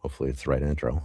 Hopefully it's the right intro.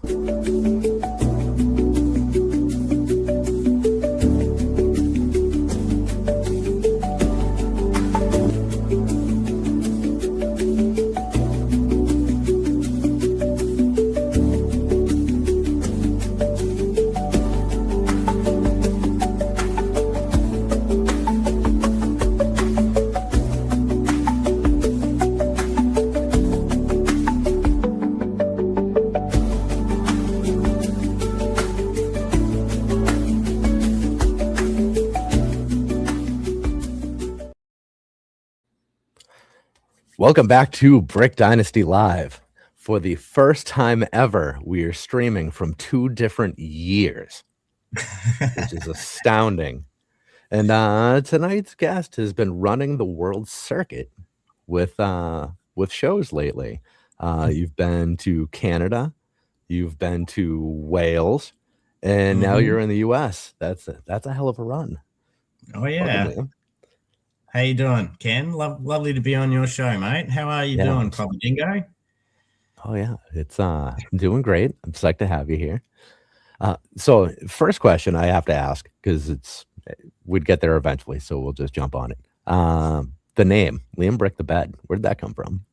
Welcome back to Brick Dynasty Live. For the first time ever, we are streaming from 2 different years, which is astounding. And tonight's guest has been running the world circuit with shows lately. You've been to Canada, you've been to Wales, and now you're in the US. That's a hell of a run. Oh yeah. Welcome, how you doing, Ken? Lovely to be on your show, mate. How are you doing, Papa Dingo? Oh yeah, it's doing great. I'm psyched to have you here. So first question I have to ask, because we'd get there eventually, so we'll just jump on it. The name, Liam Brick the Bed, where did that come from?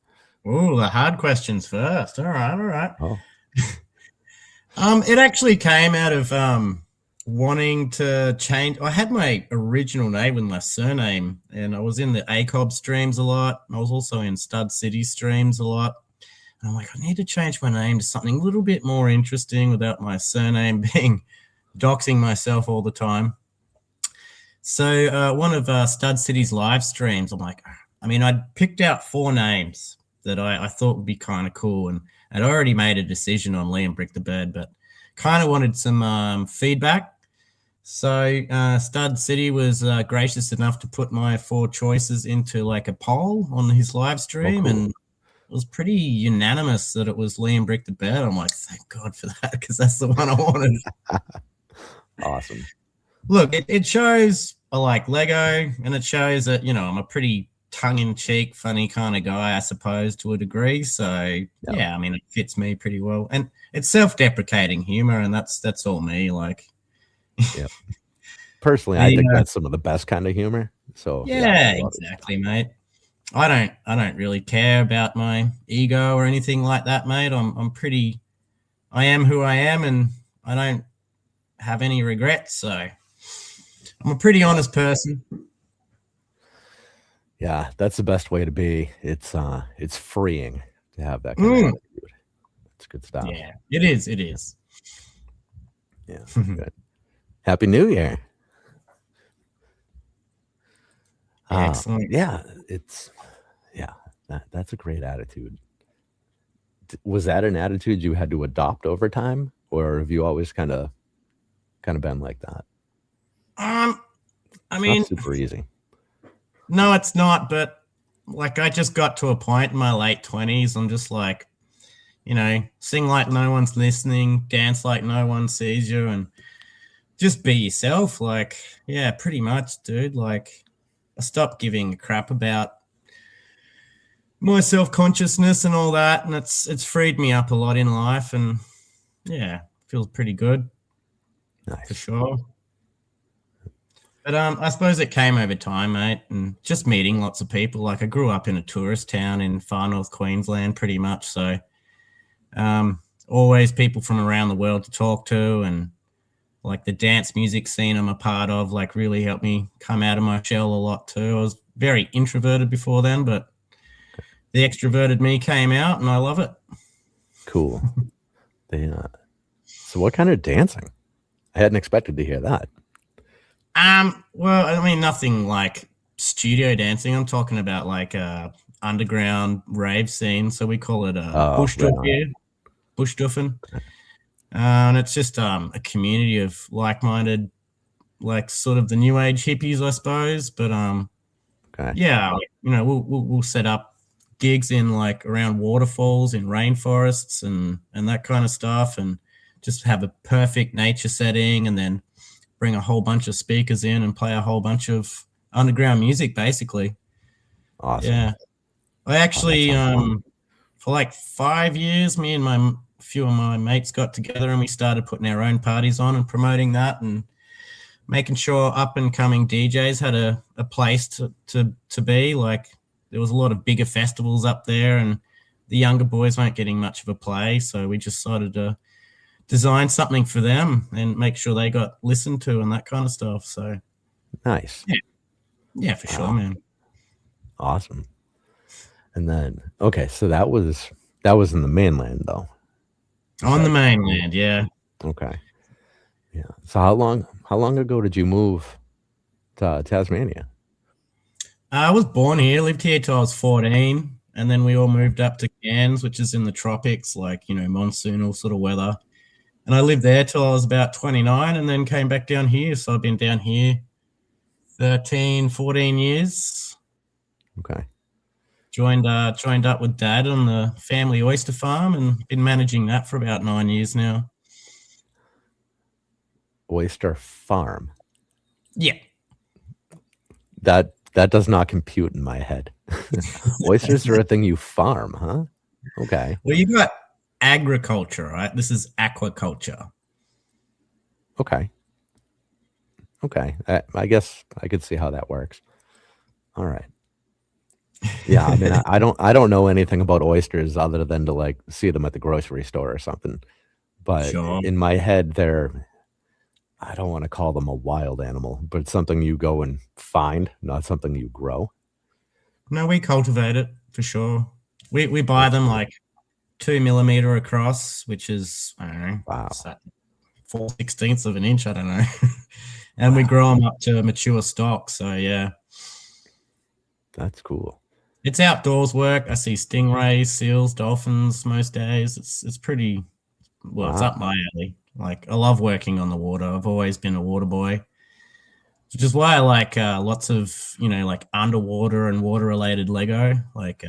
Oh, the hard questions first. All right. Oh. It actually came out of wanting to change. I had my original name with my surname, and I was in the AFOL streams a lot. I was also in Stud City streams a lot. And I'm like, I need to change my name to something a little bit more interesting without my surname being doxing myself all the time. So one of Stud City's live streams, I'd picked out 4 names that I thought would be kind of cool, and I'd already made a decision on Liam Brick the Bed, but kind of wanted some feedback. So Stud City was gracious enough to put my 4 choices into like a poll on his live stream, and it was pretty unanimous that it was Liam Brick the Bed. I'm like, thank God for that, because that's the one I wanted. Awesome. Look, it shows I like Lego, and it shows that, I'm a pretty tongue-in-cheek, funny kind of guy, I suppose, to a degree. So, yeah, it fits me pretty well. And it's self-deprecating humor, and that's all me, like. Yeah. Personally, I think that's some of the best kind of humor. So yeah, exactly, mate. I don't really care about my ego or anything like that, mate. I am who I am, and I don't have any regrets. So I'm a pretty honest person. Yeah, that's the best way to be. It's freeing to have that kind of attitude. It's good stuff. Yeah, it is. It is. Yeah, good. Happy New Year. Excellent. That's a great attitude. Was that an attitude you had to adopt over time, or have you always kind of been like that? Not super easy. No, it's not, but like I just got to a point in my late 20s. I'm just like, sing like no one's listening, dance like no one sees you, and just be yourself. Like, yeah, pretty much, dude. Like, I stopped giving a crap about my self-consciousness and all that, and it's freed me up a lot in life, and yeah, feels pretty good. Nice. For sure. But I suppose it came over time, mate, and just meeting lots of people. Like, I grew up in a tourist town in far north Queensland, pretty much. So always people from around the world to talk to, and like the dance music scene I'm a part of, like, really helped me come out of my shell a lot too. I was very introverted before then, but the extroverted me came out, and I love it. Cool. So what kind of dancing? I hadn't expected to hear that. Well, nothing like studio dancing. I'm talking about like underground rave scene. So we call it Bushduffen. And it's just a community of like-minded, like sort of the new age hippies, I suppose. But yeah, we'll set up gigs in like around waterfalls in rainforests and that kind of stuff, and just have a perfect nature setting, and then bring a whole bunch of speakers in and play a whole bunch of underground music, basically. Awesome. Yeah. I actually, for like 5 years, me and my a few of my mates got together and we started putting our own parties on and promoting that and making sure up and coming DJs had a place to be. Like there was a lot of bigger festivals up there and the younger boys weren't getting much of a play. So we just decided to design something for them and make sure they got listened to and that kind of stuff. So nice. Yeah, for sure, man. Awesome. And then, okay, so that was in the mainland though. On the mainland, yeah. Okay. Yeah. So how long ago did you move to Tasmania? I was born here, lived here till I was 14, and then we all moved up to Cairns, which is in the tropics, like, monsoonal sort of weather. And I lived there till I was about 29 and then came back down here. So I've been down here 13, 14 years. Okay. Joined up with Dad on the family oyster farm and been managing that for about 9 years now. Oyster farm. Yeah. That does not compute in my head. Oysters are a thing you farm, huh? Okay. Well, you got agriculture, right? This is aquaculture. Okay. I guess I could see how that works. All right. Yeah, I mean, I don't know anything about oysters other than to like see them at the grocery store or something. But Sure. in my head, I don't want to call them a wild animal, but it's something you go and find, not something you grow. No, we cultivate it for sure. We buy them like 2 millimeter across, which is, I don't know, Wow. 4/16 of an inch, I don't know. And we grow them up to mature stock. So yeah. That's cool. It's outdoors work. I see stingrays, seals, dolphins most days. It's pretty, well, It's up my alley. Like I love working on the water. I've always been a water boy, which is why I like lots of, like underwater and water related Lego, like,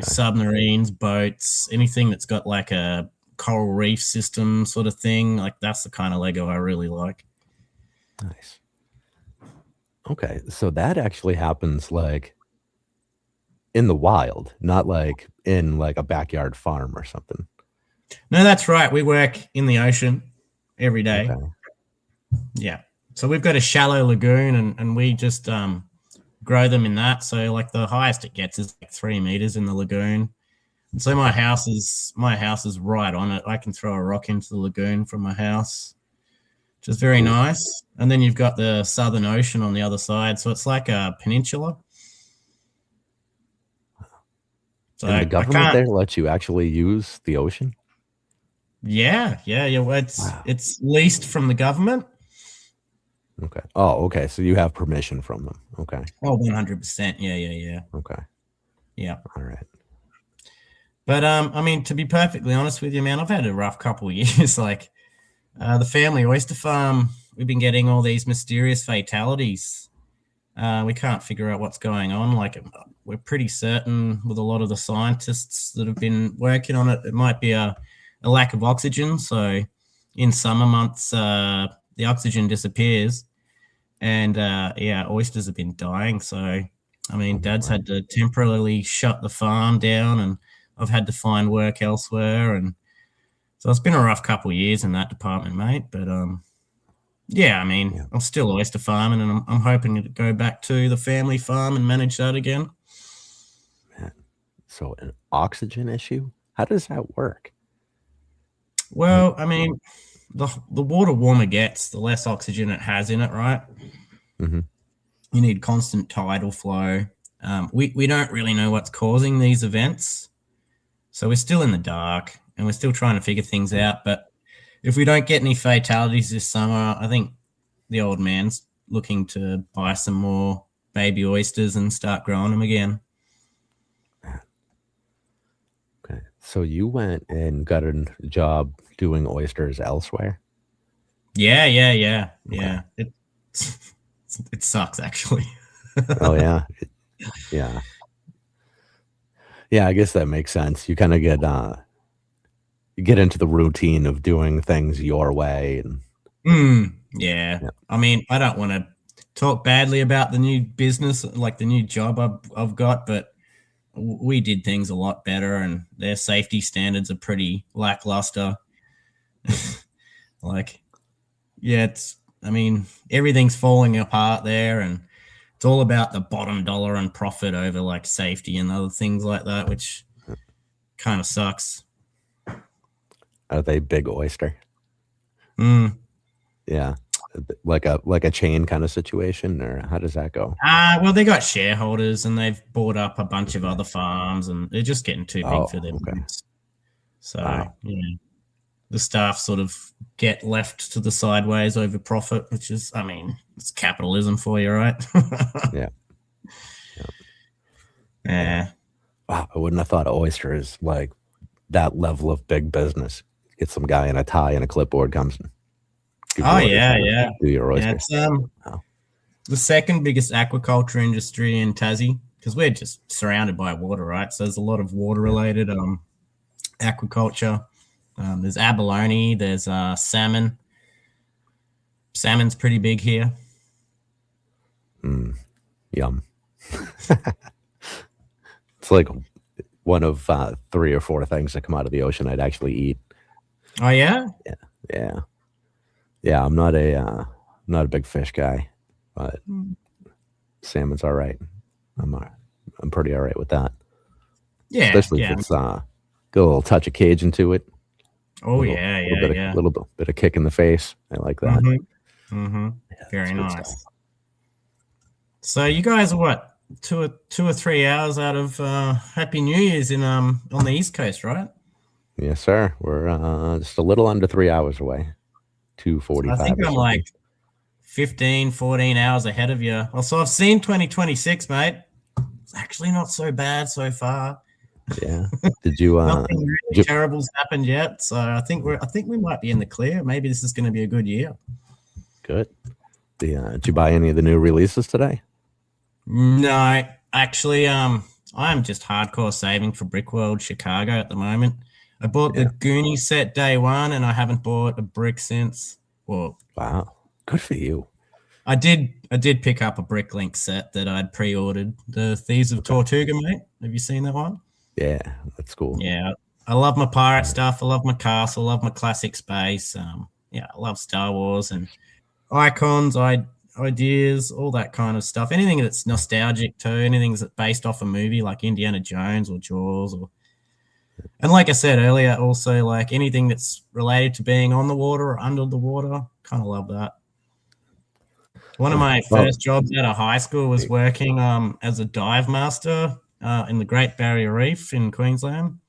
submarines, boats, anything that's got like a coral reef system sort of thing. Like that's the kind of Lego I really like. Nice. Okay. So that actually happens like in the wild, not like in like a backyard farm or something. No, that's right. We work in the ocean every day. Okay. Yeah. So we've got a shallow lagoon and we just grow them in that. So like the highest it gets is like 3 meters in the lagoon. And so my house is right on it. I can throw a rock into the lagoon from my house, which is very nice. And then you've got the Southern Ocean on the other side. So it's like a peninsula. So and the government there lets you actually use the ocean? Yeah. It's leased from the government. Okay. Oh, okay. So you have permission from them. Okay. Oh, 100%. Yeah. Okay. Yeah. All right. But I mean, to be perfectly honest with you, man, I've had a rough couple of years. Like the family oyster farm, we've been getting all these mysterious fatalities. We can't figure out what's going on. Like we're pretty certain with a lot of the scientists that have been working on it, it might be a lack of oxygen. So in summer months, the oxygen disappears and oysters have been dying. So, I mean, Dad's had to temporarily shut the farm down and I've had to find work elsewhere. And so it's been a rough couple of years in that department, mate. But, I'm still oyster farming and I'm hoping to go back to the family farm and manage that again. Man. So an oxygen issue? How does that work? Well, I mean, the water warmer gets, the less oxygen it has in it, right? Mm-hmm. You need constant tidal flow. We don't really know what's causing these events. So we're still in the dark and we're still trying to figure things out. But if we don't get any fatalities this summer, I think the old man's looking to buy some more baby oysters and start growing them again. Okay. So you went and got a job doing oysters elsewhere? Yeah. Okay. Yeah. It sucks, actually. Oh, yeah. Yeah. Yeah, I guess that makes sense. You kind of get you get into the routine of doing things your way. And yeah. I mean, I don't want to talk badly about the new business, like the new job I've got, but we did things a lot better, and their safety standards are pretty lackluster. Like, yeah, everything's falling apart there, and it's all about the bottom dollar and profit over like safety and other things like that, which kind of sucks. Are they big oyster? Mm. Yeah. Like a chain kind of situation, or how does that go? Well, they got shareholders and they've bought up a bunch of other farms, and they're just getting too big for their boots. So, yeah, the staff sort of get left to the sideways over profit, which is, it's capitalism for you, right? Yeah. Yeah. Wow, I wouldn't have thought oyster is like that level of big business. Get some guy in a tie and a clipboard comes and yeah. Do your oyster. Yeah, it's the second biggest aquaculture industry in Tassie, because we're just surrounded by water, right? So there's a lot of water-related aquaculture. There's abalone, there's salmon. Salmon's pretty big here. Yum. It's like one of 3 or 4 things that come out of the ocean I'd actually eat. Oh yeah? Yeah, I'm not a big fish guy, but salmon's all right. I'm pretty all right with that. Yeah, especially if it's got a little touch of Cajun to it. Oh, a little bit of kick in the face. I like that. Yeah, very nice. So you guys are what, 2 or 3 hours out of Happy New Year's in on the East Coast, right? Yes, sir. We're just a little under 3 hours away. 2:45. I think I'm like 15, 14 hours ahead of you. Also, I've seen 2026, mate. It's actually not so bad so far. Yeah. Did you? Nothing really terrible's happened yet, so I think we might be in the clear. Maybe this is going to be a good year. Good. Did you buy any of the new releases today? No, actually, I'm just hardcore saving for Brickworld Chicago at the moment. I bought the Goonie set day one, and I haven't bought a brick since. Well, wow, good for you. I did pick up a Bricklink set that I'd pre-ordered. The Thieves of Tortuga, mate. Have you seen that one? Yeah, that's cool. Yeah, I love my pirate stuff. I love my castle. I love my classic space. I love Star Wars and icons, ideas, all that kind of stuff. Anything that's nostalgic too. Anything that's based off a movie like Indiana Jones or Jaws, and like I said earlier, also like anything that's related to being on the water or under the water. Kind of love that. One of my first jobs out of high school was working as a dive master in the Great Barrier Reef in Queensland.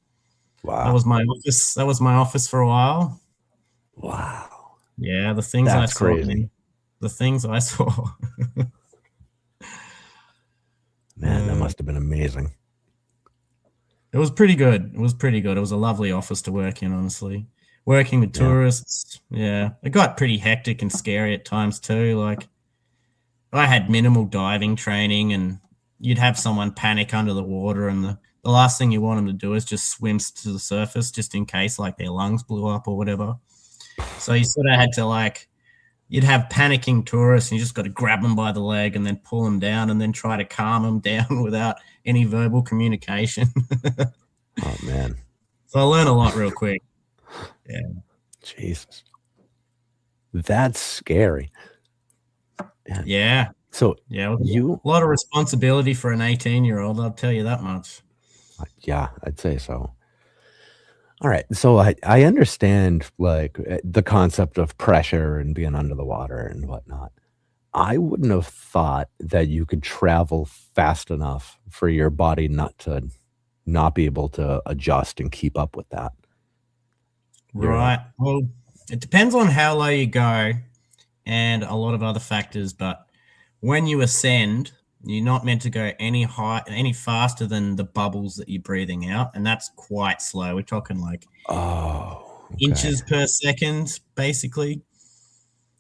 Wow. That was my office. That was my office for a while. Wow. Yeah, the things I saw. Crazy. The things I saw. Man, that must have been amazing. It was pretty good. It was a lovely office to work in, honestly. Working with tourists. Yeah. It got pretty hectic and scary at times too. Like, I had minimal diving training, and you'd have someone panic under the water, and the last thing you want them to do is just swim to the surface just in case like their lungs blew up or whatever. So you sort of had to you'd have panicking tourists, and you just got to grab them by the leg and then pull them down and then try to calm them down without any verbal communication. Oh, man. So I learned a lot real quick. Yeah. Jesus. That's scary. Yeah. So a lot of responsibility for an 18-year-old, I'll tell you that much. Yeah, I'd say so. All right. So I understand like the concept of pressure and being under the water and whatnot. I wouldn't have thought that you could travel fast enough for your body not be able to adjust and keep up with that. Right. Well, it depends on how low you go and a lot of other factors, but when you ascend, you're not meant to go any faster than the bubbles that you're breathing out, and that's quite slow. We're talking like inches per second, basically.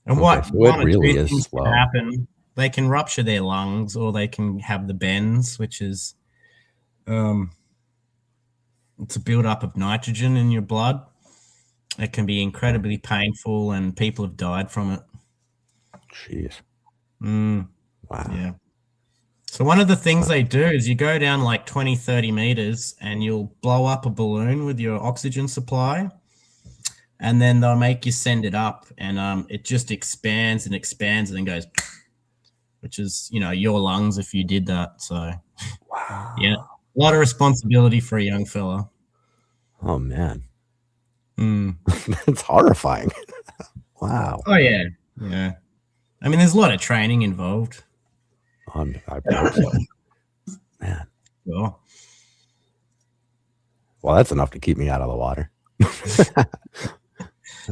And one or two things can happen. They can rupture their lungs, or they can have the bends, which is it's a buildup of nitrogen in your blood. It can be incredibly painful, and people have died from it. Jeez. Wow. Yeah. So one of the things they do is you go down like 20, 30 meters and you'll blow up a balloon with your oxygen supply, and then they'll make you send it up, and it just expands and expands and then goes, which is, your lungs if you did that. So, wow. Yeah, a lot of responsibility for a young fella. Oh, man. Mm. That's horrifying. Wow. Oh, yeah. Yeah. I mean, there's a lot of training involved. I hope so. Man. Sure. Well, that's enough to keep me out of the water.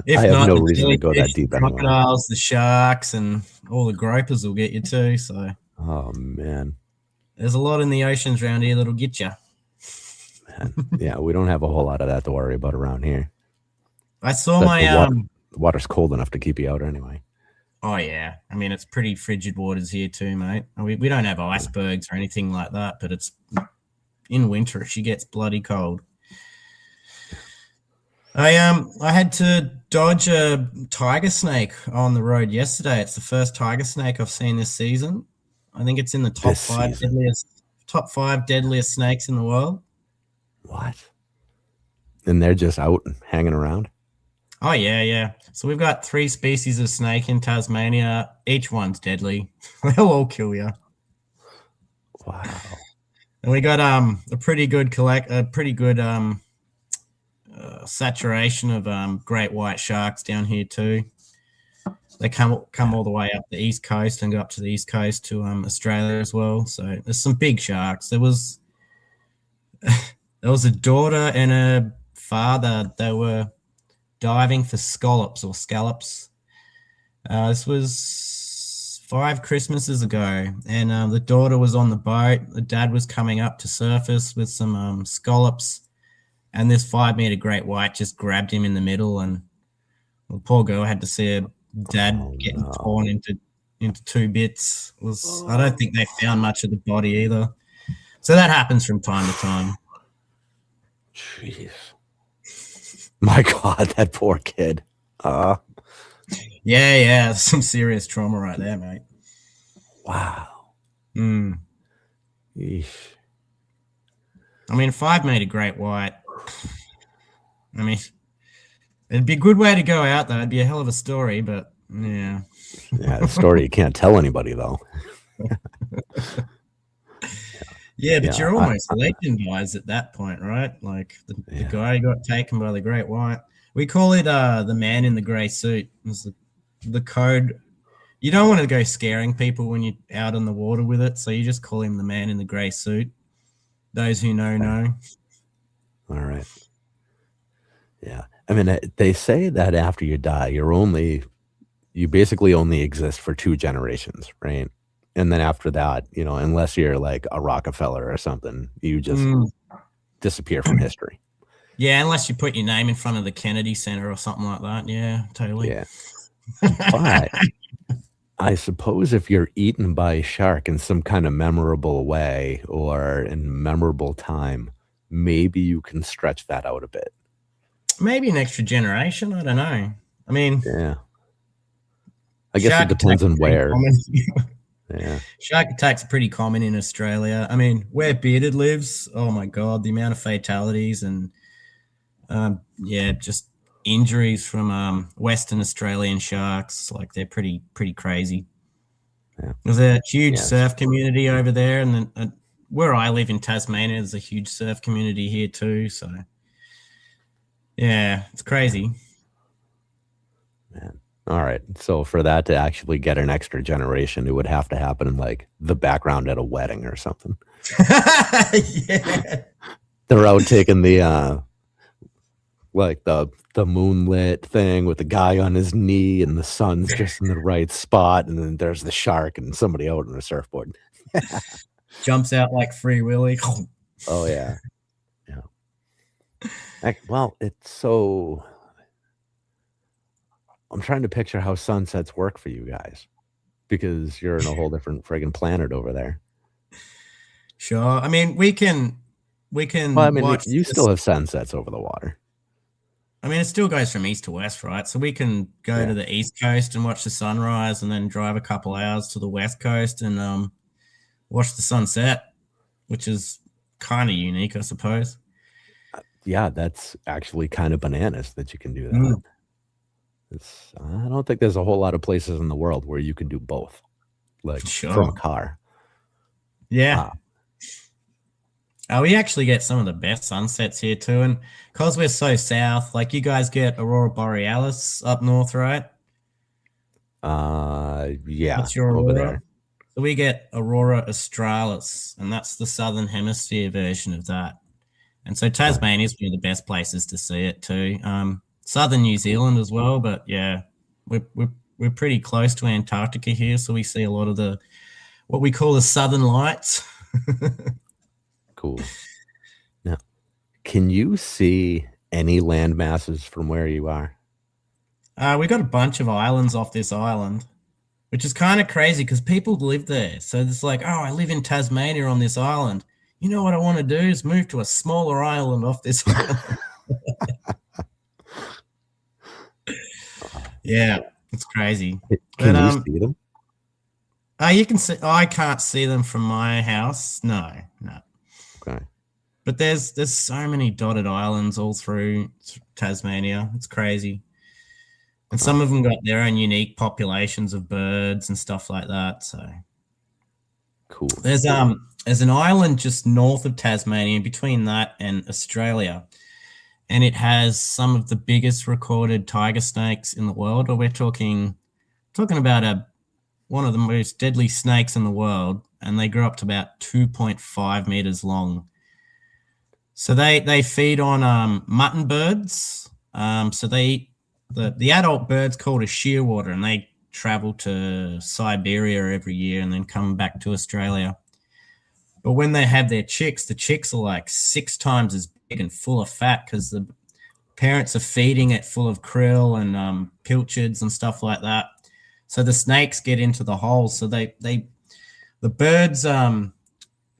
If I have not, no the reason to go that deep anymore. crocodiles, the sharks, and all the gropers will get you too. So, oh man, there's a lot in the oceans around here that'll get you. Man. Yeah, we don't have a whole lot of that to worry about around here. I saw the water's cold enough to keep you out anyway. Oh yeah, I mean it's pretty frigid waters here too, mate. We don't have icebergs or anything like that, but it's in winter she gets bloody cold. I had to dodge a tiger snake on the road yesterday. It's the first tiger snake I've seen this season. I think it's in the top five deadliest snakes in the world. What? And they're just out hanging around? Oh, yeah. So we've got 3 species of snake in Tasmania. Each one's deadly. They'll all kill you. Wow. And we got a pretty good saturation of great white sharks down here too. They come all the way up the east coast and go up to the east coast to Australia as well. So there's some big sharks. There was a daughter and a father. They were diving for scallops. This was 5 Christmases ago, and the daughter was on the boat. The dad was coming up to surface with some scallops, and this 5-meter great white just grabbed him in the middle, and the poor girl had to see her dad getting torn into 2 bits. I don't think they found much of the body either. So that happens from time to time. Jeez. My God, that poor kid. Yeah, some serious trauma right there, mate. Wow. Eesh. I mean, 5-meter great white. I mean, it'd be a good way to go out, though. It'd be a hell of a story, but yeah. Yeah, the story you can't tell anybody, though. Yeah, but you're almost legendized at that point, right? Like the guy got taken by the great white. We call it the man in the grey suit. It's the code. You don't want to go scaring people when you're out on the water with it, so you just call him the man in the grey suit. Those who know. All right. Yeah. I mean, they say that after you die, you basically only exist for 2 generations, right? And then after that, unless you're like a Rockefeller or something, you just disappear from history. Yeah, unless you put your name in front of the Kennedy Center or something like that. Yeah, totally. Yeah. But I suppose if you're eaten by a shark in some kind of memorable way or in memorable time, maybe you can stretch that out a bit. Maybe an extra generation. I don't know. I mean, yeah. I guess it depends on where. Yeah. Shark attacks are pretty common in Australia. I mean, where Bearded lives, oh my God, the amount of fatalities and just injuries from Western Australian sharks, like they're pretty crazy. Yeah. There's a huge surf community over there, and then where I live in Tasmania, there's a huge surf community here too. So yeah, it's crazy. Man. All right. So for that to actually get an extra generation, it would have to happen in like the background at a wedding or something. Yeah. They're out taking the the moonlit thing with the guy on his knee and the sun's just in the right spot, and then there's the shark and somebody out on a surfboard. Jumps out like Free Willy. Oh yeah. Yeah. Well, it's so I'm trying to picture how sunsets work for you guys, because you're in a whole different friggin' planet over there. Sure. I mean, we can. Well, I mean, you still have sunsets over the water. I mean, it still goes from east to west, right? So we can go to the east coast and watch the sunrise, and then drive a couple hours to the west coast and watch the sunset, which is kind of unique, I suppose. Yeah, that's actually kind of bananas that you can do that. I don't think there's a whole lot of places in the world where you can do both, like from a car. Yeah. We actually get some of the best sunsets here too, and because we're so south, like you guys get aurora borealis up north, right? Yeah, What's your over aurora? there. So we get aurora australis, and that's the southern hemisphere version of that. And so Tasmania is one of the best places to see it too. Southern New Zealand as well, but yeah, we're pretty close to Antarctica here, so we see a lot of the what we call the Southern Lights. Cool. Now, can you see any land masses from where you are? We got a bunch of islands off this island, which is kind of crazy because people live there. So it's like, oh, I live in Tasmania on this island. You know what I want to do is move to a smaller island off this island. Yeah, it's crazy. Can you see them? You can see. I can't see them from my house. No. Okay. But there's so many dotted islands all through Tasmania. It's crazy. And some of them got their own unique populations of birds and stuff like that. So cool. There's an island just north of Tasmania, between that and Australia, and it has some of the biggest recorded tiger snakes in the world. Or we're talking about one of the most deadly snakes in the world, and they grow up to about 2.5 meters long. So they feed on mutton birds. So they eat the adult bird's called a shearwater, and they travel to Siberia every year and then come back to Australia. But when they have their chicks, the chicks are like 6 times as big and full of fat because the parents are feeding it full of krill and pilchards and stuff like that. So the snakes get into the holes. So the birds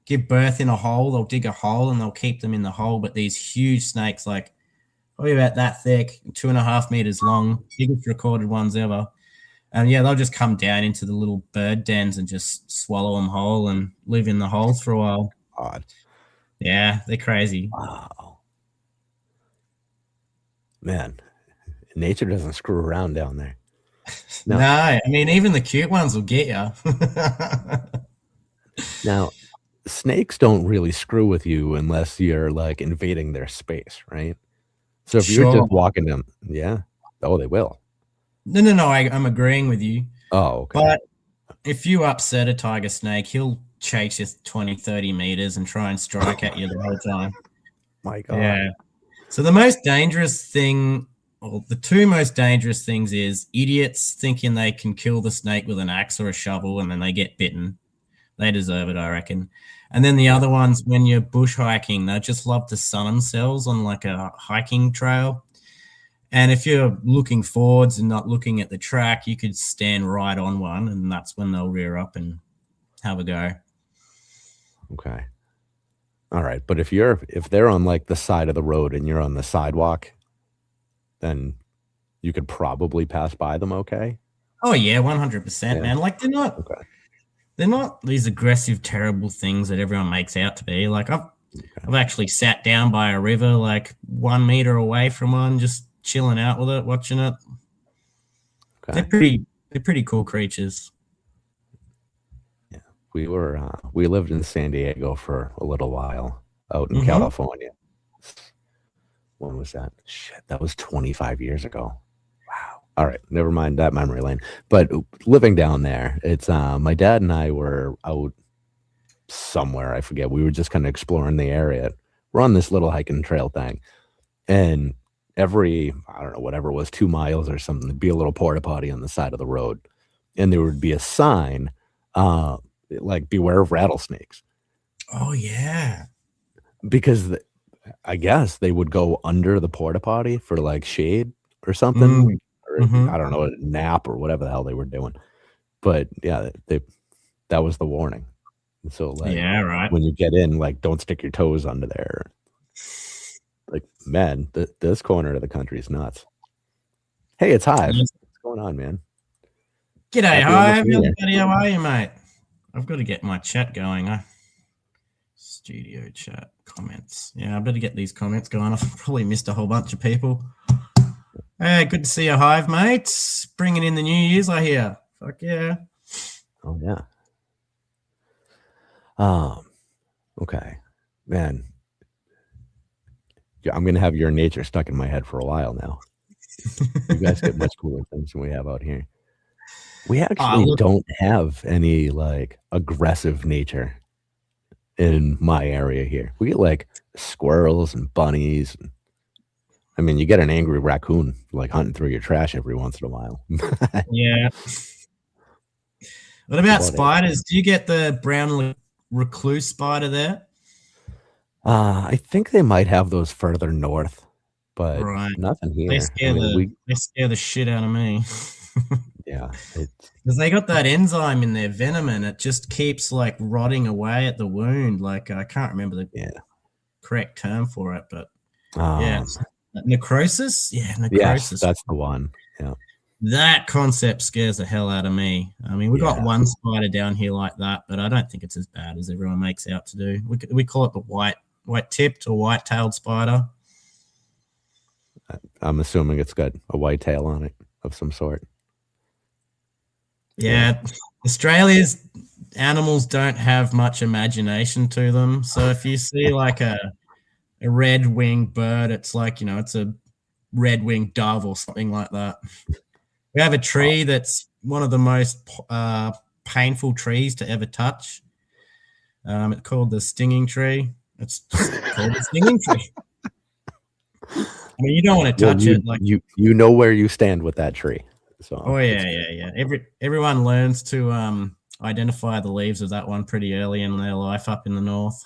give birth in a hole. They'll dig a hole and they'll keep them in the hole. But these huge snakes, like probably about that thick, 2.5 meters long, biggest recorded ones ever. And yeah, they'll just come down into the little bird dens and just swallow them whole and live in the holes for a while. Odd. Yeah, they're crazy. Wow. Man, nature doesn't screw around down there. No, I mean, even the cute ones will get you. Now, snakes don't really screw with you unless you're like invading their space, right? So if you're just walking them, yeah. Oh, they will. No, I'm agreeing with you. Oh, okay. But if you upset a tiger snake, he'll chase you 20, 30 meters and try and strike at you the whole time. My God. Yeah. So the most dangerous thing, or the two most dangerous things, is idiots thinking they can kill the snake with an axe or a shovel and then they get bitten. They deserve it, I reckon. And then the other ones, when you're bush hiking, they just love to sun themselves on like a hiking trail. And if you're looking forwards and not looking at the track, you could stand right on one, and that's when they'll rear up and have a go. Okay. All right. But if they're on like the side of the road and you're on the sidewalk, then you could probably pass by them. Okay. Oh yeah, 100%, man. Like they're not these aggressive, terrible things that everyone makes out to be. Like I've actually sat down by a river, like 1 meter away from one, just chilling out with it, watching it. Okay. They're pretty cool creatures. Yeah, we lived in San Diego for a little while out in California. When was that? Shit, that was 25 years ago. Wow. All right, never mind that memory lane. But living down there, it's my dad and I were out somewhere, I forget. We were just kind of exploring the area. We're on this little hiking trail thing, and every, I don't know, whatever it was, 2 miles or something, there'd be a little porta potty on the side of the road, and there would be a sign like beware of rattlesnakes. Oh yeah, because I guess they would go under the porta potty for like shade or something, or I don't know, a nap or whatever the hell they were doing. But yeah, that was the warning. And so like, yeah, right. When you get in, like, don't stick your toes under there. Like, man, this corner of the country is nuts. Hey, it's Hive. What's going on, man? G'day, Hive. How are you, mate? I've got to get my chat going. Studio chat comments. Yeah, I better get these comments going. I've probably missed a whole bunch of people. Hey, good to see you, Hive, mates. Bringing in the New Year's, I hear. Fuck yeah. Oh, yeah. Okay. Man. Yeah, I'm going to have your nature stuck in my head for a while now. You guys get much cooler things than we have out here. We actually don't have any, like, aggressive nature in my area here. We get, like, squirrels and bunnies. I mean, you get an angry raccoon, like, hunting through your trash every once in a while. Yeah. What about spiders? Do you get the brown recluse spider there? I think they might have those further north, but nothing here. They scare the shit out of me. Yeah. Because they got that enzyme in their venom and it just keeps like rotting away at the wound. Like I can't remember the correct term for it, but yeah. Necrosis? Yeah, necrosis. Yes, that's the one. Yeah. That concept scares the hell out of me. I mean, we got one spider down here like that, but I don't think it's as bad as everyone makes out to do. We call it the white-tipped or white-tailed spider. I'm assuming it's got a white tail on it of some sort. Yeah. Australia's animals don't have much imagination to them. So if you see like a red-winged bird, it's like, it's a red-winged dove or something like that. We have a tree that's one of the most painful trees to ever touch. It's called the stinging tree. It's called the stinging tree. I mean, you don't want to touch it. Like you know where you stand with that tree. So. Oh yeah. Everyone learns to identify the leaves of that one pretty early in their life up in the north.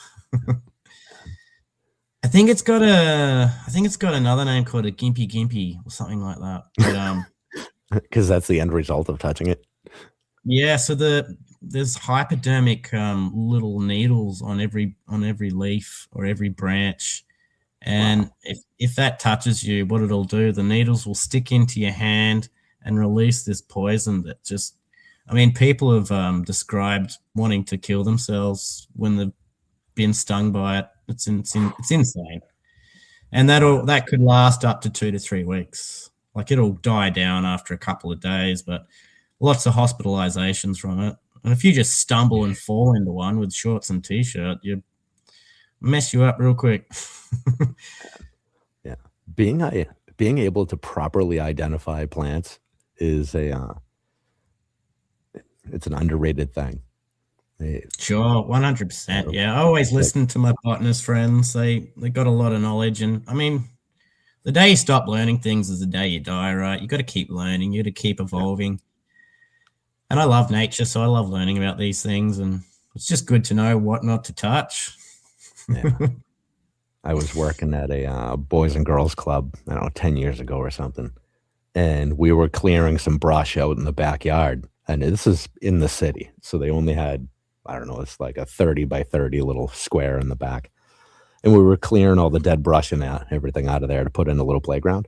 I think it's got another name called a gimpy or something like that. But because that's the end result of touching it. Yeah, so there's hypodermic little needles on every leaf or every branch, and if that touches you, what it'll do, the needles will stick into your hand and release this poison that just, I mean, people have described wanting to kill themselves when they've been stung by it. It's insane, and that could last up to 2 to 3 weeks. Like it'll die down after a couple of days, but lots of hospitalizations from it. And if you just stumble and fall into one with shorts and t-shirt, you mess you up real quick. Yeah, being able to properly identify plants is it's an underrated thing. Sure, 100%. Yeah, I always listen to my botanist friends. They got a lot of knowledge, and I mean, the day you stop learning things is the day you die, right? You got to keep learning. You got to keep evolving. And I love nature, so I love learning about these things, and it's just good to know what not to touch. Yeah. I was working at a Boys and Girls Club, 10 years ago or something, and we were clearing some brush out in the backyard, and this is in the city, so they only had, it's like a 30 by 30 little square in the back. And we were clearing all the dead brush and everything out of there to put in a little playground.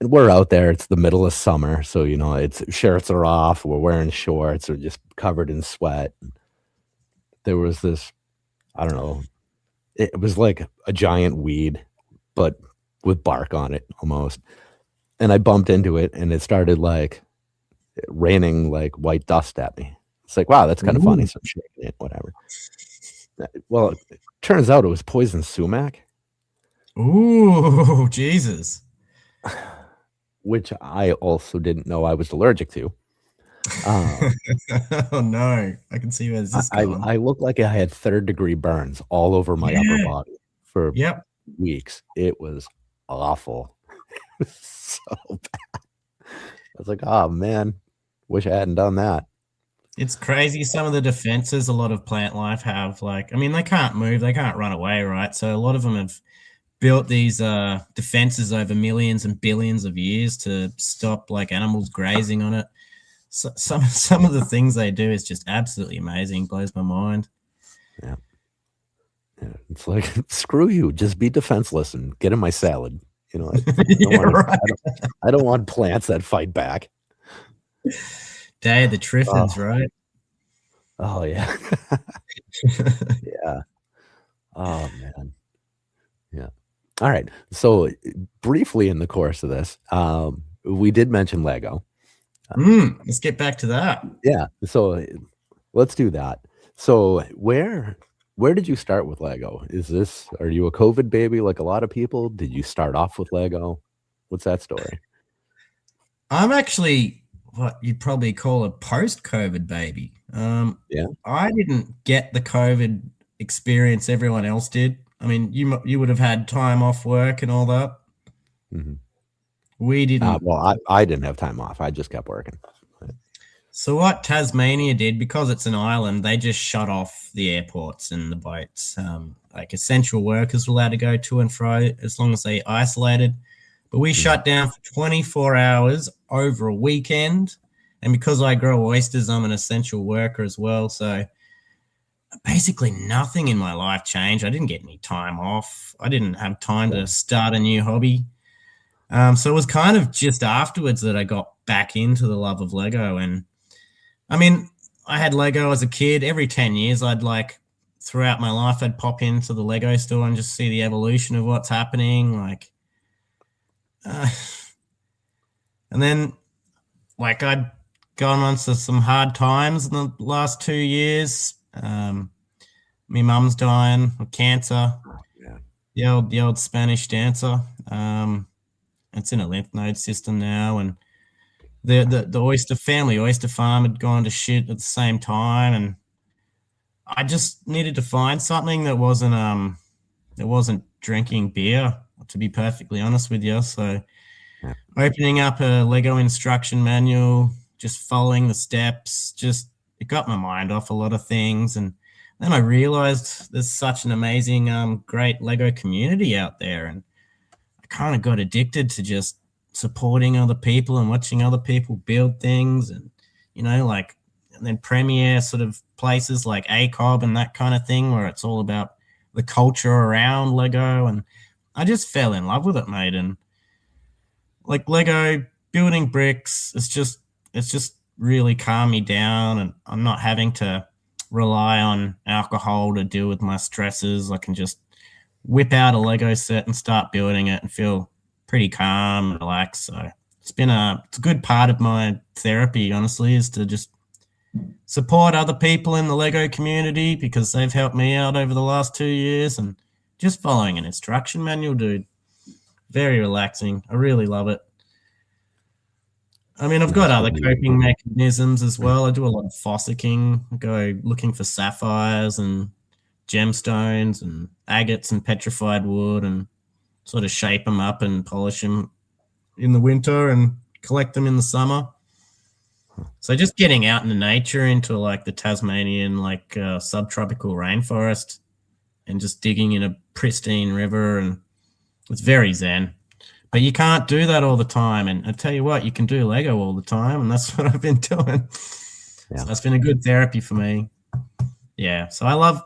And we're out there. It's the middle of summer, so it's shirts are off. We're wearing shorts. We're just covered in sweat. There was this, it was like a giant weed, but with bark on it almost. And I bumped into it, and it started like raining like white dust at me. It's like, wow, that's kind of funny. So I'm shaking it, whatever. Well, it turns out it was poison sumac. Ooh, Jesus. Which I also didn't know I was allergic to. Oh no, I can see where this is going. I looked like I had 3rd-degree burns all over my upper body for weeks. It was awful. It was so bad. I was like, oh man, wish I hadn't done that. It's crazy. Some of the defenses a lot of plant life have, they can't move, they can't run away, right? So a lot of them have built these defenses over millions and billions of years to stop like animals grazing on it. So, some of the things they do is just absolutely amazing. Blows my mind. Yeah. It's like, screw you, just be defenseless and get in my salad. I don't want plants that fight back. Day of the Triffids, right? Oh, yeah. Yeah. Oh, man. Yeah. All right. So briefly in the course of this, we did mention Lego. Let's get back to that. Yeah. So let's do that. So where did you start with Lego? Are you a COVID baby like a lot of people? Did you start off with Lego? What's that story? I'm actually what you'd probably call a post-COVID baby. Yeah. I didn't get the COVID experience everyone else did. I mean, you would have had time off work and all that. Mhm. We didn't. Well, I didn't have time off. I just kept working. So what Tasmania did, because it's an island, they just shut off the airports and the boats. Like essential workers were allowed to go to and fro as long as they isolated. But we shut down for 24 hours over a weekend. And because I grow oysters, I'm an essential worker as well. So basically nothing in my life changed. I didn't get any time off. I didn't have time to start a new hobby. So it was kind of just afterwards that I got back into the love of Lego. And I mean, I had Lego as a kid. Every 10 years, throughout my life, I'd pop into the Lego store and just see the evolution of what's happening. And then, I'd gone on to some hard times in the last 2 years. My mum's dying of cancer. Yeah. The old Spanish dancer. It's in a lymph node system now, and the oyster farm had gone to shit at the same time, and I just needed to find something that wasn't drinking beer, to be perfectly honest with you. So opening up a Lego instruction manual, just following the steps, it got my mind off a lot of things. And then I realized there's such an amazing, great Lego community out there. And I kind of got addicted to just supporting other people and watching other people build things. And, and then premier sort of places like ACOB and that kind of thing, where it's all about the culture around Lego. And I just fell in love with it, mate. And Lego building bricks, it's just really calmed me down, and I'm not having to rely on alcohol to deal with my stresses. I can just whip out a Lego set and start building it and feel pretty calm and relaxed. So it's a good part of my therapy, honestly, is to just support other people in the Lego community, because they've helped me out over the last 2 years, and just following an instruction manual, dude. Very relaxing. I really love it. I mean, I've got other coping mechanisms as well. I do a lot of fossicking. I go looking for sapphires and gemstones and agates and petrified wood, and sort of shape them up and polish them in the winter and collect them in the summer. So just getting out into nature, into the Tasmanian subtropical rainforest, and just digging in a pristine river, and it's very zen. But you can't do that all the time. And I tell you what, you can do Lego all the time, and that's what I've been doing. Yeah. So that's been a good therapy for me. Yeah. So I love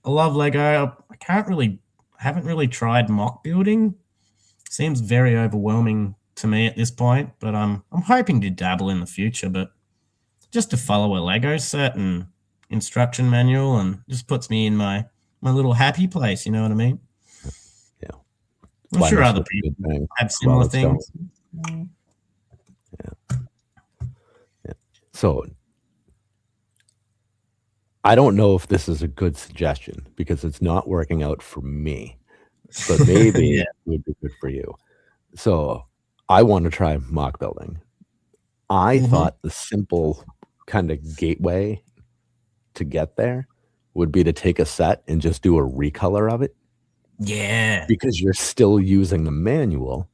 Lego. I haven't really tried mock building. Seems very overwhelming to me at this point, but I'm hoping to dabble in the future. But just to follow a Lego set and instruction manual, and just puts me in my little happy place. You know what I mean? Yeah. I'm sure other people have similar things. Yeah. So I don't know if this is a good suggestion, because it's not working out for me, but maybe it would be good for you. So I want to try mock building. I thought the simple kind of gateway to get there would be to take a set and just do a recolor of it. Yeah. Because you're still using the manual,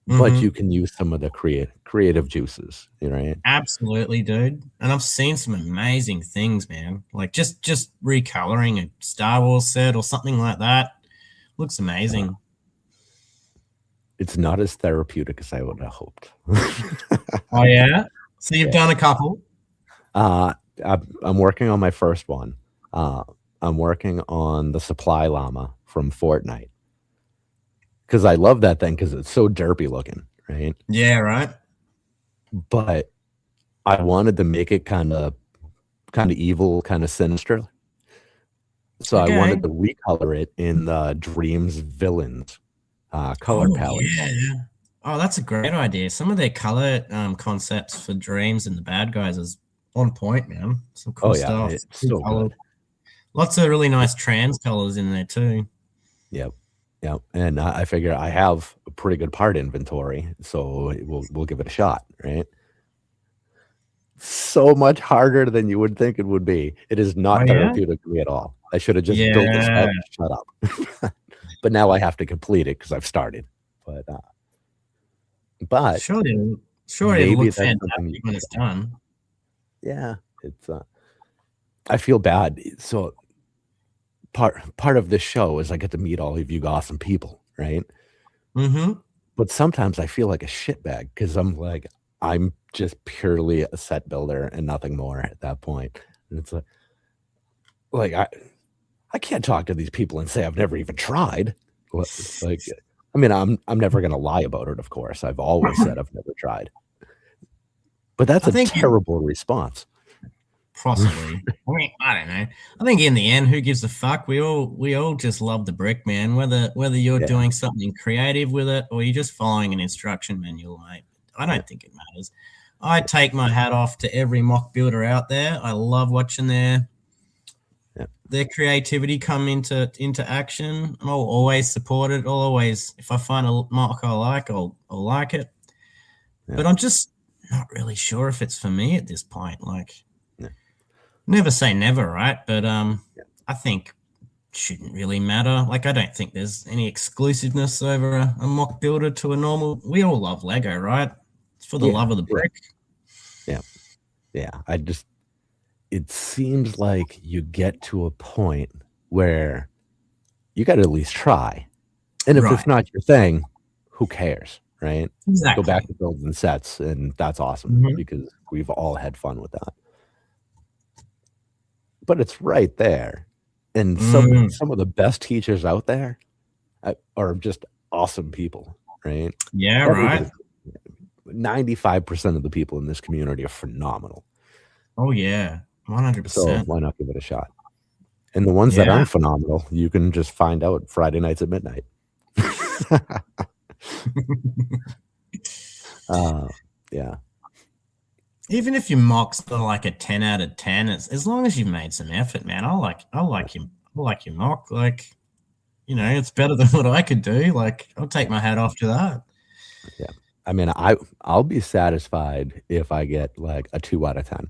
but you can use some of the creative juices, right? Absolutely, dude. And I've seen some amazing things, man. Just recoloring a Star Wars set or something like that looks amazing. It's not as therapeutic as I would have hoped. Oh, yeah? So you've done a couple? I'm working on my first one. I'm working on the supply llama from Fortnite, because I love that thing because it's so derpy looking, right? Yeah, right. But I wanted to make it kind of kind of evil, kind of sinister. So I wanted to recolor it in the Dreams Villains color palette. Yeah. Oh, that's a great idea. Some of their color concepts for Dreams and the bad guys is on point, man. Some cool stuff. It's so good. Lots of really nice trans colors in there too. Yep. And I figure I have a pretty good part inventory, so we'll give it a shot, right? So much harder than you would think it would be. It is not therapeutic to me at all. I should have just built this set and shut up. But now I have to complete it because I've started. But sure it'll look fantastic when it's done. Yeah, it's I feel bad. So part of this show is I get to meet all of you awesome people, right? Mm-hmm. But sometimes I feel like a shitbag because I'm just purely a set builder and nothing more at that point. And it's like I can't talk to these people and say I've never even tried. Like, I mean, I'm never gonna lie about it, of course. I've always said I've never tried. But that's a terrible response. Possibly. I mean, I don't know. I think in the end, who gives a fuck? We all just love the brick, man. Whether you're doing something creative with it or you're just following an instruction manual, mate. I don't think it matters. I take my hat off to every mock builder out there. I love watching their creativity come into action. I'll always support it. I'll always, if I find a mock I like, I'll like it. Yeah. But I'm just not really sure if it's for me at this point. Like, never say never, right? But I think it shouldn't really matter. Like, I don't think there's any exclusiveness over a mock builder to a normal. We all love Lego, right? It's for the love of the brick. Yeah. It seems like you get to a point where you got to at least try. And if it's not your thing, who cares, right? Exactly. Go back to building sets, and that's awesome because we've all had fun with that. But it's right there. And some of the best teachers out there are just awesome people, right? Yeah, right. 95% of the people in this community are phenomenal. Oh, yeah. 100%. So why not give it a shot? And the ones that aren't phenomenal, you can just find out Friday nights at midnight. Yeah. Even if your mock's like a 10 out of 10, as long as you've made some effort, man. I like your mock. Like, it's better than what I could do. Like, I'll take my hat off to that. Yeah. I mean, I'll be satisfied if I get like a 2 out of 10.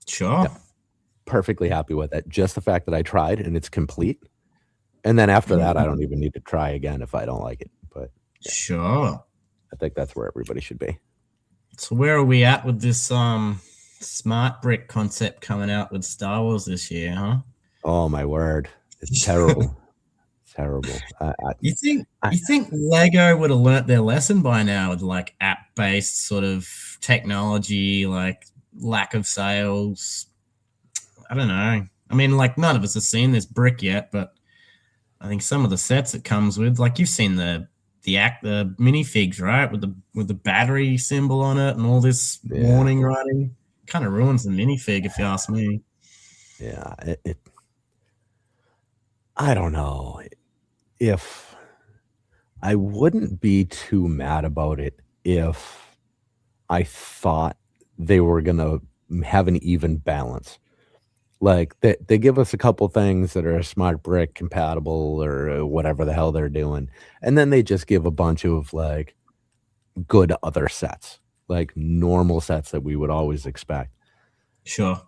Sure. Yeah. Perfectly happy with it. Just the fact that I tried and it's complete. And then after that, I don't even need to try again if I don't like it. But sure. I think that's where everybody should be. So where are we at with this smart brick concept coming out with Star Wars this year, huh? Oh my word. It's terrible. Terrible. You think Lego would have learnt their lesson by now with like app-based sort of technology, like lack of sales? I don't know. I mean, like, none of us have seen this brick yet, but I think some of the sets it comes with, like, you've seen the minifigs, right, with the battery symbol on it and all this warning writing. Kind of ruins the minifig, if you ask me. Yeah, I don't know. If I wouldn't be too mad about it if I thought they were gonna have an even balance. Like, they give us a couple things that are smart brick compatible or whatever the hell they're doing, and then they just give a bunch of like good other sets, like normal sets that we would always expect. Sure.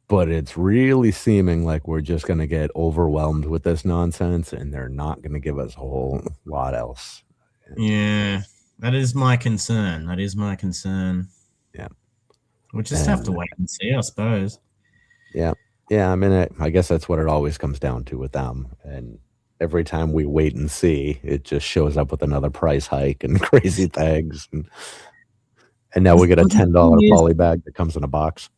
But it's really seeming like we're just going to get overwhelmed with this nonsense, and they're not going to give us a whole lot else. Yeah, that is my concern. Yeah. We'll just have to wait and see, I suppose. Yeah. I mean, I guess that's what it always comes down to with them. And every time we wait and see, it just shows up with another price hike and crazy things. And now we get a $10 poly bag that comes in a box.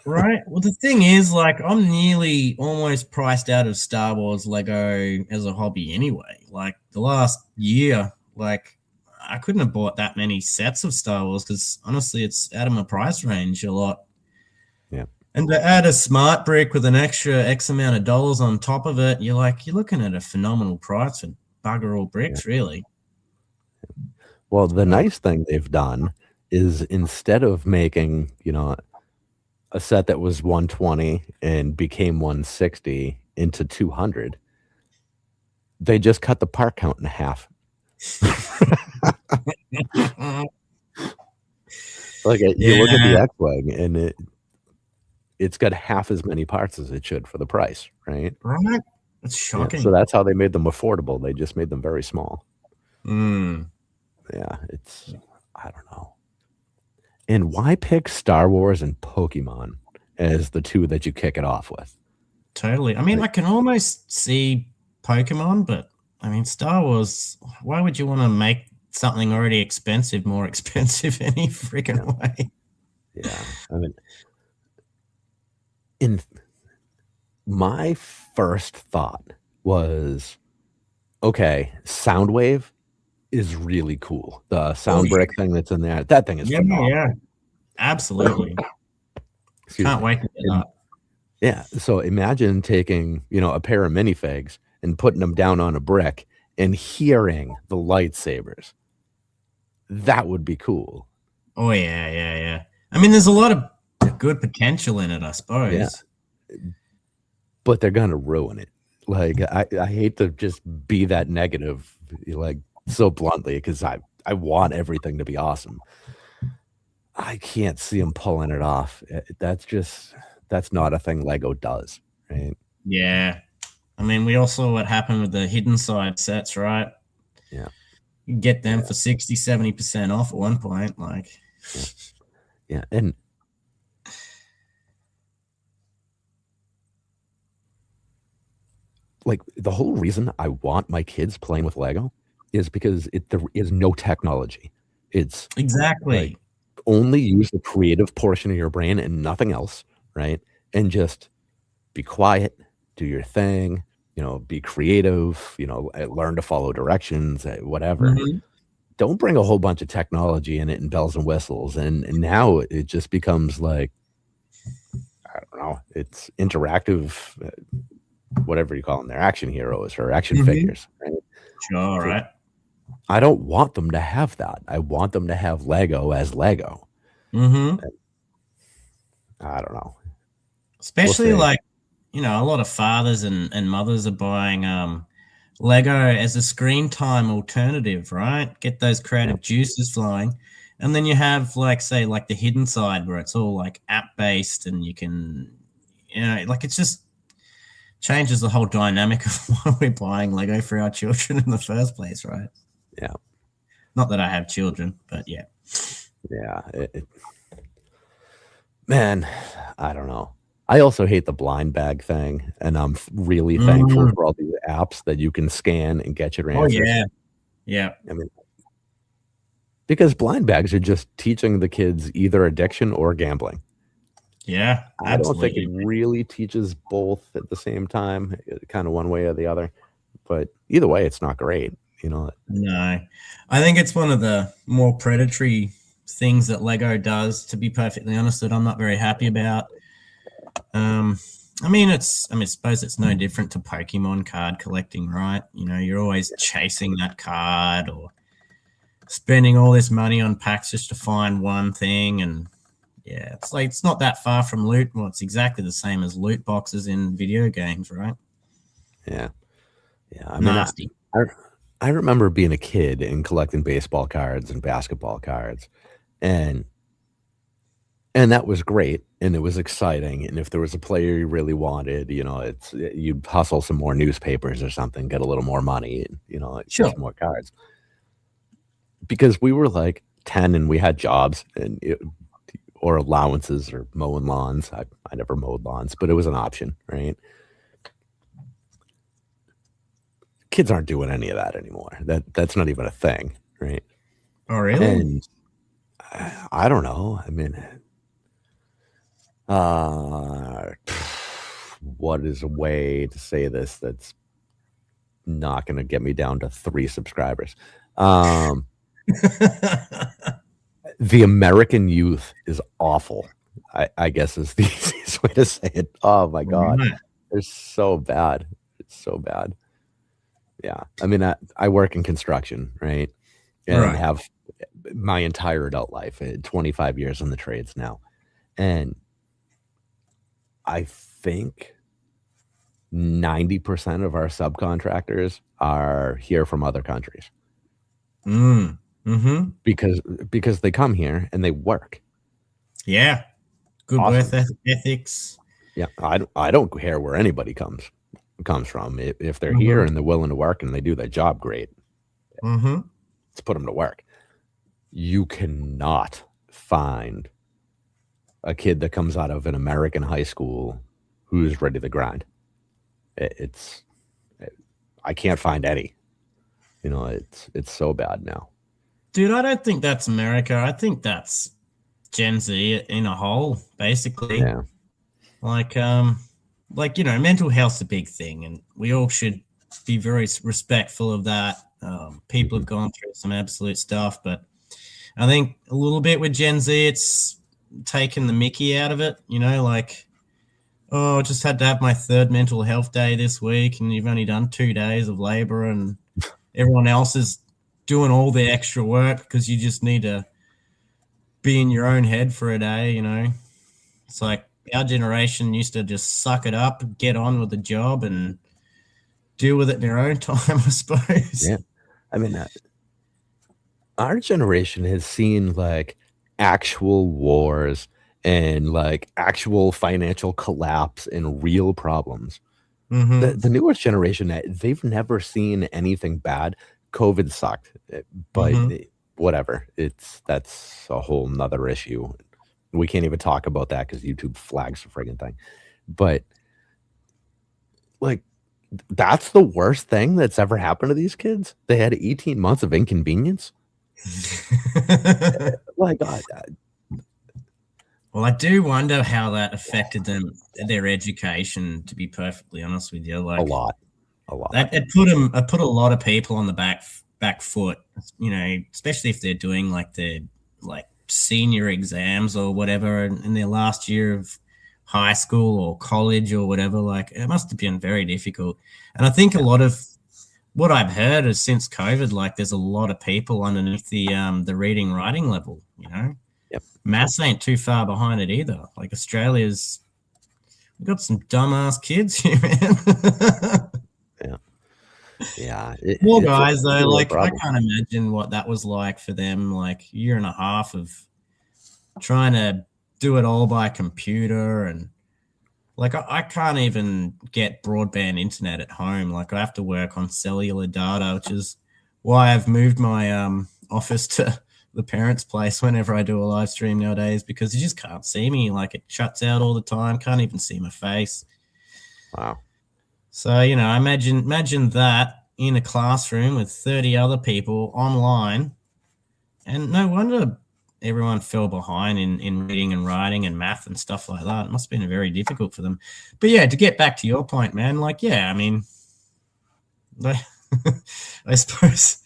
Right. Well, the thing is, like, I'm nearly almost priced out of Star Wars Lego as a hobby anyway. Like, the last year, like, I couldn't have bought that many sets of Star Wars because, honestly, it's out of my price range a lot. Yeah. And to add a smart brick with an extra X amount of dollars on top of it, you're looking at a phenomenal price for bugger all bricks, really. Well, the nice thing they've done is instead of making, a set that was 120 and became 160 into 200, they just cut the part count in half. You look at the X-Wing and it's got half as many parts as it should for the price, right? Right. That's shocking. Yeah, so that's how they made them affordable. They just made them very small. Yeah, I don't know. And why pick Star Wars and Pokemon as the two that you kick it off with? Totally. I mean, I can almost see Pokemon, but I mean, Star Wars, why would you want to make something already expensive more expensive any freaking way? Yeah. I mean, my first thought was, okay, Soundwave is really cool. The sound brick thing that's in there, that thing is phenomenal. Yeah, absolutely. Can't wait to get that. Yeah, so imagine taking, a pair of minifigs and putting them down on a brick and hearing the lightsabers. That would be cool. Oh, yeah. I mean, there's a lot of good potential in it, I suppose. Yeah. But they're going to ruin it. I hate to just be that negative, so bluntly, because I want everything to be awesome. I can't see them pulling it off. That's not a thing Lego does, right? Yeah. I mean, we all saw what happened with the hidden side sets, right? Yeah. You can get them for 60, 70% off at one point. Yeah. And the whole reason I want my kids playing with Lego is because there is no technology. It's exactly only use the creative portion of your brain and nothing else, right? And just be quiet, do your thing, be creative, learn to follow directions, whatever. Mm-hmm. Don't bring a whole bunch of technology in it and bells and whistles. And now it just becomes I don't know, it's interactive, whatever you call them, they're action heroes or action figures, right? Sure, right. I don't want them to have that. I want them to have Lego as Lego. Mm-hmm. I don't know. Especially a lot of fathers and mothers are buying Lego as a screen time alternative, right? Get those creative juices flowing. And then you have the hidden side where it's all app based and you can, it's just changes the whole dynamic of why we're buying Lego for our children in the first place, right? Yeah. Not that I have children, but yeah. Yeah. Man, I don't know. I also hate the blind bag thing, and I'm really thankful for all these apps that you can scan and get your answers. Oh, yeah. I mean, because blind bags are just teaching the kids either addiction or gambling. Yeah, absolutely. I don't think it really teaches both at the same time, kind of one way or the other. But either way, it's not great, No, I think it's one of the more predatory things that Lego does, to be perfectly honest, that I'm not very happy about. I suppose it's no different to Pokemon card collecting, right? You're always chasing that card or spending all this money on packs just to find one thing. And yeah, it's not that far from loot. Well, it's exactly the same as loot boxes in video games, right? Yeah. I mean, nasty. I remember being a kid and collecting baseball cards and basketball cards, and that was great, and it was exciting. And if there was a player you really wanted, you'd hustle some more newspapers or something, get a little more money, and Sure. more cards. Because we were 10 and we had jobs or allowances or mowing lawns. I never mowed lawns, but it was an option, right? Kids aren't doing any of that anymore. That's not even a thing, right? Oh, really? And I don't know. I mean, what is a way to say this that's not going to get me down to 3 subscribers? The American youth is awful. I guess is the easiest way to say it. Oh my God. Right. They're so bad. It's so bad. Yeah. I mean, I work in construction, right? And Right. have my entire adult life, 25 years in the trades now. And I think 90% of our subcontractors are here from other countries Mm-hmm. because they come here and they work. Yeah. Good Awesome. work ethics. Yeah, I don't care where anybody comes from. If they're here Mm-hmm. and they're willing to work and they do their job great, Mm-hmm. let's put them to work. You cannot find a kid that comes out of an American high school who's ready to grind. I can't find any. You know, it's so bad now. Dude, I don't think that's America. I think that's Gen Z in a whole, basically. Yeah. Like, you know, mental health's a big thing, and we all should be very respectful of that. People have gone through some absolute stuff, but I think a little bit with Gen Z, it's taken the mickey out of it. You know, like, oh, I just had to have my 3rd mental health day this week, and you've only done 2 days of labor, and everyone else is doing all the extra work because you just need to be in your own head for a day. You know, it's like our generation used to just suck it up, get on with the job, and deal with it in their own time, I suppose. Yeah. I mean, our generation has seen like actual wars and like actual financial collapse and real problems. Mm-hmm. The newest generation, they've never seen anything bad. COVID sucked, but whatever. That's a whole nother issue. We can't even talk about that because YouTube flags the friggin' thing. But like, that's the worst thing that's ever happened to these kids. They had 18 months of inconvenience. My God. Well, I do wonder how that affected them, their education. To be perfectly honest with you, like A lot. It put a lot of people on the back foot. You know, especially if they're doing like their senior exams or whatever in their last year of high school or college or whatever. Like, it must have been very difficult. And I think a lot of what I've heard is since COVID, like, there's a lot of people underneath the reading writing level. You know. Yep. Maths ain't too far behind it either. Like, we've got some dumbass kids here, man. Yeah. Poor guys, though. Like, I can't imagine what that was like for them. Like, 1.5 years of trying to do it all by computer, and like, I can't even get broadband internet at home. Like, I have to work on cellular data, which is why I've moved my office to the parents' place whenever I do a live stream nowadays, because you just can't see me. Like, it shuts out all the time. Can't even see my face. Wow. So, you know, imagine that in a classroom with 30 other people online, and no wonder everyone fell behind in reading and writing and math and stuff like that. It must have been very difficult for them. But yeah, to get back to your point, man, like, yeah, I mean, I suppose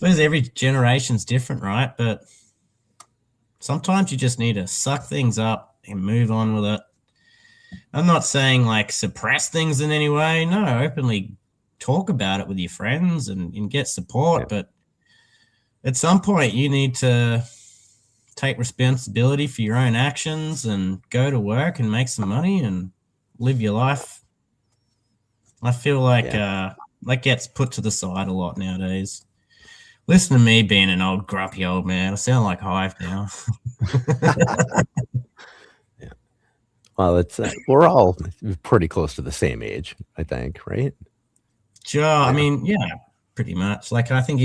every generation's different, right? But sometimes you just need to suck things up and move on with it. I'm not saying like suppress things in any way. No, openly talk about it with your friends and get support. Yeah. But at some point, you need to take responsibility for your own actions and go to work and make some money and live your life. I feel like that gets put to the side a lot nowadays. Listen to me being an old grumpy old man. I sound like Hive now. Yeah. Well, it's we're all pretty close to the same age, I think, right? Sure. Yeah. I mean, yeah, pretty much. Like, I think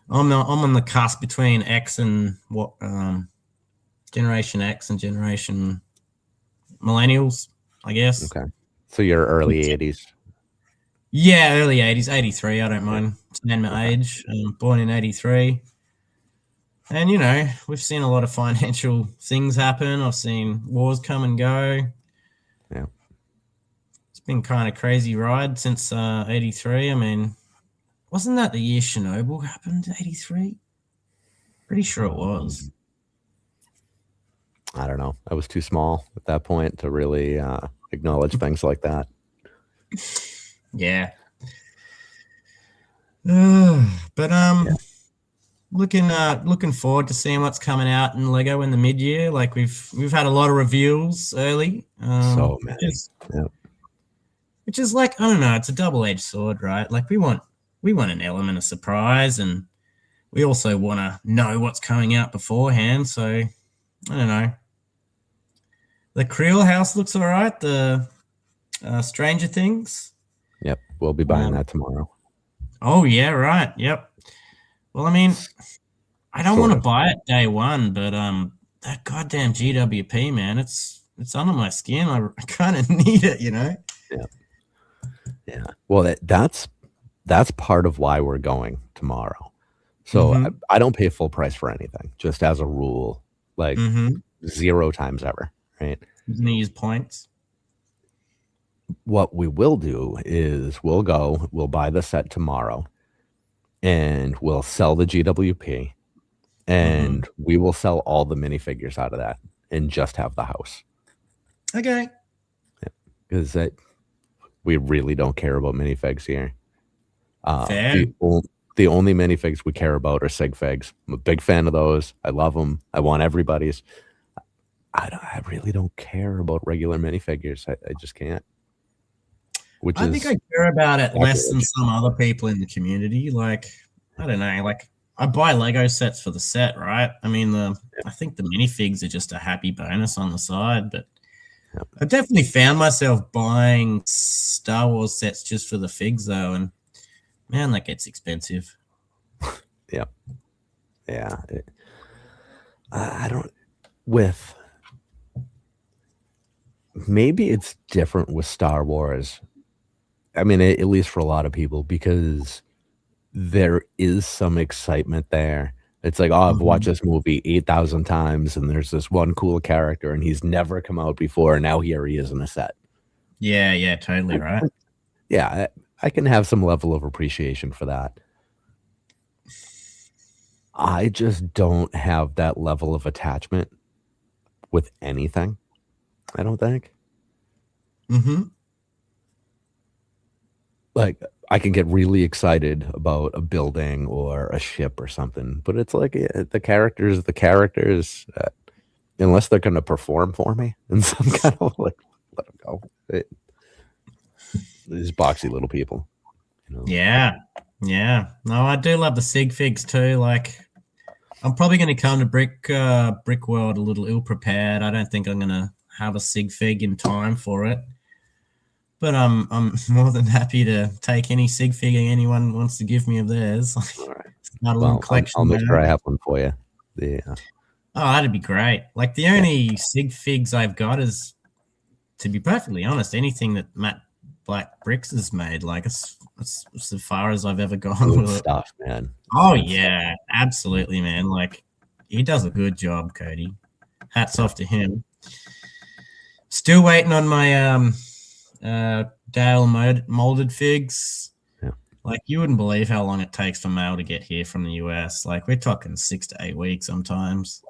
I'm on the cusp between X and Generation X and Generation Millennials, I guess. Okay. So you're early 80s. Yeah, early 80s, 83. I don't mind saying my age. Born in 83. And, you know, we've seen a lot of financial things happen. I've seen wars come and go. Yeah. It's been kind of crazy ride since 83. I mean, wasn't that the year Chernobyl happened, 83? Pretty sure it was. I don't know. I was too small at that point to really acknowledge things like that. Yeah. But Yeah. looking forward to seeing what's coming out in Lego in the mid-year. Like we've had a lot of reveals early. So many. Which is like, I don't know, it's a double-edged sword, right? Like we want an element of surprise, and we also want to know what's coming out beforehand. So I don't know. The Creel house looks all right. The Stranger Things. Yep, we'll be buying that tomorrow. Oh yeah, right. Yep. Well, I mean, I don't want to buy it day one, but that goddamn GWP, man, it's under my skin. I kind of need it, you know. Yeah. Yeah. Well, that's part of why we're going tomorrow. So I don't pay full price for anything, just as a rule, like 0 times ever, right? Use points. What we will do is we'll buy the set tomorrow, and we'll sell the GWP, and we will sell all the minifigures out of that and just have the house. Okay. Because we really don't care about minifigs here. Fair. The only minifigs we care about are sig figs. I'm a big fan of those. I love them. I want everybody's. I really don't care about regular minifigures. I just can't. I think I care about it less than some other people in the community. Like, I don't know. Like, I buy Lego sets for the set, right? I mean, I think the minifigs are just a happy bonus on the side, but I've definitely found myself buying Star Wars sets just for the figs, though, and man, that gets expensive. Yeah. I don't. Maybe it's different with Star Wars. I mean, at least for a lot of people, because there is some excitement there. It's like, oh, I've watched this movie 8,000 times, and there's this one cool character, and he's never come out before, and now here he is in a set. Yeah, totally right. Yeah, I can have some level of appreciation for that. I just don't have that level of attachment with anything, I don't think. Like, I can get really excited about a building or a ship or something, but it's like the characters, unless they're going to perform for me in some kind of, like, let them go. These boxy little people. You know? Yeah. No, I do love the sig figs too. Like, I'm probably going to come to Brickworld a little ill-prepared. I don't think I'm going to have a sig fig in time for it. But I'm more than happy to take any sig fig anyone wants to give me of theirs. All right. Collection. I'll make sure I have one for you. Yeah. Oh, that'd be great. Like, the only sig figs I've got is, to be perfectly honest, anything that Matt Black Bricks has made. Like, it's as far as I've ever gone good with stuff, man. Oh yeah, absolutely, man. Like, he does a good job, Cody. Hats off to him. Still waiting on my Dale molded figs. Yeah. Like, you wouldn't believe how long it takes for mail to get here from the US. Like, we're talking 6 to 8 weeks sometimes.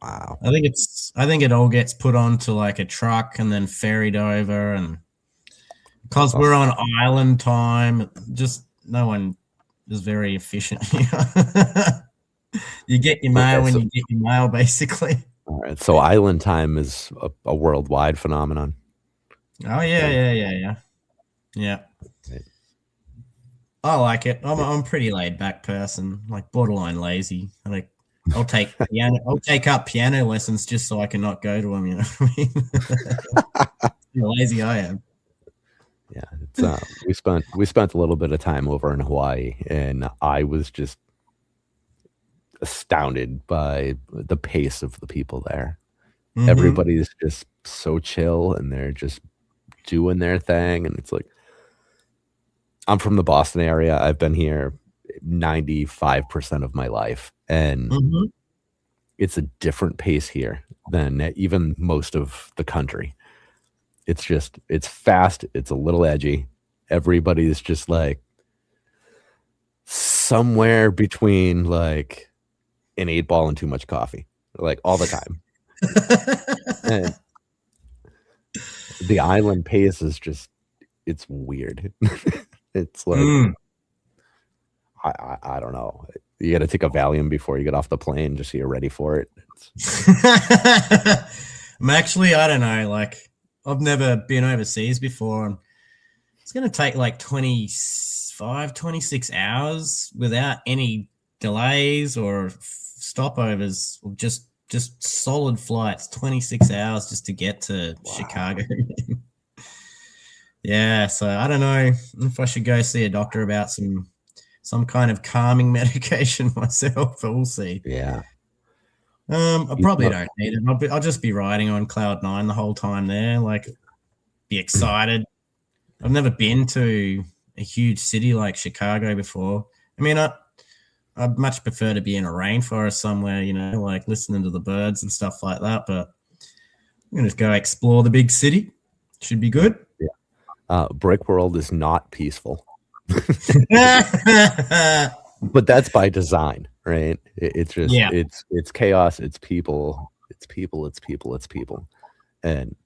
Wow. I think it all gets put onto like a truck and then ferried over, and because we're on island time, just no one is very efficient here. You get your mail when you get your mail, basically. All right. So island time is a worldwide phenomenon. Oh yeah. Right. I like it. I'm a pretty laid back person, like borderline lazy. Like, I'll take up piano lessons just so I can not go to them. You know what I mean? How lazy I am. Yeah, it's we spent a little bit of time over in Hawaii, and I was just astounded by the pace of the people there. Everybody's just so chill, and they're just doing their thing, and it's like, I'm from the Boston area. I've been here 95% of my life, and it's a different pace here than even most of the country. It's fast. It's a little edgy. Everybody's just like somewhere between like an 8 ball and too much coffee, like all the time. And the island pace is just, it's weird. It's like, I don't know. You got to take a Valium before you get off the plane just so you're ready for it. I'm actually, I don't know, like I've never been overseas before. It's going to take like 25, 26 hours without any delays or stopovers, or just solid flights, 26 hours just to get to Chicago. Yeah, so I don't know if I should go see a doctor about some kind of calming medication myself, but we'll see. Yeah. I probably don't need it. I'll just be riding on cloud 9 the whole time there, like be excited. I've never been to a huge city like Chicago before. I mean, I'd much prefer to be in a rainforest somewhere, you know, like listening to the birds and stuff like that. But I'm gonna just go explore the big city. Should be good. Yeah. Brickworld is not peaceful. But that's by design, right? It's just it's chaos, it's people, and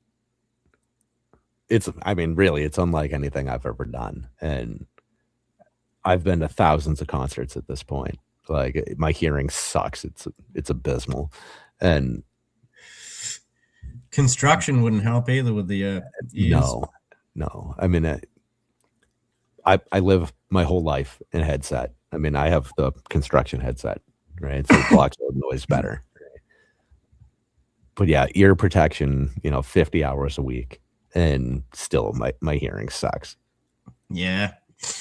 I mean, really, it's unlike anything I've ever done. And I've been to thousands of concerts at this point. Like, my hearing sucks. It's abysmal. And construction wouldn't help either with the ears. No. I mean, I live my whole life in a headset. I mean, I have the construction headset, right? So it blocks out noise better. But yeah, ear protection, 50 hours a week, and still my hearing sucks. Yeah.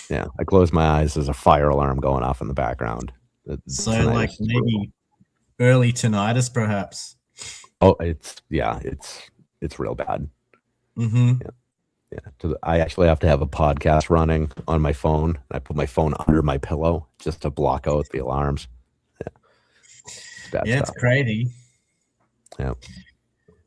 Yeah. I close my eyes, there's a fire alarm going off in the background. So like maybe early tinnitus, perhaps. Oh, it's real bad. Mm-hmm. Yeah. I actually have to have a podcast running on my phone. I put my phone under my pillow just to block out the alarms. Yeah. It's bad stuff. It's crazy. Yeah.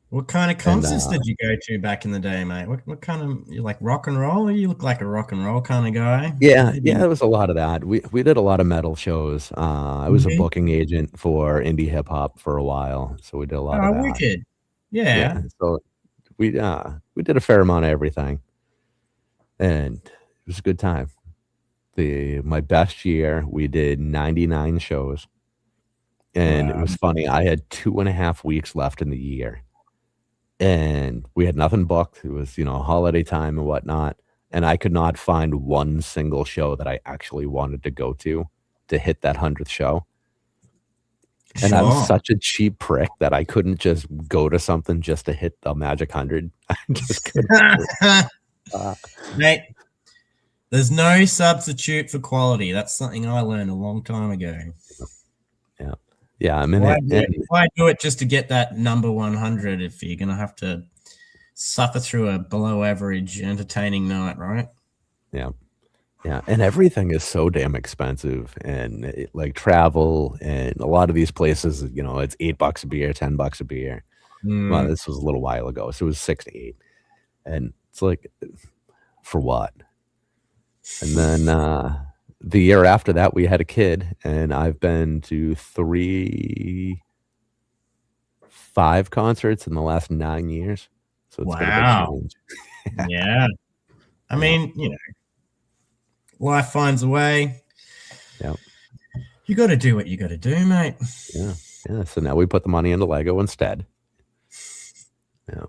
What kind of concerts did you go to back in the day, mate? What kind of, you like rock and roll? You look like a rock and roll kind of guy. Yeah, there was a lot of that. We did a lot of metal shows. I was a booking agent for indie hip hop for a while, so we did a lot of that. Wicked. Yeah. So we did a fair amount of everything, and it was a good time. My best year, we did 99 shows, and it was funny. I had 2.5 weeks left in the year. And we had nothing booked. It was, holiday time and whatnot. And I could not find one single show that I actually wanted to go to hit that 100th show. And I was such a cheap prick that I couldn't just go to something just to hit the magic 100. I just couldn't. Mate, there's no substitute for quality. That's something I learned a long time ago. Yeah, I mean, why do it just to get that number 100 if you're going to have to suffer through a below average entertaining night, right? Yeah. And everything is so damn expensive, and like travel and a lot of these places, it's $8 a beer, $10 a beer. Well, this was a little while ago, so it was 6 to 8. And it's like, for what? And then, the year after that, we had a kid, and I've been to 5 concerts in the last 9 years. So it's been a big change. Yeah. I mean, life finds a way. Yeah. You got to do what you got to do, mate. Yeah. So now we put the money into Lego instead. Yeah.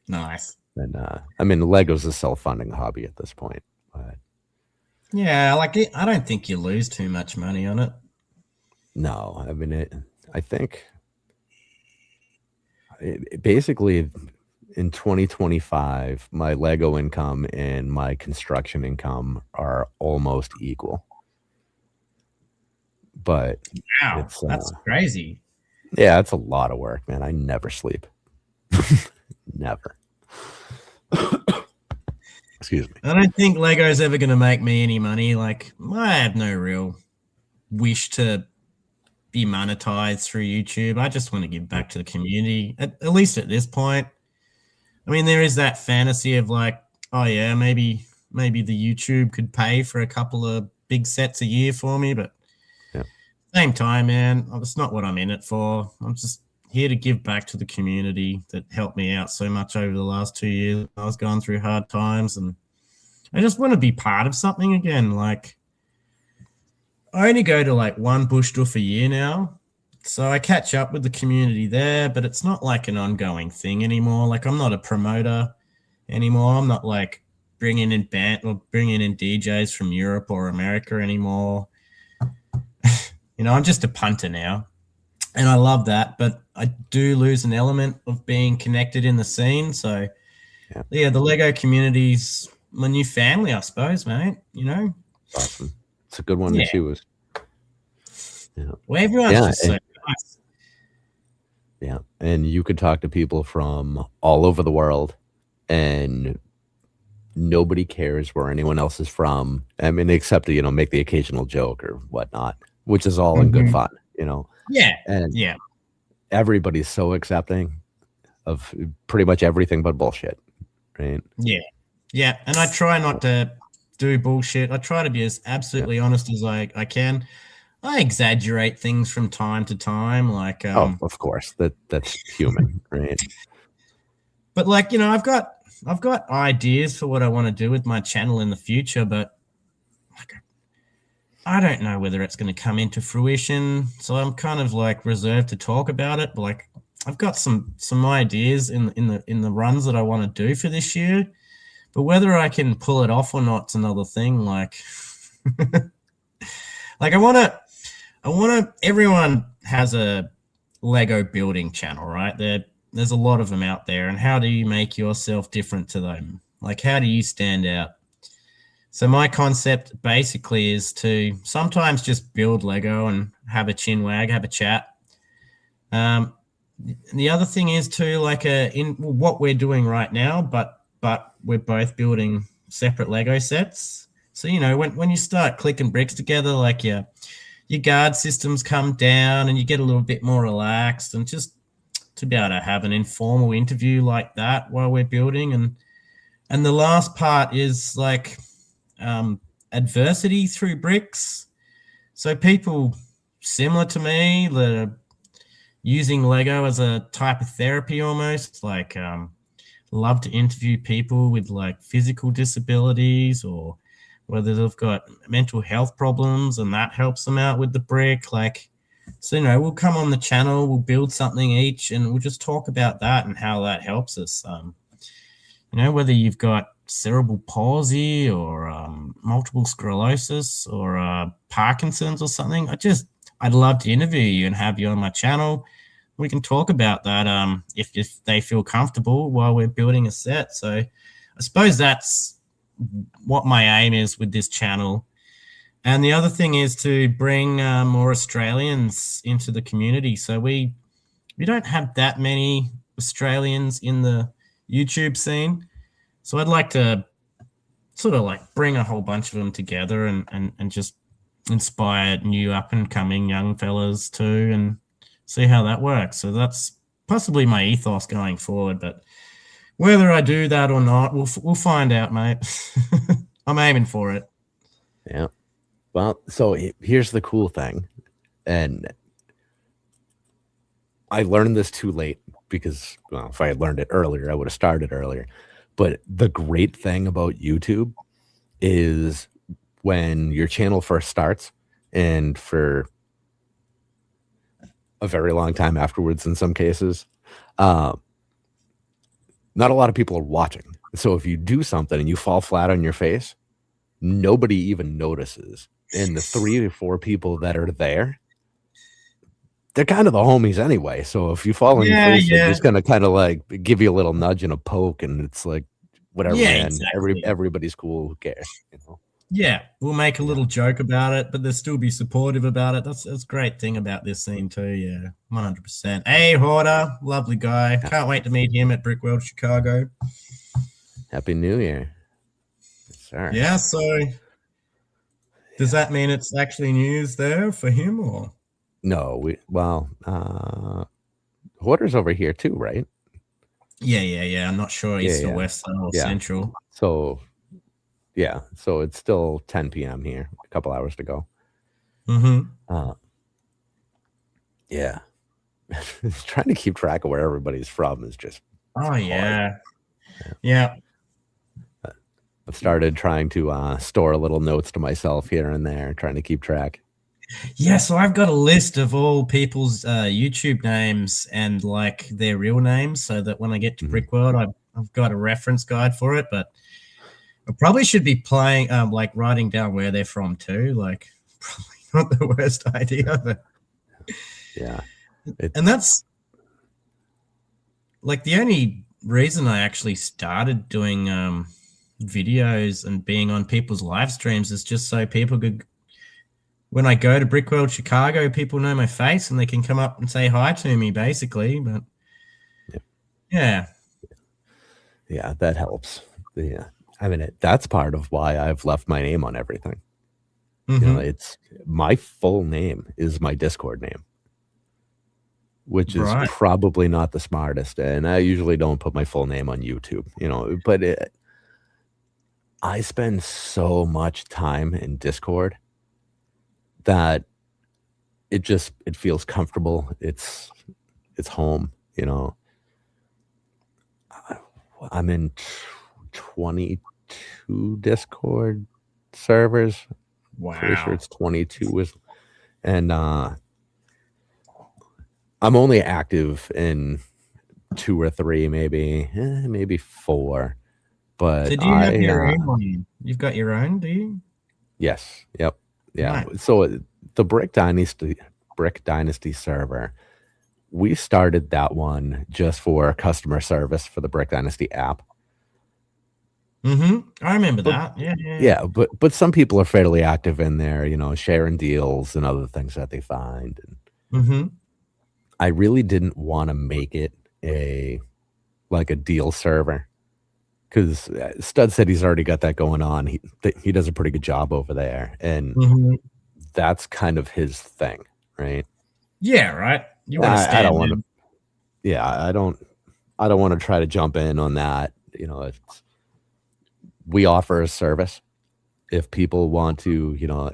Nice. And I mean, Lego's a self-funding hobby at this point. But yeah, I don't think you lose too much money on it. No, I mean, I think basically in 2025, my Lego income and my construction income are almost equal. But wow, that's crazy. Yeah, it's a lot of work, man. I never sleep. Never. Excuse me. I don't think Lego's ever going to make me any money. Like, I have no real wish to be monetized through YouTube. I just want to give back to the community, at least at this point. I mean, there is that fantasy of like, oh yeah, maybe the YouTube could pay for a couple of big sets a year for me, but same time, man, it's not what I'm in it for. here to give back to the community that helped me out so much over the last 2 years. I was going through hard times, and I just want to be part of something again. Like, I only go to like one bush doof a year now, so I catch up with the community there, but it's not like an ongoing thing anymore. Like, I'm not a promoter anymore. I'm not like bringing in band or bringing in DJs from Europe or America anymore. I'm just a punter now, and I love that, but I do lose an element of being connected in the scene. So yeah, the Lego community's my new family, I suppose, mate. Awesome. It's a good one to choose. Yeah. Well, everyone's just so nice. Yeah, and you could talk to people from all over the world, and nobody cares where anyone else is from. I mean, except to, make the occasional joke or whatnot, which is all in good fun, Yeah. And yeah. Everybody's so accepting of pretty much everything but bullshit, right? Yeah. Yeah, and I try not to do bullshit. I try to be as absolutely honest as I can. I exaggerate things from time to time, like of course, that's human, right? But like, I've got ideas for what I want to do with my channel in the future, but like, I don't know whether it's going to come into fruition. So I'm kind of like reserved to talk about it. But like, I've got some ideas in the runs that I want to do for this year. But whether I can pull it off or not's another thing. Like, like I want to. Everyone has a Lego building channel, right? There's a lot of them out there, and how do you make yourself different to them? Like, how do you stand out? So my concept basically is to sometimes just build Lego and have a chin wag, have a chat. The other thing is to like in what we're doing right now, but we're both building separate Lego sets. So, when you start clicking bricks together, like your guard systems come down and you get a little bit more relaxed, and just to be able to have an informal interview like that while we're building. And the last part is like adversity through bricks. So people similar to me that are using Lego as a type of therapy almost, like love to interview people with like physical disabilities, or whether they've got mental health problems and that helps them out with the brick. Like, so, we'll come on the channel, we'll build something each, and we'll just talk about that and how that helps us. Whether you've got cerebral palsy or multiple sclerosis or Parkinson's or something, I'd love to interview you and have you on my channel. We can talk about that if they feel comfortable while we're building a set. So I suppose that's what my aim is with this channel. And the other thing is to bring more Australians into the community. So we don't have that many Australians in the YouTube scene. So I'd like to sort of like bring a whole bunch of them together and just inspire new up and coming young fellas too, and see how that works. So that's possibly my ethos going forward, but whether I do that or not, we'll find out, mate. I'm aiming for it. Yeah. Well, so here's the cool thing, and I learned this too late because, well, if I had learned it earlier, I would have started earlier. But the great thing about YouTube is when your channel first starts, and for a very long time afterwards in some cases, not a lot of people are watching. So if you do something and you fall flat on your face, nobody even notices. And the 3 or 4 people that are there, they're kind of the homies anyway. So if you fall on your face, they're just going to kind of like give you a little nudge and a poke, and it's like, whatever, man. Exactly. Everybody's cool. Who cares? Yeah, we'll make a little joke about it, but they'll still be supportive about it. That's a great thing about this scene too. Yeah, 100%. Hey, Horder, lovely guy. Can't wait to meet him at Brickworld Chicago. Happy New Year. Sorry. Yeah, so does that mean it's actually news there for him, or? No, Horder's over here too, right? Yeah. I'm not sure east or west or central. So yeah, so it's still 10 p.m. here, a couple hours to go. Mm-hmm. Yeah. trying to keep track of where everybody's from is just hard. Yeah. I've started trying to store little notes to myself here and there, trying to keep track. Yeah, so I've got a list of all people's YouTube names and like their real names, so that when I get to Brickworld, I've got a reference guide for it. But I probably should be playing, like writing down where they're from too. Like, probably not the worst idea, but yeah. And that's like the only reason I actually started doing videos and being on people's live streams is just so people could, when I go to Brickworld Chicago, people know my face and they can come up and say hi to me, basically. But yeah, that helps. Yeah, I mean, that's part of why I've left my name on everything. You know, it's my full name is my Discord name, which is probably not the smartest. And I usually don't put my full name on YouTube, you know, but I spend so much time in Discord that it feels comfortable. It's home, you know. I'm in 22 Discord servers. Wow. Pretty sure it's 22. And I'm only active in 2 or 3, maybe 4. But so do you have your own one? You've got your own, do you? Yes. Yep. Yeah. Right. So the Brick Dynasty server, we started that one just for customer service for the Brick Dynasty app. I remember that. Yeah. But some people are fairly active in there, you know, sharing deals and other things that they find. And I really didn't want to make it a deal server, because Stud said he's already got that going on. He does a pretty good job over there, and that's kind of his thing, right? Yeah, right. You want to stand I don't want to. Yeah, I don't want to try to jump in on that. You know, we offer a service. If people want to, you know,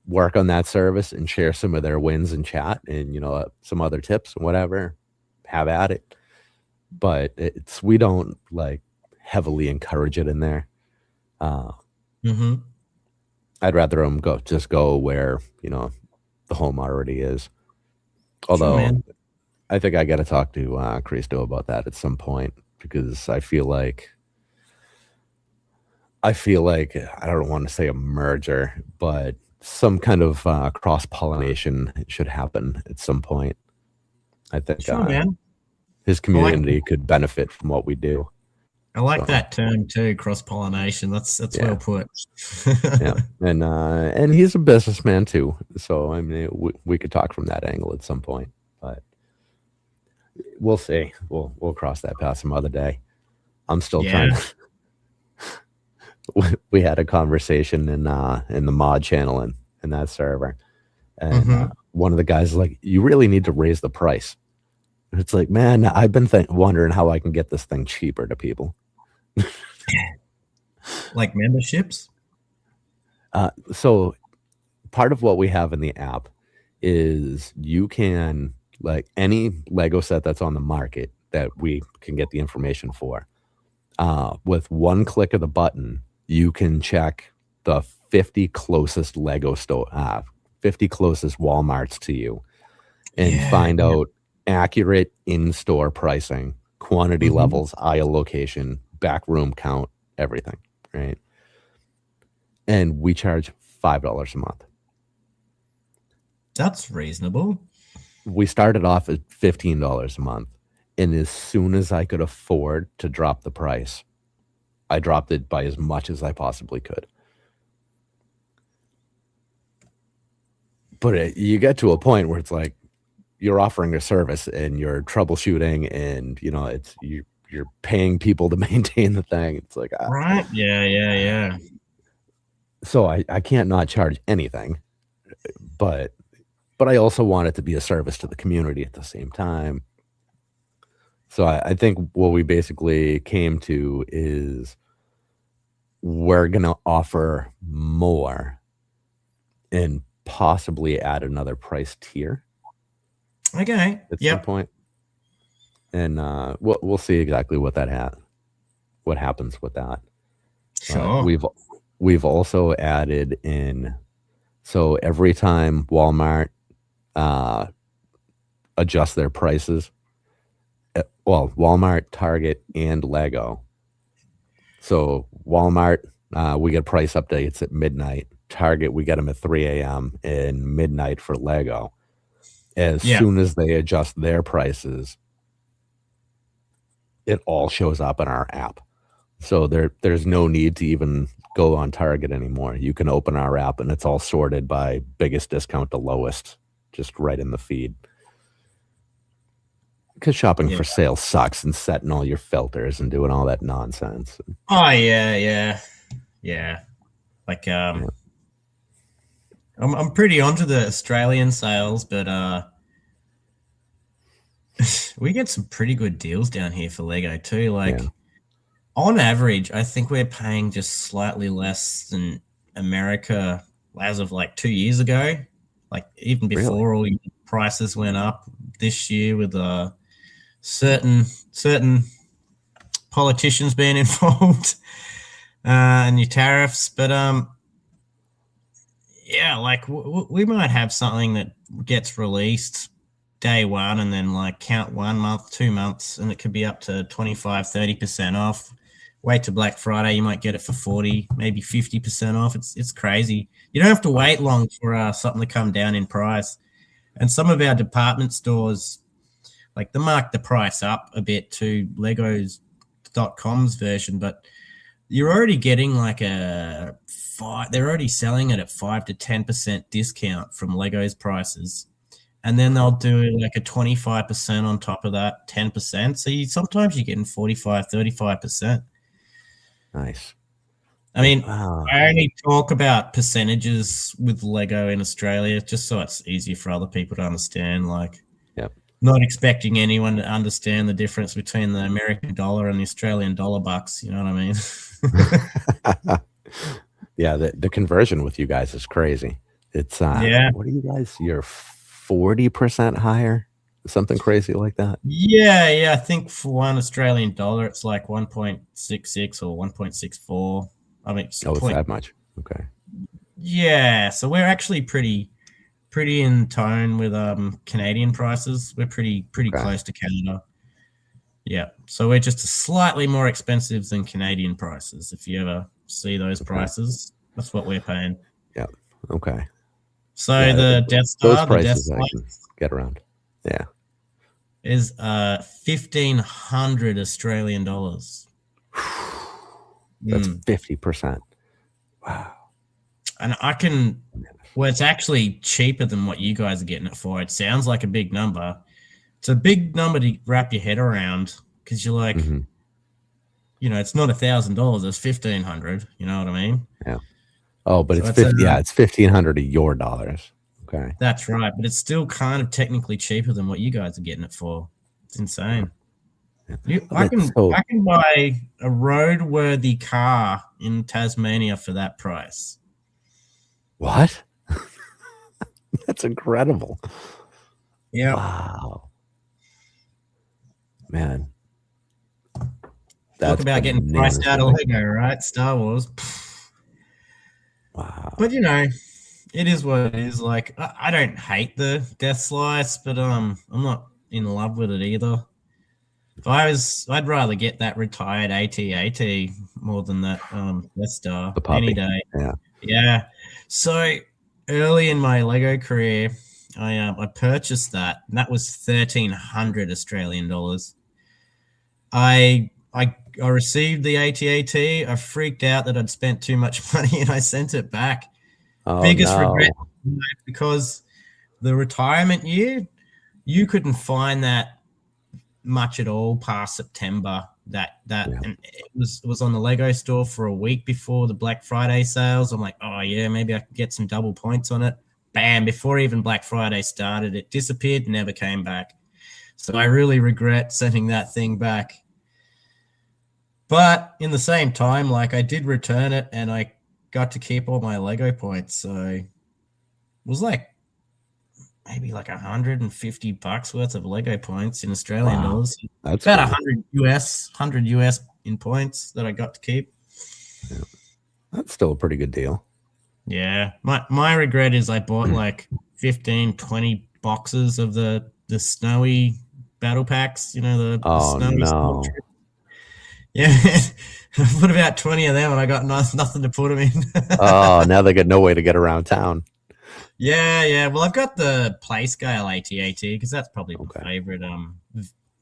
work on that service and share some of their wins in chat, and you know, some other tips and whatever, have at it. But we don't like heavily encourage it in there. I'd rather them go where, you know, the home already is. Although I think I got to talk to Christo about that at some point, because I feel like I don't want to say a merger, but some kind of cross-pollination should happen at some point. I think his community could benefit from what we do. I like that term too, cross-pollination. That's well put. Yeah, and he's a businessman too, so I mean, we could talk from that angle at some point, but we'll see. We'll cross that path some other day. I'm still trying to. We had a conversation in the mod channel in that server, and one of the guys was like, "You really need to raise the price." It's like, man, I've been wondering how I can get this thing cheaper to people. Like memberships? So part of what we have in the app is you can, like, any Lego set that's on the market that we can get the information for, with one click of the button, you can check the 50 closest Lego store, 50 closest Walmarts to you, and find out accurate in-store pricing, quantity levels, aisle location, back room count, everything, right? And we charge $5 a month. That's reasonable. We started off at $15 a month, and as soon as I could afford to drop the price, I dropped it by as much as I possibly could. But you get to a point where it's like, you're offering a service and you're troubleshooting, and you know, you're paying people to maintain the thing. It's like, right, yeah. So I can't not charge anything, but I also want it to be a service to the community at the same time. So I think what we basically came to is we're gonna offer more and possibly add another price tier. Okay. at some Yep. point, and we'll see exactly what what happens with that. Sure. We've also added in, so every time Walmart uh, adjusts their prices, well, Walmart, Target, and Lego. So Walmart, we get price updates at midnight. Target, we get them at 3 a.m. and midnight for Lego. As Yeah. soon as they adjust their prices, it all shows up in our app. So there's no need to even go on Target anymore. You can open our app and it's all sorted by biggest discount to lowest, just right in the feed. Because shopping Yeah. for sale sucks, and setting all your filters and doing all that nonsense. Oh yeah. Like Yeah. I'm pretty onto the Australian sales, but we get some pretty good deals down here for Lego too. Like Yeah. on average, I think we're paying just slightly less than America as of like 2 years ago. Like even Really? before all prices went up this year with certain politicians being involved and your tariffs. But yeah, like we might have something that gets released day one and then like count 1 month, 2 months, and it could be up to 25-30% off. Wait to Black Friday, you might get it for 40, maybe 50% off. It's crazy. You don't have to wait long for something to come down in price. And some of our department stores, like they mark the price up a bit to Legos.com's version, but you're already getting like they're already selling it at 5 to 10% discount from Lego's prices. And then they'll do like a 25% on top of that, 10%. So sometimes you're getting 45-35%. Nice. I mean, Wow. I only talk about percentages with Lego in Australia just so it's easier for other people to understand. Like, Yep. not expecting anyone to understand the difference between the American dollar and the Australian dollar bucks. You know what I mean? Yeah, the conversion with you guys is crazy. It's Yeah. what are you guys? You're 40% higher, something crazy like that. Yeah. I think for one Australian dollar, it's like 1.66 or 1.64. I mean, it's Oh, it's point. that much. Okay. Yeah. So we're actually pretty in tone with Canadian prices. We're pretty Okay. close to Canada. Yeah. So we're just slightly more expensive than Canadian prices. If you ever see those Okay. prices, that's what we're paying. Yep. Okay. So Yeah, the Death those Star, the Death prices I Star can get around. Yeah. is 1,500 Australian dollars. That's 50%. Wow. And well, it's actually cheaper than what you guys are getting it for. It sounds like a big number. It's a big number to wrap your head around because you're like, Mm-hmm. it's not $1,000, it's 1,500. You know what I mean? Yeah. Oh, but So it's it's 50. Yeah, it's 1,500 of your dollars. Okay. that's right, but it's still kind of technically cheaper than what you guys are getting it for. It's insane. Yeah. I can buy a roadworthy car in Tasmania for that price. What? That's incredible. Yeah. Wow. Man. Talk That's about getting bananas. priced out of Lego, right? Star Wars. Wow. But it is what it is. Like I don't hate the Death Slice, but I'm not in love with it either. I'd rather get that retired AT-AT more than that Death Star The any puppy. day. Yeah. Yeah. So early in my Lego career, I purchased that, and that was 1,300 Australian dollars. I received the AT-AT. I freaked out that I'd spent too much money, and I sent it back. Oh Biggest regret, no. because the retirement year, you couldn't find that much at all past September. And it was on the Lego store for a week before the Black Friday sales. I'm like, oh yeah, maybe I could get some double points on it. Bam! Before even Black Friday started, it disappeared, never came back. So I really regret sending that thing back. But in the same time, like I did return it, and I got to keep all my Lego points. So it was like maybe like $150 worth of Lego points in Australian dollars. That's about cool. 100 US in points that I got to keep. Yeah. That's still a pretty good deal. Yeah. My regret is I bought like 15, 20 boxes of the snowy battle packs, the Oh snowy no. trip. Yeah. I put about 20 of them and I got nothing to put them in. Oh, now they got no way to get around town. Yeah. Well, I've got the play scale AT-AT because that's probably my favorite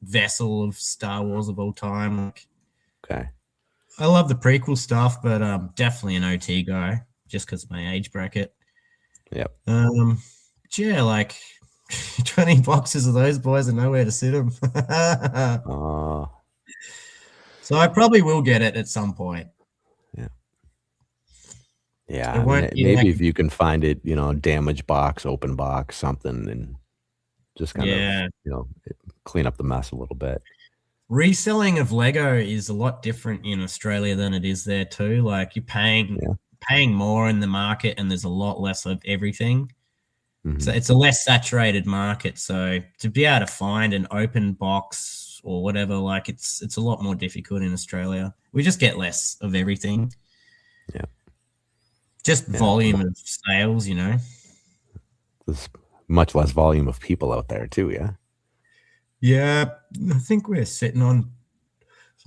vessel of Star Wars of all time. Okay. I love the prequel stuff, but definitely an OT guy just because of my age bracket. Yep. Yeah, like 20 boxes of those boys and nowhere to sit them. So I probably will get it at some point. Yeah. Yeah. Maybe if you can find it, damaged box, open box, something, and just kind of, clean up the mess a little bit. Reselling of Lego is a lot different in Australia than it is there too. Like you're paying more in the market and there's a lot less of everything. Mm-hmm. So it's a less saturated market. So to be able to find an open box or whatever, like it's a lot more difficult in Australia. We just get less of everything. Yeah. Just volume of sales, There's much less volume of people out there too, yeah? Yeah, I think we're sitting on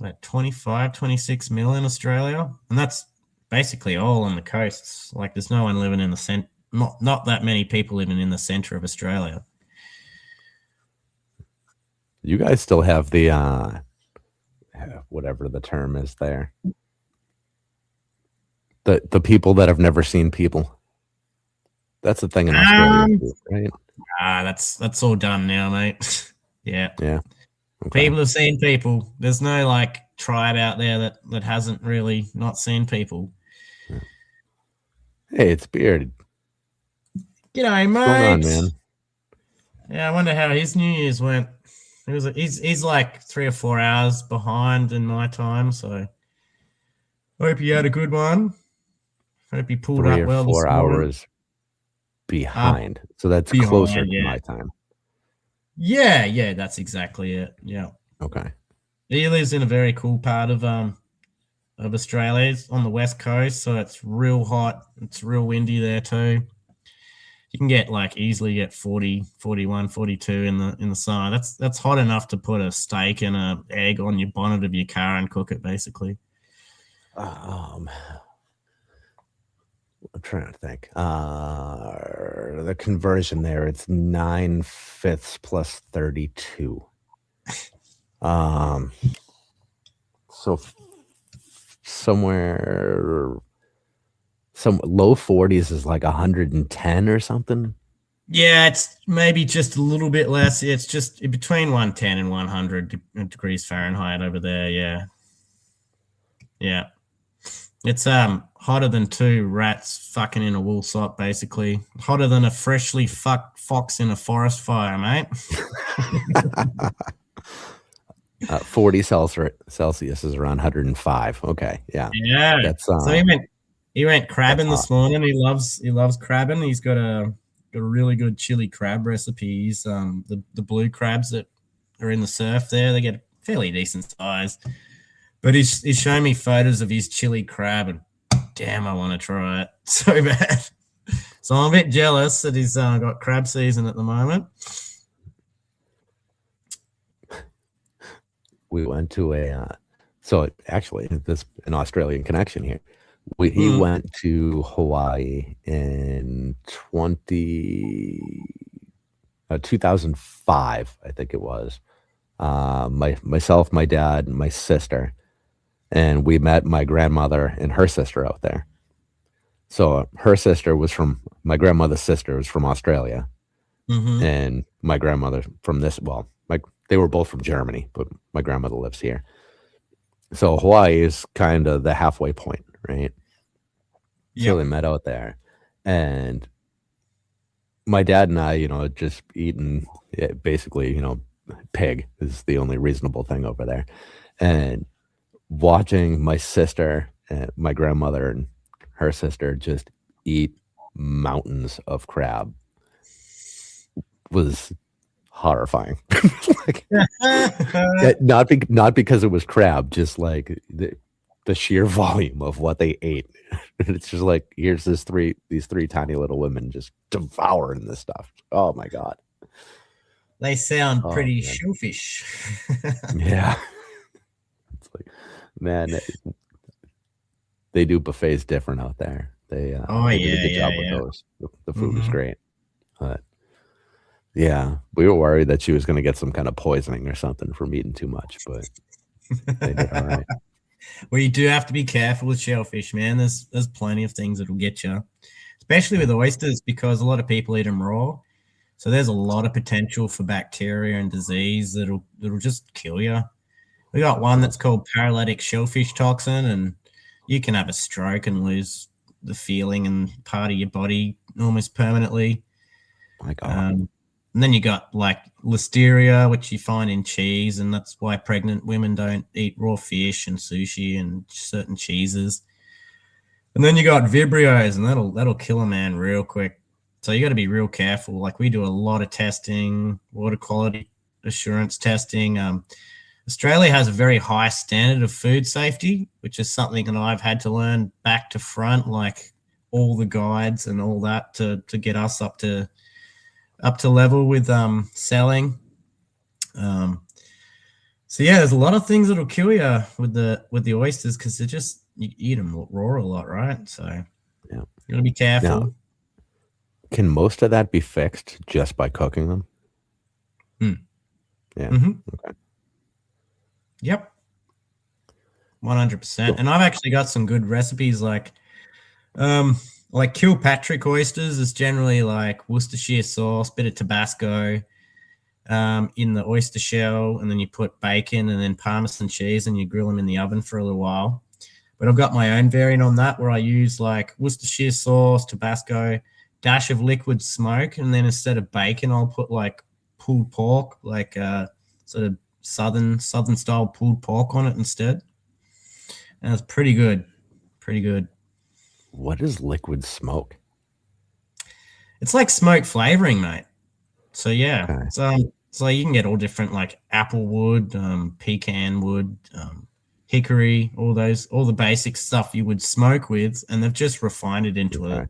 like 25, 26 mil in Australia. And that's basically all on the coasts. Like there's no one living in the center, not that many people living in the center of Australia. You guys still have the whatever the term is there. The people that have never seen people. That's the thing in Australia, right? That's all done now, mate. Yeah. Yeah. Okay. People have seen people. There's no like tribe out there that hasn't really not seen people. Yeah. Hey, it's Beard. G'day, mate. What's going on, man? Yeah, I wonder how his New Year's went. He's like 3 or 4 hours behind in my time, so hope you had a good one. Hope you pulled up well. 3 or 4 hours behind, so that's closer to my time. Yeah, that's exactly it. Yeah. Okay. He lives in a very cool part of Australia. It's on the west coast, so it's real hot. It's real windy there too. You can easily get 40, 41, 42 in the summer. That's hot enough to put a steak and an egg on your bonnet of your car and cook it, basically. I'm trying to think. The conversion there, it's 9/5 plus 32. So somewhere, some low 40s is like 110 or something. Yeah, it's maybe just a little bit less. It's just between 110 and 100 degrees Fahrenheit over there. Yeah. It's hotter than 2 rats fucking in a wool sock, basically. Hotter than a freshly fucked fox in a forest fire, mate. 40 Celsius is around 105. Okay, yeah. Yeah. That's so he went crabbing this morning. He loves crabbing. He's got a really good chili crab recipe. He's the blue crabs that are in the surf there. They get a fairly decent size. But he's showing me photos of his chili crab, and damn, I want to try it so bad. So I'm a bit jealous that he's got crab season at the moment. We went to so actually, this an Australian connection here. He went to Hawaii in 2005, I think it was. Myself, my dad, and my sister. And we met my grandmother and her sister out there. So her sister was my grandmother's sister was from Australia. Mm-hmm. And my grandmother from they were both from Germany, but my grandmother lives here. So Hawaii is kind of the halfway point, right? Yep. So they met out there. And my dad and I, just eating basically, pig is the only reasonable thing over there. And watching my sister and my grandmother and her sister just eat mountains of crab. was horrifying. Like, not because it was crab, just like the sheer volume of what they ate. It's just like, here's these three tiny little women just devouring this stuff. Oh my God. They sound pretty shellfish. Yeah. It's like, man, they do buffets different out there. They do a good job with those. The food was great. But yeah, we were worried that she was going to get some kind of poisoning or something from eating too much, but they did all right. Well, you do have to be careful with shellfish, man. There's plenty of things that'll get you, especially with oysters, because a lot of people eat them raw. So there's a lot of potential for bacteria and disease that'll just kill you. We got one that's called paralytic shellfish toxin, and you can have a stroke and lose the feeling and part of your body almost permanently. My God. And then you got like listeria, which you find in cheese, and that's why pregnant women don't eat raw fish and sushi and certain cheeses. And then you got vibrios, and that'll kill a man real quick. So you got to be real careful. Like, we do a lot of testing, water quality assurance testing. Australia has a very high standard of food safety, which is something that I've had to learn back to front, like all the guides and all that to get us up to level with selling. So yeah, there's a lot of things that'll kill you with the oysters, because they're just, you eat them raw a lot, right? So you gotta be careful. Now, can most of that be fixed just by cooking them? Yeah. Okay. Yep. 100%. And I've actually got some good recipes, like Kilpatrick oysters is generally like Worcestershire sauce, bit of Tabasco in the oyster shell, and then you put bacon and then Parmesan cheese, and you grill them in the oven for a little while. But I've got my own variant on that, where I use like Worcestershire sauce, Tabasco, dash of liquid smoke, and then instead of bacon, I'll put like pulled pork, like sort of southern style pulled pork on it instead. And it's pretty good. Pretty good. What is liquid smoke? It's like smoke flavoring, mate. So yeah, okay. So you can get all different, like apple wood, pecan wood, hickory, all the basic stuff you would smoke with, and they've just refined it into a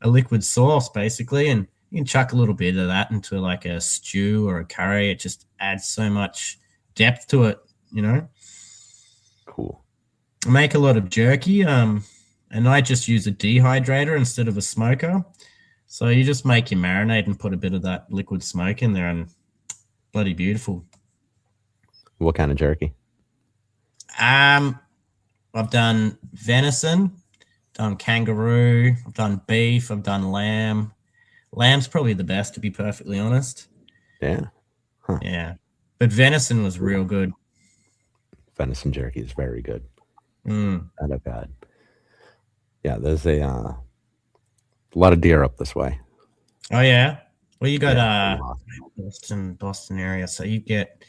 liquid sauce, basically, and you can chuck a little bit of that into like a stew or a curry. It just adds so much depth to it, you know. Cool. I make a lot of jerky, and I just use a dehydrator instead of a smoker. So you just make your marinade and put a bit of that liquid smoke in there, and bloody beautiful. What kind of jerky? I've done venison, done kangaroo, I've done beef, I've done lamb. Lamb's probably the best, to be perfectly honest. Yeah. Huh. Yeah. But venison was real good. Venison jerky is very good. That I've had. Yeah, there's a lot of deer up this way. Oh yeah. Well, you got Boston area, so you get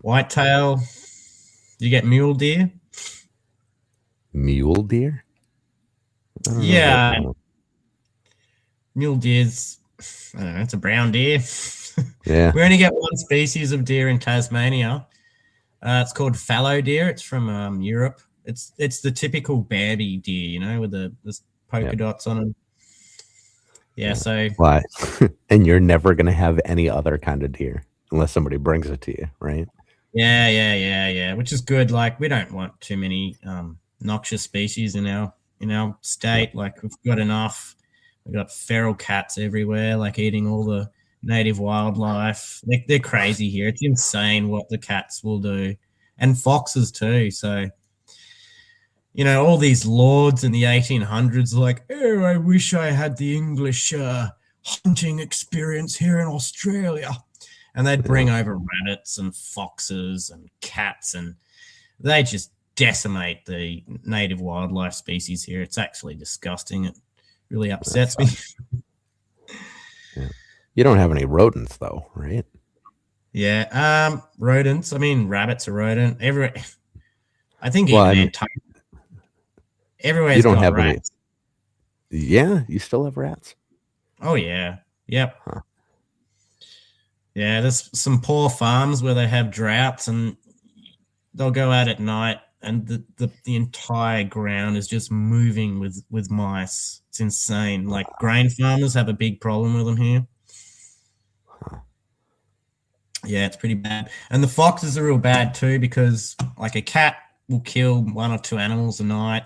whitetail. You get mule deer. Mule deer? Yeah. Mule deer's, I don't know, it's a brown deer. Yeah. We only get one species of deer in Tasmania. It's called fallow deer. It's from Europe. It's the typical Bambi deer, you know, with the polka dots on them. Yeah, so why? And you're never gonna have any other kind of deer unless somebody brings it to you, right? Yeah. Which is good. Like, we don't want too many noxious species in our state. Like, we've got enough. We've got feral cats everywhere, like eating all the native wildlife. They're crazy here. It's insane what the cats will do, and foxes too. So, you know, all these lords in the 1800s are like, oh, I wish I had the English hunting experience here in Australia. And they'd bring over rabbits and foxes and cats, and they just decimate the native wildlife species here. It's actually disgusting. It really upsets me. Yeah. You don't have any rodents, though, right? Yeah. Rodents. I mean, rabbits are rodent. I think everywhere's you don't got have rats. Yeah, you still have rats. Oh yeah. Yep. Huh. Yeah, there's some poor farms where they have droughts and they'll go out at night and the entire ground is just moving with mice. It's insane. Like grain farmers have a big problem with them here. Yeah, it's pretty bad. And the foxes are real bad too because like a cat will kill one or two animals a night.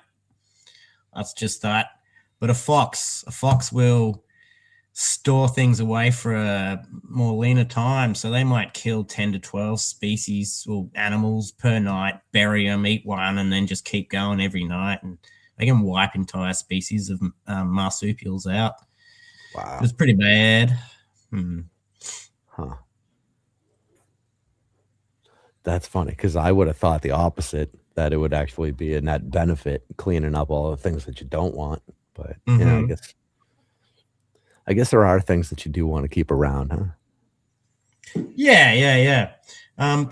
That's just that. But a fox will store things away for a more leaner time. So they might kill 10 to 12 species or animals per night, bury them, eat one, and then just keep going every night. And they can wipe entire species of marsupials out. Wow. It's pretty bad. Huh. That's funny because I would have thought the opposite, that it would actually be a net benefit cleaning up all the things that you don't want. But yeah, I guess there are things that you do want to keep around, huh? Yeah.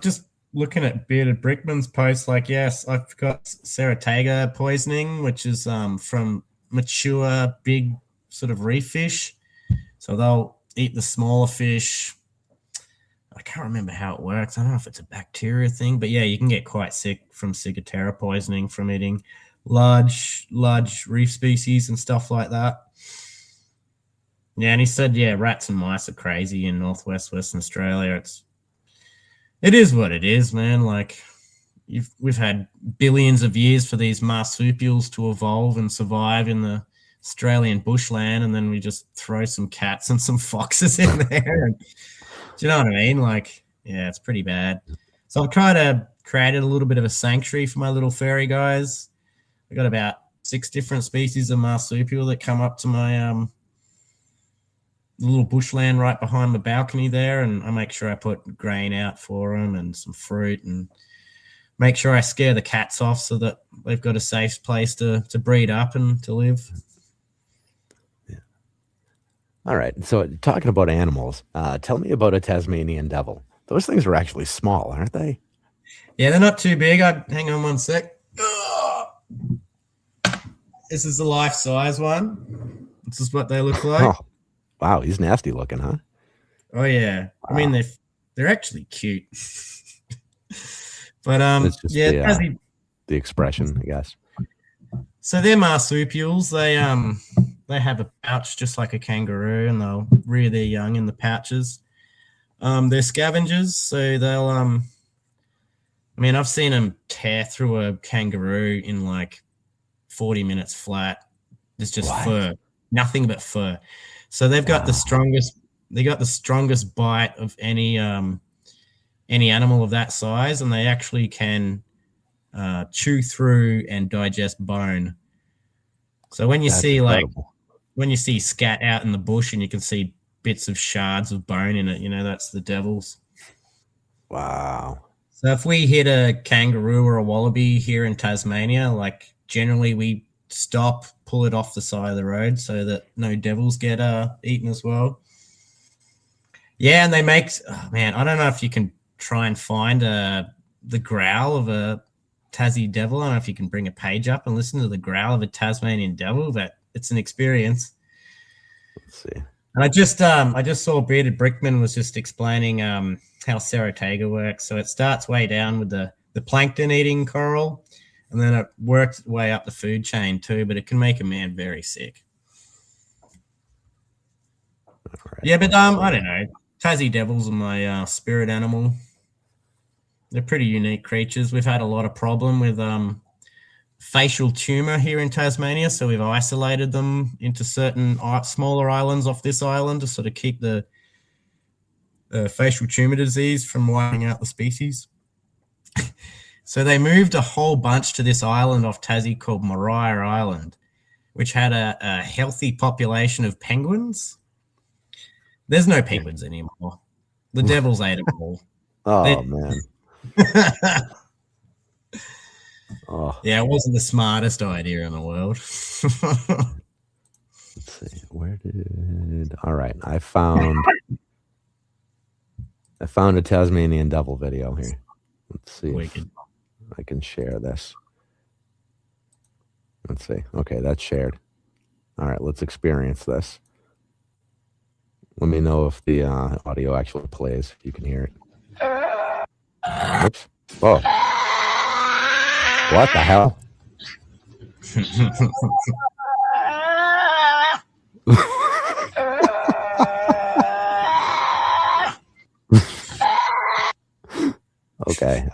Just looking at Bearded Brickman's post, like, yes, I've got Saratoga poisoning, which is from mature, big sort of reef fish. So they'll eat the smaller fish. I can't remember how it works. I don't know if it's a bacteria thing, but yeah, you can get quite sick from ciguatera poisoning from eating large reef species and stuff like that. Yeah, and he said, yeah, rats and mice are crazy in northwest Western Australia. It is what it is, man. Like we've had billions of years for these marsupials to evolve and survive in the Australian bushland, and then we just throw some cats and some foxes in there. And, do you know what I mean? Like, yeah, it's pretty bad. So I've tried to create a little bit of a sanctuary for my little furry guys. I got about 6 different species of marsupial that come up to my little bushland right behind the balcony there, and I make sure I put grain out for them and some fruit, and make sure I scare the cats off so that they've got a safe place to breed up and to live. Yeah. All right. So talking about animals, tell me about a Tasmanian devil. Those things are actually small, aren't they? Yeah, they're not too big. Hang on one sec. This is the life-size one. This is what they look like. Oh, wow, he's nasty looking, huh? Oh yeah. Wow. I mean, they're actually cute. But it's just the expression, I guess. So they're marsupials. They have a pouch just like a kangaroo, and they'll rear their young in the pouches. They're scavengers, so they'll I mean, I've seen them tear through a kangaroo in like 40 minutes flat. It's just fur, nothing but fur. So they've got the strongest. They got the strongest bite of any animal of that size, and they actually can chew through and digest bone. So when you see scat out in the bush and you can see bits of shards of bone in it, that's the devils. Wow. So if we hit a kangaroo or a wallaby here in Tasmania, like generally we stop, pull it off the side of the road so that no devils get eaten as well. Yeah, and they make, I don't know if you can try and find the growl of a Tassie devil. I don't know if you can bring a page up and listen to the growl of a Tasmanian devil, but it's an experience. Let's see. And I just saw Bearded Brickman was just explaining how Saratoga works. So it starts way down with the plankton eating coral, and then it works its way up the food chain too, but it can make a man very sick. Right. Yeah, but I don't know. Tassie devils are my spirit animal. They're pretty unique creatures. We've had a lot of problem with facial tumor here in Tasmania, so we've isolated them into certain smaller islands off this island to sort of keep the facial tumor disease from wiping out the species. So they moved a whole bunch to this island off Tassie called Maria Island, which had a healthy population of penguins. There's no penguins anymore. The devils ate them all. Oh, man. Oh. Yeah, it wasn't the smartest idea in the world. Let's see. All right. I found a Tasmanian devil video here. Let's see if I can share this. Let's see. Okay, that's shared. All right, let's experience this. Let me know if the audio actually plays. You can hear it. Oops. Oh. What the hell? Okay.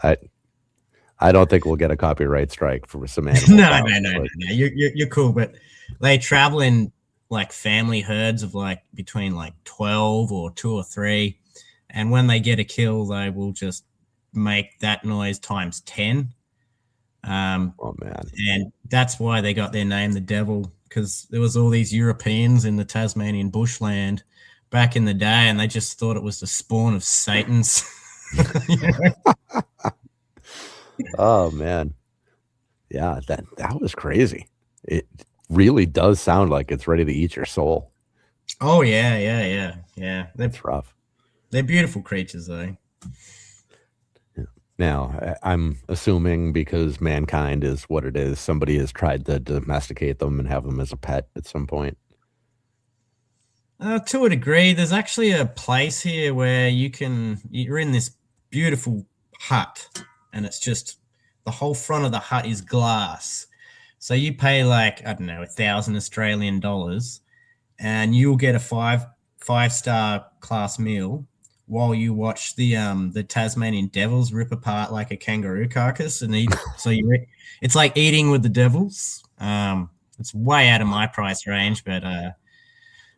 I don't think we'll get a copyright strike for some animal. No. You're cool, but they travel in like family herds of like between like 12 or 2 or 3, and when they get a kill, they will just make that noise times 10. Oh man! And that's why they got their name, the Devil, because there was all these Europeans in the Tasmanian bushland back in the day, and they just thought it was the spawn of Satan's. Oh man, yeah, that was crazy. It really does sound like it's ready to eat your soul. Oh yeah. That's rough. They're beautiful creatures, though. Now, I'm assuming because mankind is what it is, somebody has tried to domesticate them and have them as a pet at some point. To a degree, there's actually a place here where you're in this beautiful hut, and it's just the whole front of the hut is glass. So you pay like, I don't know, 1,000 Australian dollars, and you'll get a five-star class meal while you watch the Tasmanian devils rip apart like a kangaroo carcass and eat. So it's like eating with the devils. It's way out of my price range, but I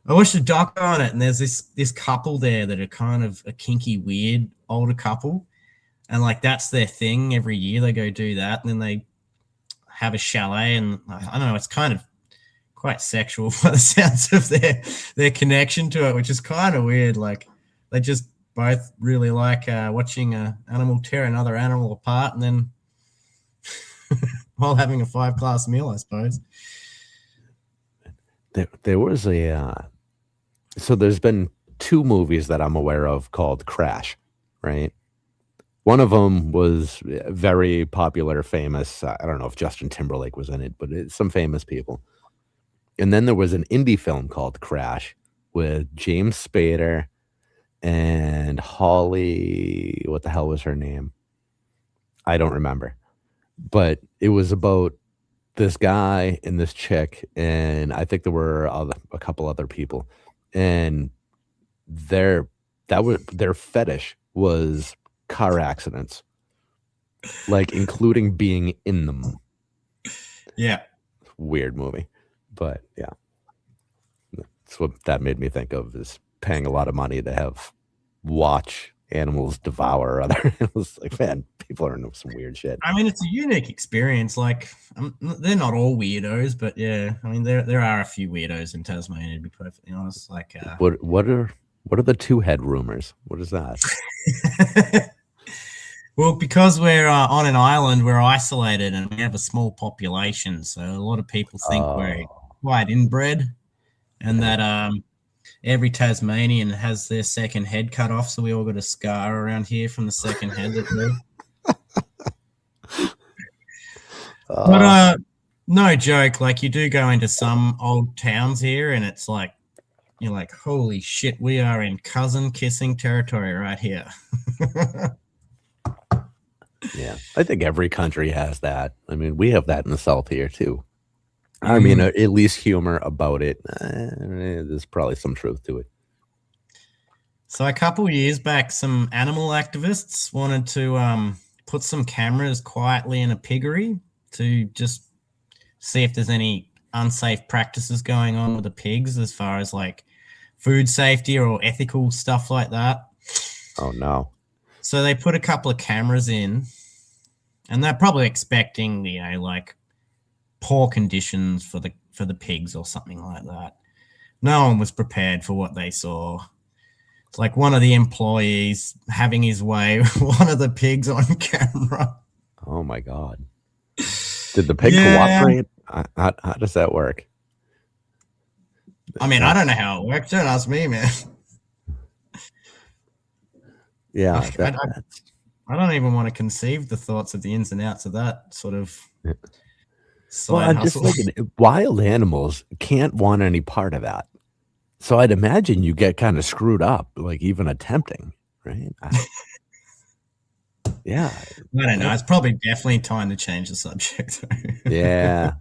watched a doc on it, and there's this couple there that are kind of a kinky, weird older couple, and like that's their thing. Every year they go do that, and then they have a chalet, and I don't know, it's kind of quite sexual by the sounds of their connection to it, which is kind of weird. Like they just both really like watching an animal tear another animal apart, and then while having a 5-class meal, I suppose. There was so there's been 2 movies that I'm aware of called Crash, right? One of them was very popular, famous. I don't know if Justin Timberlake was in it, but it's some famous people. And then there was an indie film called Crash with James Spader and Holly. What the hell was her name? I don't remember. But it was about this guy and this chick, and I think there were a couple other people, and their fetish was car accidents, like including being in them. Yeah, weird movie, but yeah, that's what that made me think of, is paying a lot of money to watch animals devour other animals. Like, man, people are into some weird shit. I mean, it's a unique experience. Like, they're not all weirdos, but yeah, I mean, there are a few weirdos in Tasmania, to be perfectly honest. Like, what are the 2-head rumors? What is that? Well, because we're on an island, we're isolated, and we have a small population, so a lot of people think we're quite inbred, and that every Tasmanian has their second head cut off, so we all got a scar around here from the second head that But no joke, like, you do go into some old towns here, and it's like, you're like, holy shit, we are in cousin kissing territory right here. Yeah, I think every country has that. I mean, we have that in the South here too. I mean, at least humor about it. There's probably some truth to it. So a couple of years back, some animal activists wanted to put some cameras quietly in a piggery to just see if there's any unsafe practices going on with the pigs as far as like food safety or ethical stuff like that. Oh no. So they put a couple of cameras in, and they're probably expecting, like poor conditions for the pigs or something like that. No one was prepared for what they saw. It's like one of the employees having his way with one of the pigs on camera. Oh my God. Did the pig cooperate? How does that work? I mean, I don't know how it works. Don't ask me, man. Yeah. I don't even want to conceive the thoughts of the ins and outs of that sort of Well, I'm just thinking, wild animals can't want any part of that. So I'd imagine you get kind of screwed up, like even attempting, right? Yeah. I don't know. It's probably definitely time to change the subject. Yeah.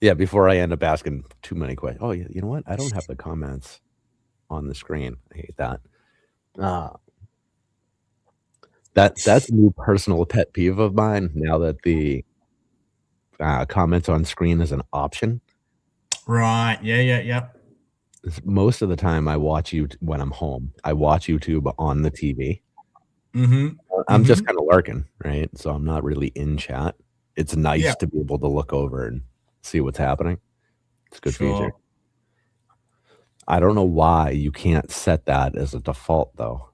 Yeah, before I end up asking too many questions. Oh, you know what? I don't have the comments on the screen. I hate that. That's a new personal pet peeve of mine now that the comments on screen is an option. Right. Yeah. Most of the time I watch you when I'm home. I watch YouTube on the TV. I'm just kinda lurking, right? So I'm not really in chat. It's nice to be able to look over and see what's happening. It's a good feature. I don't know why you can't set that as a default, though.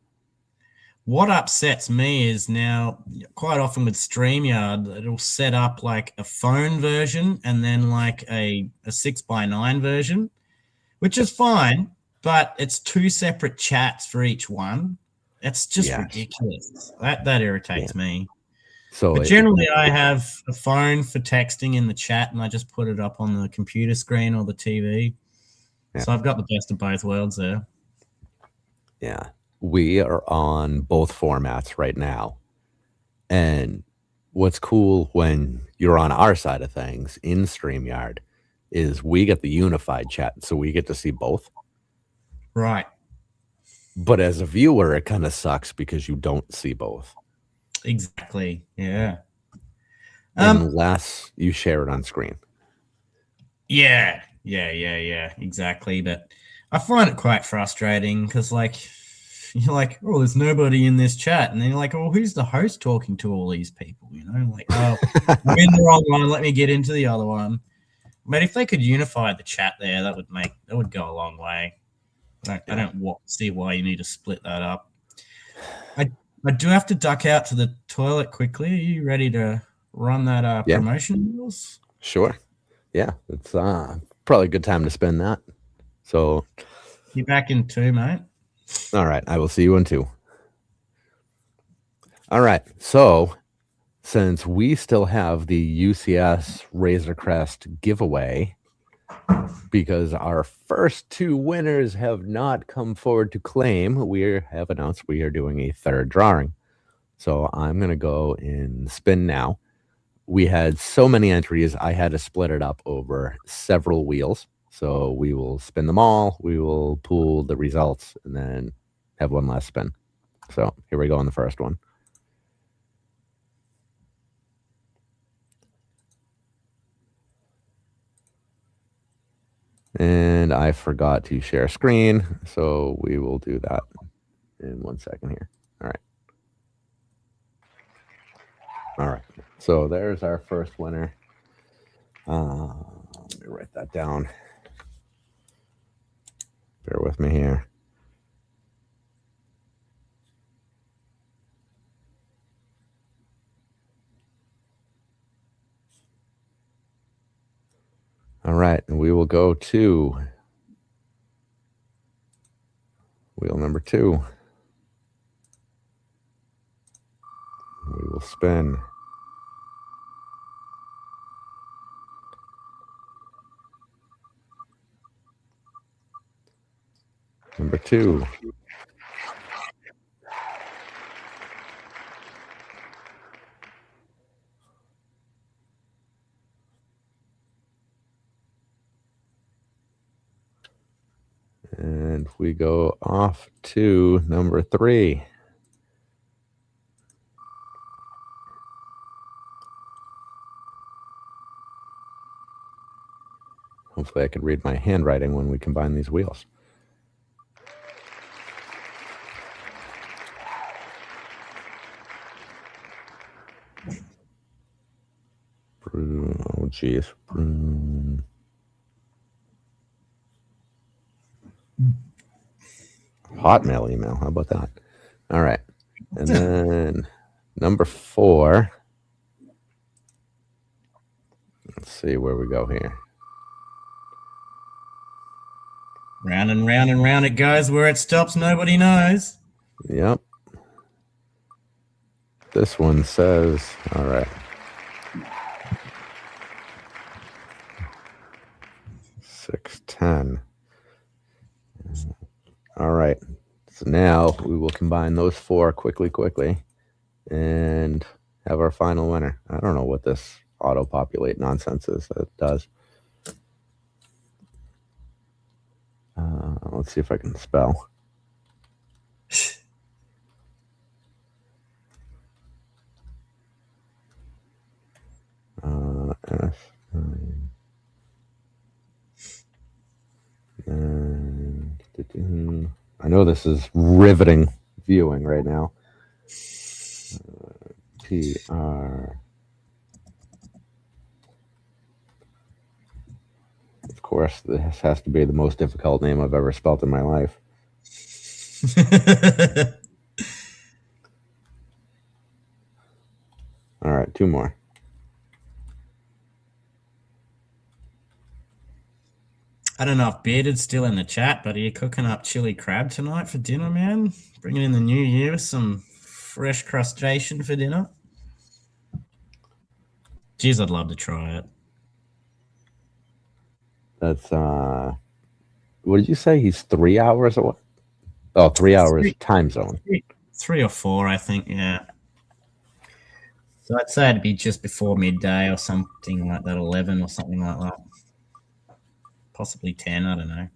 What upsets me is now quite often with StreamYard, it'll set up like a phone version and then like a 6x9 version, which is fine, but it's 2 separate chats for each one. It's just ridiculous. That irritates me. So but generally, I have a phone for texting in the chat, and I just put it up on the computer screen or the TV. So I've got the best of both worlds there. Yeah. We are on both formats right now. And what's cool when you're on our side of things in StreamYard is we get the unified chat, so we get to see both. Right. But as a viewer, it kind of sucks because you don't see both. Exactly. Yeah. Unless you share it on screen. Yeah. Exactly. But I find it quite frustrating because, like, you're like, oh, there's nobody in this chat. And then you're like, oh, who's the host talking to all these people? You know, like, oh, I'm in the wrong one. Let me get into the other one. But if they could unify the chat there, that would go a long way. I don't see why you need to split that up. I do have to duck out to the toilet quickly. Are you ready to run that promotion rules? Sure. Yeah, it's probably a good time to spend that. So you're back in 2, mate. All right, I will see you in 2. All right, so since we still have the UCS Razor Crest giveaway, because our first 2 winners have not come forward to claim, we have announced we are doing a 3rd drawing. So I'm going to go and spin now. We had so many entries, I had to split it up over several wheels. So we will spin them all, we will pool the results, and then have one last spin. So here we go on the first one. And I forgot to share screen, so we will do that in 1 second here. All right. So there's our first winner. Let me write that down. Bear with me here. All right, and we will go to wheel number 2. We will spin. Number 2. And we go off to number 3. Hopefully I can read my handwriting when we combine these wheels. Oh, geez. Hotmail email. How about that? All right. And then number 4. Let's see where we go here. Round and round and round it goes. Where it stops, nobody knows. Yep. This one says, all right. 610. All right. So now we will combine those four quickly, and have our final winner. I don't know what this auto-populate nonsense is that it does. Let's see if I can spell. I know this is riveting viewing right now. PR. Of course, this has to be the most difficult name I've ever spelt in my life. All right, two more. I don't know if Bearded's still in the chat, but are you cooking up chili crab tonight for dinner, man? Bringing in the new year with some fresh crustacean for dinner? Jeez, I'd love to try it. That's, what did you say? He's 3 hours away? Oh, 3 hours time zone. 3 or 4, I think, yeah. So I'd say it'd be just before midday or something like that, 11 or something like that. Possibly 10, I don't know.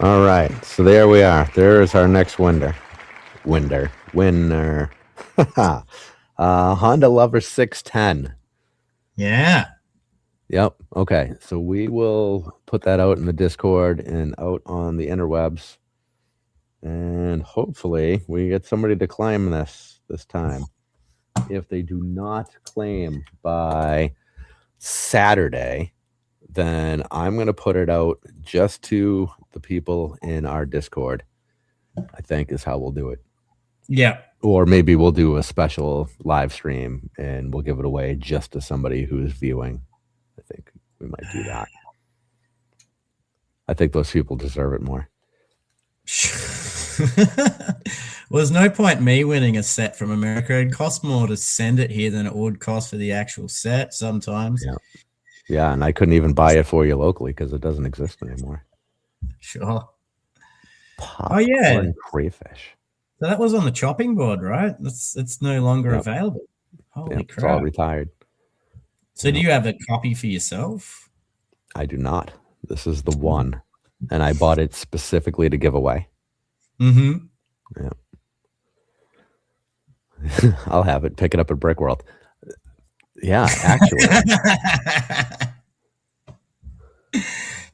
All right, so there we are. There is our next winner. Honda Lover 610. Yeah. Yep. Okay, so we will put that out in the Discord and out on the interwebs, and hopefully we get somebody to claim this time. If they do not claim by Saturday, then I'm going to put it out just to the people in our Discord, I think is how we'll do it. Yeah. Or maybe we'll do a special live stream and we'll give it away just to somebody who's viewing. I think we might do that. I think those people deserve it more. Well, there's no point me winning a set from America. It costs more to send it here than it would cost for the actual set sometimes. Yeah, and I couldn't even buy it for you locally because it doesn't exist anymore. Sure. Popcorn crayfish. So that was on the chopping board, right? It's no longer available. Holy crap. It's all retired. So do you have a copy for yourself? I do not. This is the one. And I bought it specifically to give away. Mm-hmm. Yeah. I'll have it. Pick it up at Brickworld. Yeah, actually.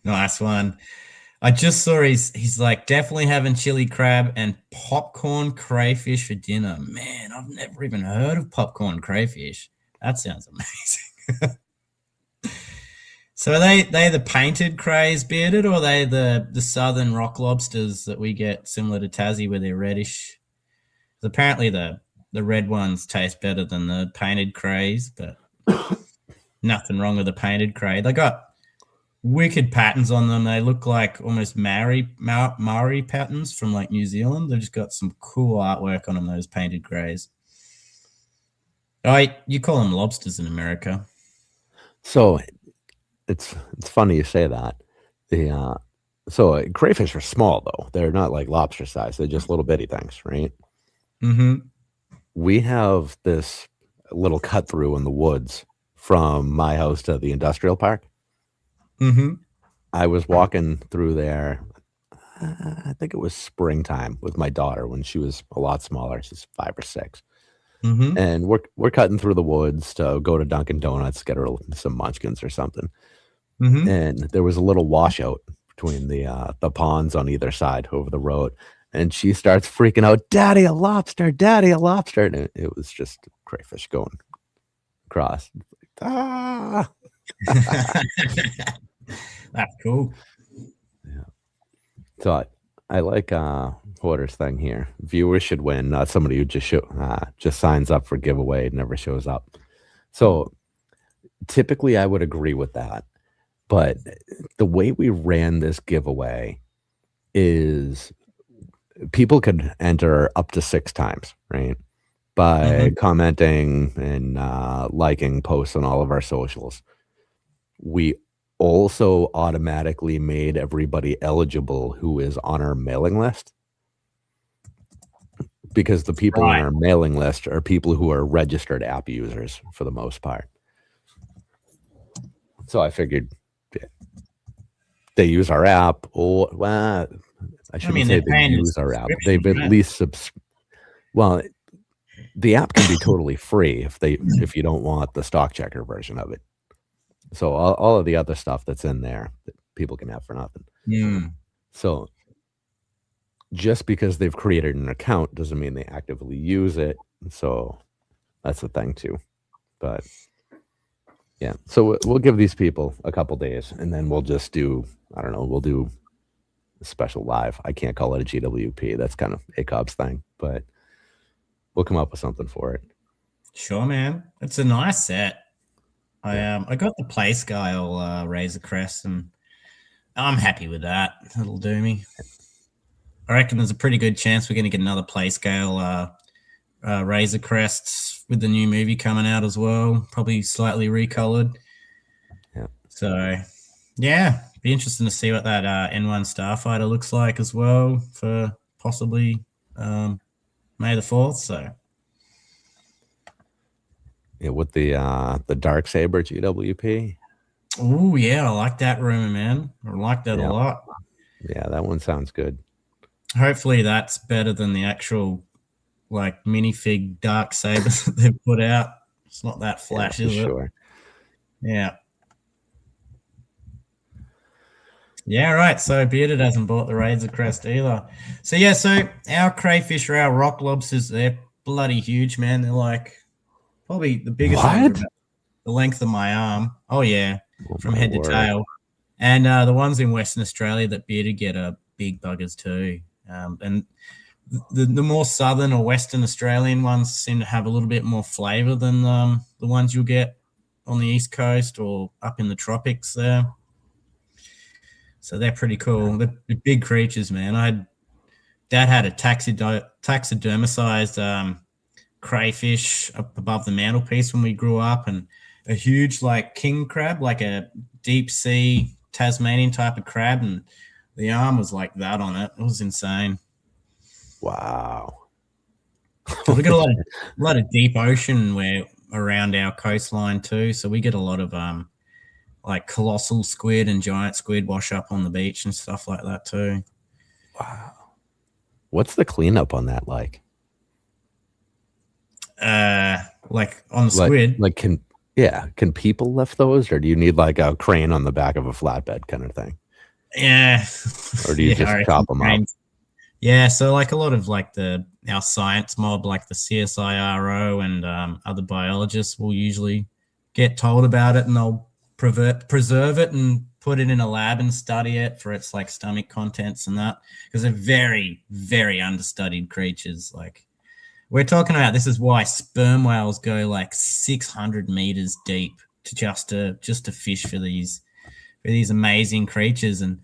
Nice one. I just saw he's like definitely having chili crab and popcorn crayfish for dinner. Man, I've never even heard of popcorn crayfish. That sounds amazing. So are they the painted crays, Bearded, or are they the southern rock lobsters that we get similar to Tassie where they're reddish? Apparently the red ones taste better than the painted crays, but nothing wrong with the painted cray. They got wicked patterns on them. They look like almost Maori patterns from like New Zealand. They've just got some cool artwork on them, those painted crays. Oh, you call them lobsters in America. So it's funny you say that. So crayfish are small though. They're not like lobster size. They're just little bitty things, right? Mm-hmm. We have this little cut through in the woods from my house to the industrial park. Mm-hmm. I was walking through there. I think it was springtime with my daughter when she was a lot smaller. She's 5 or 6. Mm-hmm. And we're cutting through the woods to go to Dunkin' Donuts, get her some munchkins or something. Mm-hmm. And there was a little washout between the ponds on either side over the road. And she starts freaking out, "Daddy, a lobster! Daddy, a lobster!" And it was just crayfish going across. Ah! That's cool. Yeah. So I like Porter's thing here. Viewers should win, not somebody who just signs up for giveaway and never shows up. So typically I would agree with that. But the way we ran this giveaway is people could enter up to 6 times, right? by commenting and liking posts on all of our socials. We also automatically made everybody eligible who is on our mailing list, because the people on our mailing list are people who are registered app users for the most part. So I figured they use our app, or I shouldn't say they use our app. They've at least well, the app can be totally free if you don't want the stock checker version of it. So all of the other stuff that's in there that people can have for nothing. So just because they've created an account doesn't mean they actively use it. So that's the thing too. But yeah, so we'll give these people a couple days, and then we'll just do, I don't know, we'll do a special live. I can't call it a GWP. That's kind of ACOB's thing, but we'll come up with something for it. Sure, man. It's a nice set. I got the play scale Razor Crest, and I'm happy with that. It'll do me. I reckon there's a pretty good chance we're going to get another play scale Razor Crests with the new movie coming out as well, probably slightly recolored. Yeah. So, yeah, be interesting to see what that N1 Starfighter looks like as well for possibly May the 4th. So, yeah, with the Darksaber GWP. Oh yeah, I like that rumor, man. I like that a lot. Yeah, that one sounds good. Hopefully, that's better than the actual like minifig Darksabers that they've put out. It's not that flashy, is it? Sure. Yeah. Yeah, right. So Bearded hasn't bought the Razor Crest either. So yeah, so our crayfish or our rock lobsters, they're bloody huge, man. They're like probably the biggest ones are about the length of my arm. Oh yeah, from head to tail. And the ones in Western Australia that Bearded get are big buggers too. And the more southern or Western Australian ones seem to have a little bit more flavour than the ones you'll get on the East Coast or up in the tropics there. So they're pretty cool. They're big creatures, man. Dad had a taxidermicized crayfish up above the mantelpiece when we grew up, and a huge like king crab, like a deep sea Tasmanian type of crab, and the arm was like that on it. It was insane. Wow. We got a lot of deep ocean where around our coastline too, so we get a lot of like colossal squid and giant squid wash up on the beach and stuff like that too. Wow. What's the cleanup on that like? Like on the squid? Like can people lift those, or do you need like a crane on the back of a flatbed kind of thing? Yeah. Or do you just chop them up? Yeah, so like a lot of like our science mob, like the CSIRO and other biologists will usually get told about it, and they'll preserve it and put it in a lab and study it for its like stomach contents and that, because they're very, very understudied creatures. Like we're talking about, this is why sperm whales go like 600 meters deep to just to fish for these amazing creatures. And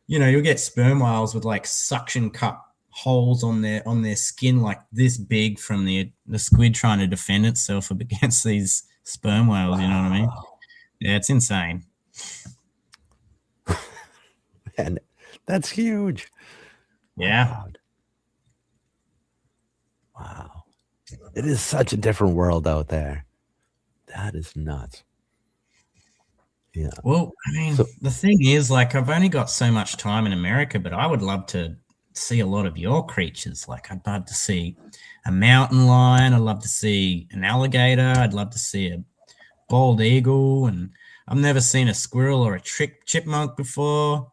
you know, you'll get sperm whales with like suction cup holes on their skin like this big from the squid trying to defend itself against these sperm whales. Wow. You know what I mean? Yeah, it's insane. And that's huge. Yeah. Wow. It is such a different world out there. That is nuts. Yeah. Well, I mean, the thing is, like, I've only got so much time in America, but I would love to see a lot of your creatures. Like, I'd love to see a mountain lion. I'd love to see an alligator. I'd love to see a bald eagle. And I've never seen a squirrel or a chipmunk before.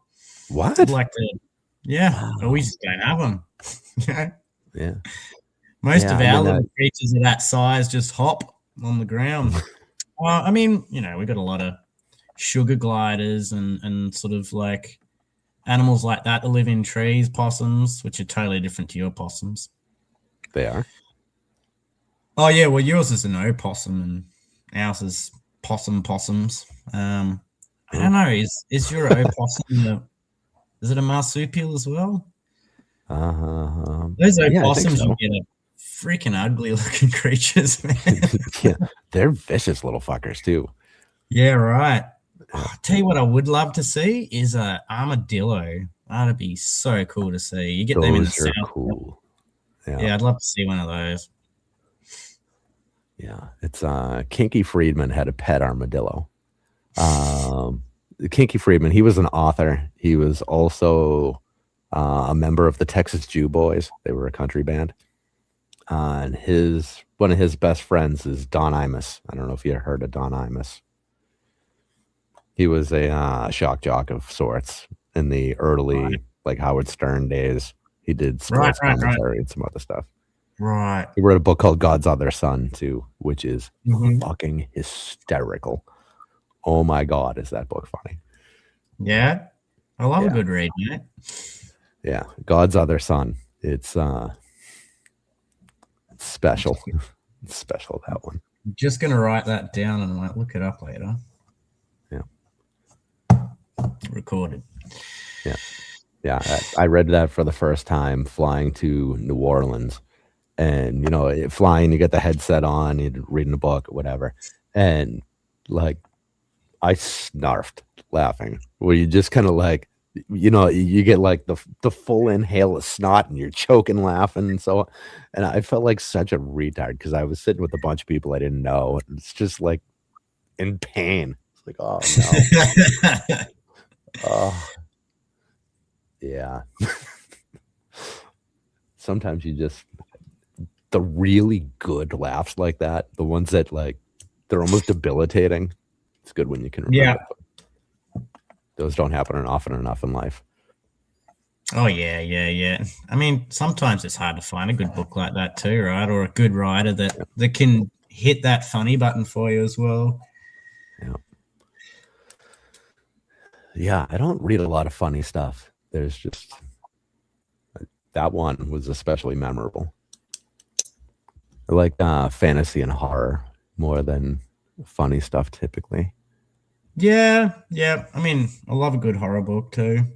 What? I'd like to, yeah. Wow. We just don't have them. Yeah. Most of our little creatures of that size just hop on the ground. I mean, you know, we've got a lot of sugar gliders and sort of like animals like that that live in trees, possums, which are totally different to your possums. They are? Oh, yeah. Well, yours is an opossum and ours is possums. I don't know. Is your opossum is it a marsupial as well? Those opossums, you get freaking ugly looking creatures, man. Yeah, they're vicious little fuckers too. Yeah, right. Oh, tell you what I would love to see is a armadillo. That'd be so cool to see. You get them in the Those are south. cool. Yeah, I'd love to see one of those. Yeah, it's Kinky Friedman had a pet armadillo. Kinky Friedman, he was an author. He was also a member of the Texas Jew Boys. They were a country band. And one of his best friends is Don Imus. I don't know if you heard of Don Imus. He was a shock jock of sorts in the early, like Howard Stern days. He did sports commentary and some other stuff. Right. He wrote a book called God's Other Son too, which is fucking hysterical. Oh my God, is that book funny? Yeah, I love a good read, mate. Yeah, God's Other Son. It's special. It's special, that one. I'm just gonna write that down and might look it up later. Yeah. Recorded. Yeah. Yeah. I read that for the first time flying to New Orleans. And, you know, flying, you get the headset on, you're reading a book or whatever. And, like, I snarfed laughing, where you just kind of like, you know, you get like the full inhale of snot and you're choking laughing and so on. And I felt like such a retard because I was sitting with a bunch of people I didn't know. And it's just like in pain. It's like, oh, no. Oh, yeah. Sometimes you just, the really good laughs like that, the ones that like, they're almost debilitating. It's good when you can remember. Yeah. Those don't happen often enough in life. Oh, yeah. I mean, sometimes it's hard to find a good book like that too, right? Or a good writer that can hit that funny button for you as well. Yeah, I don't read a lot of funny stuff. There's just, that one was especially memorable. I like fantasy and horror more than funny stuff typically. Yeah. I mean, I love a good horror book too.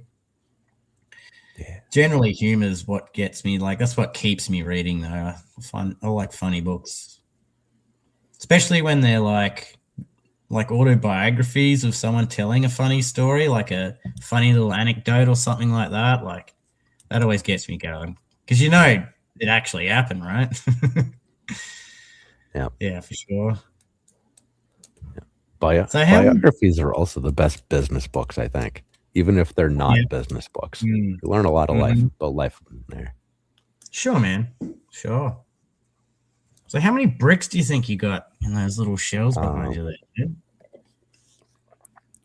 Yeah. Generally, humor is what gets me. Like, that's what keeps me reading, though. I like funny books, especially when they're like autobiographies of someone telling a funny story, like a funny little anecdote or something like that. Like, that always gets me going because you know it actually happened, right? Yeah, for sure. Biographies are also the best business books, I think, even if they're not business books. You learn a lot of life in there. Sure, man. Sure. So how many bricks do you think you got in those little shells behind you there?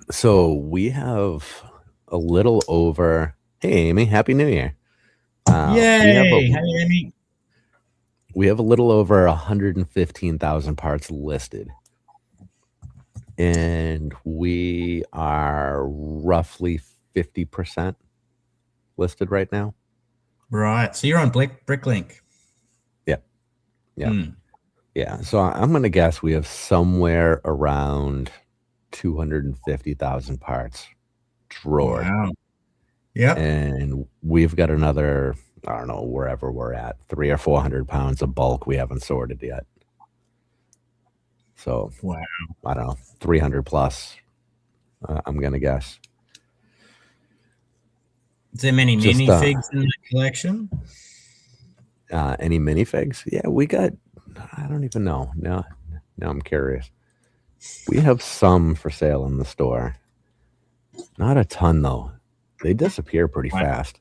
So we have a little over, hey, Amy, Happy New Year. Yay! Hey, Amy. We have a little over 115,000 parts listed. And we are roughly 50% listed right now. Right. So you're on Bricklink. Yeah. Yeah. So I'm going to guess we have somewhere around 250,000 parts drawered. Wow. Yeah. And we've got another, I don't know, wherever we're at, 300 or 400 pounds of bulk we haven't sorted yet. So, wow. I don't know, 300 plus, I'm going to guess. Is there many minifigs in the collection? Any minifigs? Yeah, we got, I don't even know. Now I'm curious. We have some for sale in the store. Not a ton, though. They disappear pretty fast.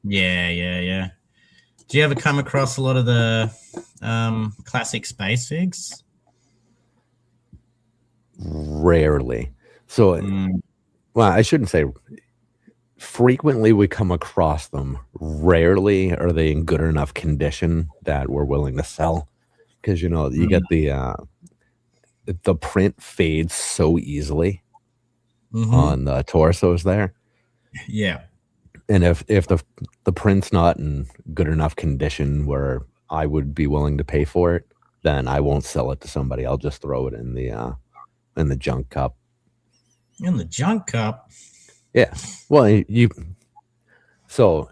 Yeah. Do you ever come across a lot of the classic space figs? Rarely. So, well, I shouldn't say frequently we come across them. Rarely are they in good enough condition that we're willing to sell. Because, you know, you get the print fades so easily on the torsos there. Yeah. And if the print's not in good enough condition where I would be willing to pay for it, then I won't sell it to somebody. I'll just throw it in the junk cup. In the junk cup? Yeah. Well, so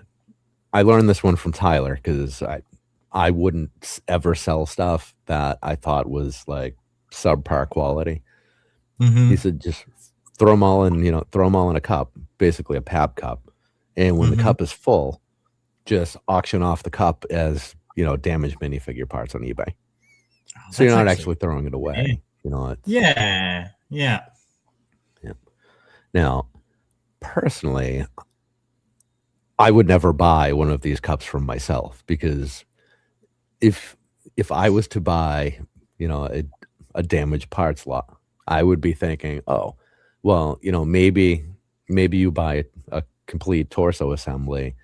I learned this one from Tyler because I wouldn't ever sell stuff that I thought was like subpar quality. He said, just throw them all in, throw them all in a cup, basically a pab cup. And when the cup is full, just auction off the cup as, damaged minifigure parts on eBay. So you're not actually throwing it away. Yeah. Now, personally, I would never buy one of these cups from myself, because if I was to buy, a damaged parts lot, I would be thinking, oh, well, maybe you buy a complete torso assembly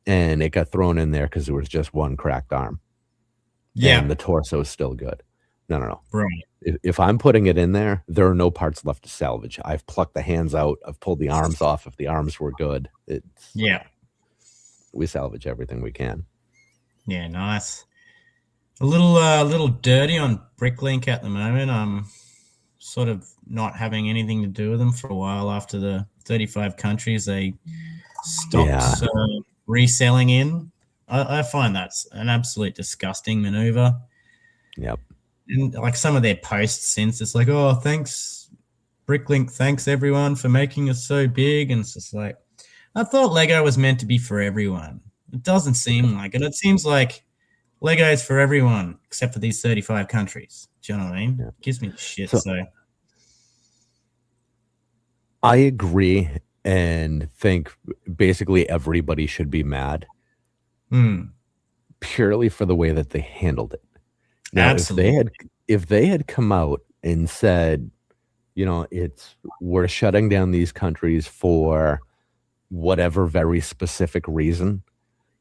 and it got thrown in there because there was just one cracked arm. Yeah. And the torso is still good. No. Right. If I'm putting it in there, there are no parts left to salvage. I've plucked the hands out. I've pulled the arms off if the arms were good. We salvage everything we can. Yeah, nice. A little dirty on Bricklink at the moment. I'm sort of not having anything to do with them for a while after the 35 countries they stopped reselling in. I find that's an absolute disgusting maneuver. Yep. And like some of their posts since, it's like, oh, thanks, Bricklink, thanks everyone for making us so big. And it's just like, I thought Lego was meant to be for everyone. It doesn't seem like it. It seems like Lego is for everyone except for these 35 countries. Do you know what I mean? Yeah. It gives me shit. So I agree and think basically everybody should be mad purely for the way that they handled it. Now, if they had come out and said, we're shutting down these countries for whatever very specific reason.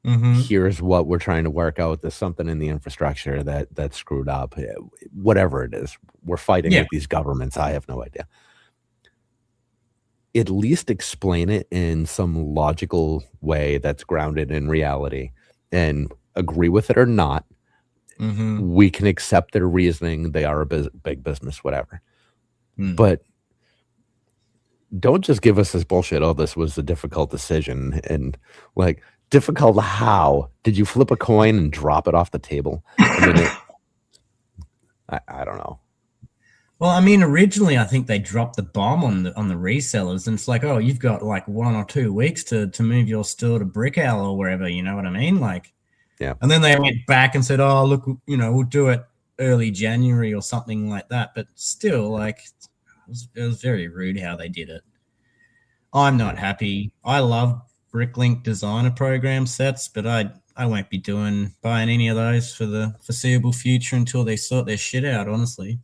Here's what we're trying to work out. There's something in the infrastructure that's screwed up. Whatever it is, we're fighting with these governments. I have no idea. At least explain it in some logical way that's grounded in reality, and agree with it or not. We can accept their reasoning. They are a big business, whatever. But don't just give us this bullshit. Oh, this was a difficult decision. And like, difficult how? Did you flip a coin and drop it off the table? I don't know. Well, I mean, originally I think they dropped the bomb on the resellers, and it's like, oh, you've got like 1 or 2 weeks to move your store to Brickworld or wherever. You know what I mean? Like, yeah. And then they went back and said, oh, look, we'll do it early January or something like that. But still, like, it was very rude how they did it. I'm not happy. I love Bricklink designer program sets, but I won't be buying any of those for the foreseeable future until they sort their shit out, honestly.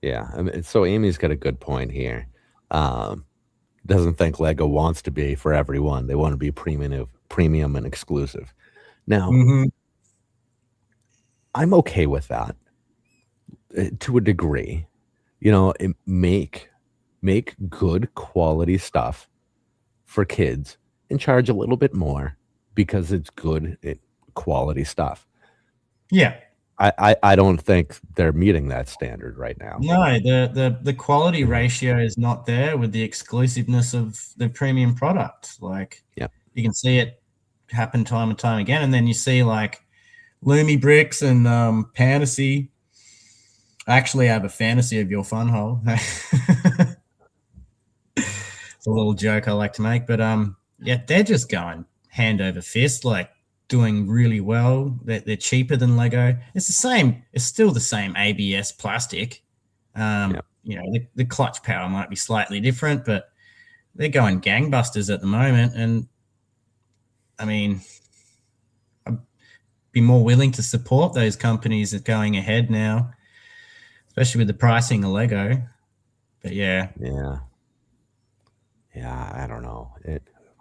Yeah. I mean, so Amy's got a good point here. Doesn't think Lego wants to be for everyone. They want to be premium and exclusive. Now, I'm okay with that to a degree. Make good quality stuff for kids and charge a little bit more because it's good quality stuff. Yeah. I don't think they're meeting that standard right now. No, the quality ratio is not there with the exclusiveness of the premium product. Like, you can see it happen time and time again. And then you see like Loomy Bricks and Fantasy. I actually have a fantasy of your fun hole. It's a little joke I like to make, but they're just going hand over fist, like doing really well. They're cheaper than Lego. It's the same. It's still the same ABS plastic. The clutch power might be slightly different, but they're going gangbusters at the moment. And I mean, I'd be more willing to support those companies that going ahead now, especially with the pricing of Lego. But yeah, I don't know.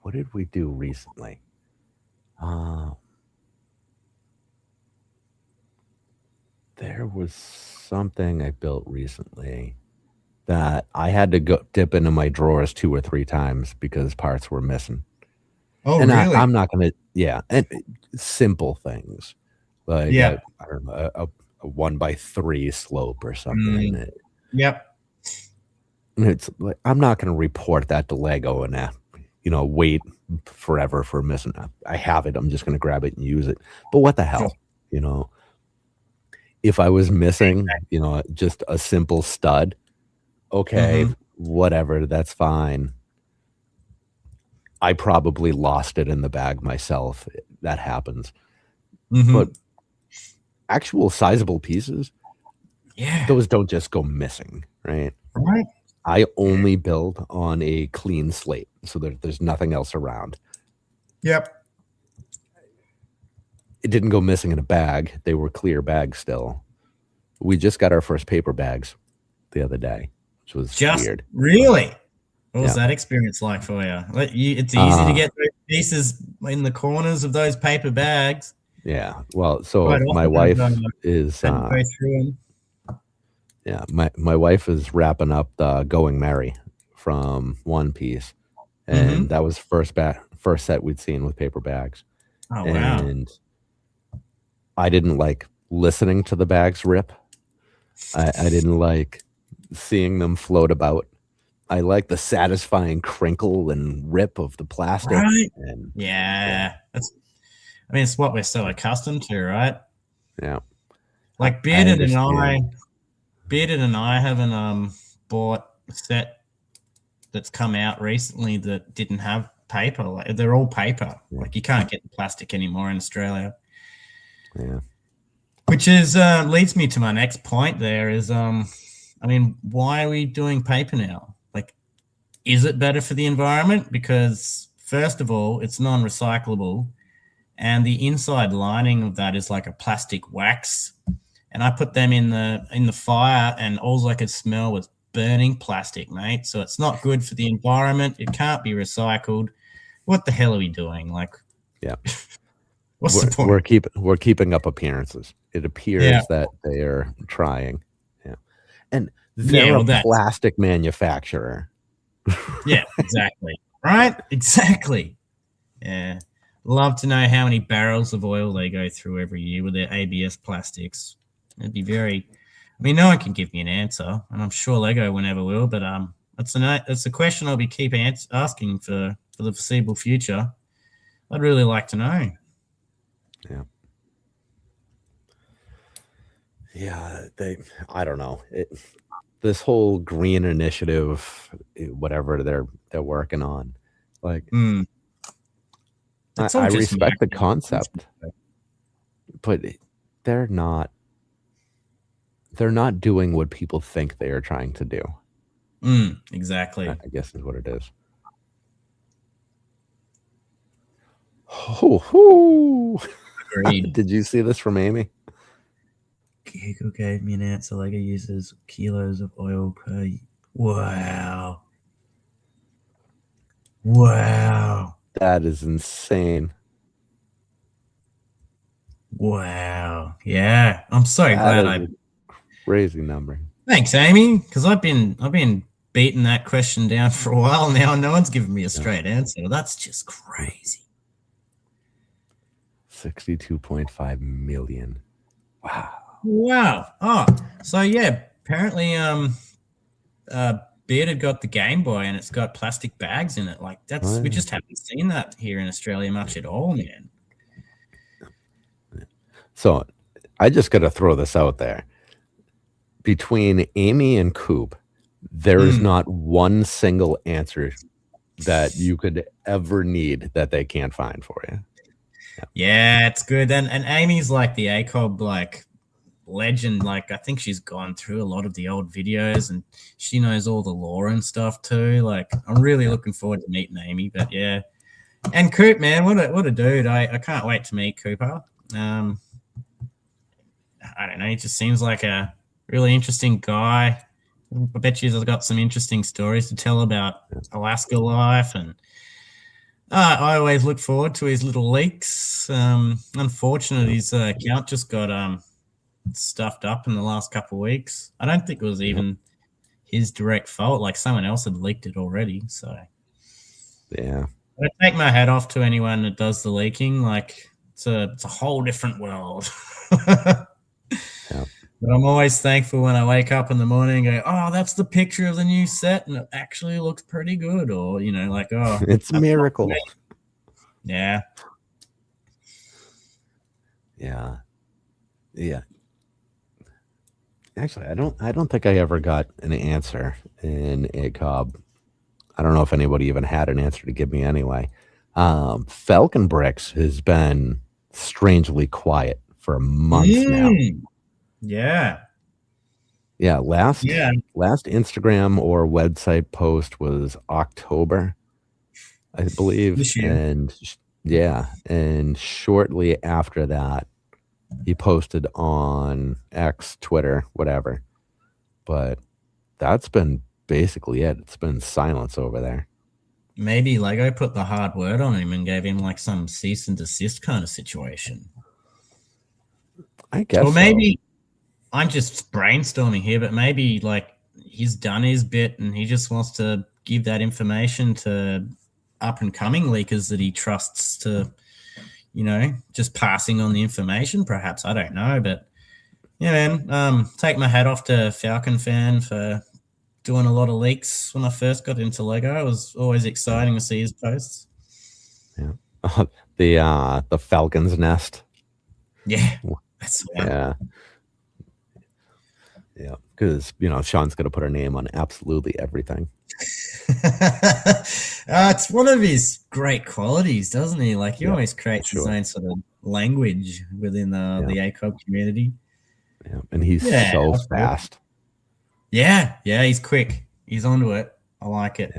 What did we do recently? There was something I built recently that I had to go dip into my drawers 2 or 3 times because parts were missing. Oh, and really? I'm not going to, and simple things like I don't know, a 1x3 slope or something. Yep. And it's like, I'm not going to report that to Lego and wait forever for missing. I have it. I'm just going to grab it and use it. But what the hell, if I was missing, just a simple stud, okay, whatever, that's fine. I probably lost it in the bag myself. That happens. But actual sizable pieces, those don't just go missing, right? Right. I only build on a clean slate, so there's nothing else around. Yep. It didn't go missing in a bag. They were clear bags still. We just got our first paper bags the other day, which was weird. Really? What was that experience like for you? It's easy to get those pieces in the corners of those paper bags. Yeah. Well, so my wife is go through them. Yeah, my wife is wrapping up the Going Merry from One Piece, and that was first set we'd seen with paper bags. Oh, wow. And I didn't like listening to the bags rip. I didn't like seeing them float about. I like the satisfying crinkle and rip of the plastic. Right. And, it's what we're so accustomed to, right? Yeah. Like Bearded and I haven't bought a set that's come out recently that didn't have paper. Like, they're all paper. Yeah. Like, you can't get the plastic anymore in Australia. Yeah. Which is leads me to my next point there is, why are we doing paper now? Like, is it better for the environment? Because, first of all, it's non-recyclable, and the inside lining of that is like a plastic wax. And I put them in the fire, and all I could smell was burning plastic, mate. So it's not good for the environment. It can't be recycled. What the hell are we doing? Like, yeah. What's the point? We're keeping up appearances. It appears that they are trying. Yeah. And they're a plastic manufacturer. Yeah, exactly. Right? Exactly. Yeah. Love to know how many barrels of oil they go through every year with their ABS plastics. It'd be very, no one can give me an answer, and I'm sure Lego never will, but it's a question I'll be asking for the foreseeable future. I'd really like to know. Yeah. Yeah, I don't know. This whole green initiative, whatever they're working on, like, I respect the concept, but they're not doing what people think they are trying to do. Exactly. I guess is what it is. Oh, did you see this from Amy? Google gave me an answer. Lego uses kilos of oil per. Wow. That is insane. Wow. Yeah, I'm so glad crazy number. Thanks, Amy, because I've been beating that question down for a while now. No one's given me a straight answer. That's just crazy. 62.5 million. Wow. Oh, so yeah, apparently Bearded got the Game Boy and it's got plastic bags in it. Like, we just haven't seen that here in Australia much at all, man. So I just got to throw this out there. Between Amy and Coop, there is not one single answer that you could ever need that they can't find for you. Yeah, it's good. And Amy's like the ACOB like legend. Like, I think she's gone through a lot of the old videos and she knows all the lore and stuff too. Like, I'm really looking forward to meeting Amy. But yeah, and Coop, man, what a dude. I can't wait to meet Cooper. I don't know. He just seems like a really interesting guy. I bet you've got some interesting stories to tell about Alaska life, and I always look forward to his little leaks. Unfortunately, his account just got stuffed up in the last couple of weeks. I don't think it was even his direct fault. Like, someone else had leaked it already. So yeah, I take my hat off to anyone that does the leaking. Like, it's a whole different world. But I'm always thankful when I wake up in the morning and go, oh, that's the picture of the new set, and it actually looks pretty good. Or, like, oh, it's a miracle. Yeah. Yeah. Yeah. Actually, I don't think I ever got an answer in ACOB. I don't know if anybody even had an answer to give me anyway. Falcon Bricks has been strangely quiet for months now. Yeah. Yeah, last Instagram or website post was October, I believe. This year. And shortly after that, he posted on X, Twitter, whatever. But that's been basically it. It's been silence over there. Maybe Lego put the hard word on him and gave him like some cease and desist kind of situation. I guess. Or maybe I'm just brainstorming here, but maybe like he's done his bit and he just wants to give that information to up and coming leakers that he trusts to, just passing on the information, perhaps. I don't know, but yeah, man, take my hat off to Falcon Fan for doing a lot of leaks when I first got into Lego. It was always exciting to see his posts. Yeah. The Falcon's Nest. Yeah. That's the one. Yeah. Yeah. Because, Sean's going to put her name on absolutely everything. It's one of his great qualities, doesn't he? Like he always creates his own sort of language within the ACOB community. Yeah. And he's so fast. Yeah, he's quick. He's onto it. I like it.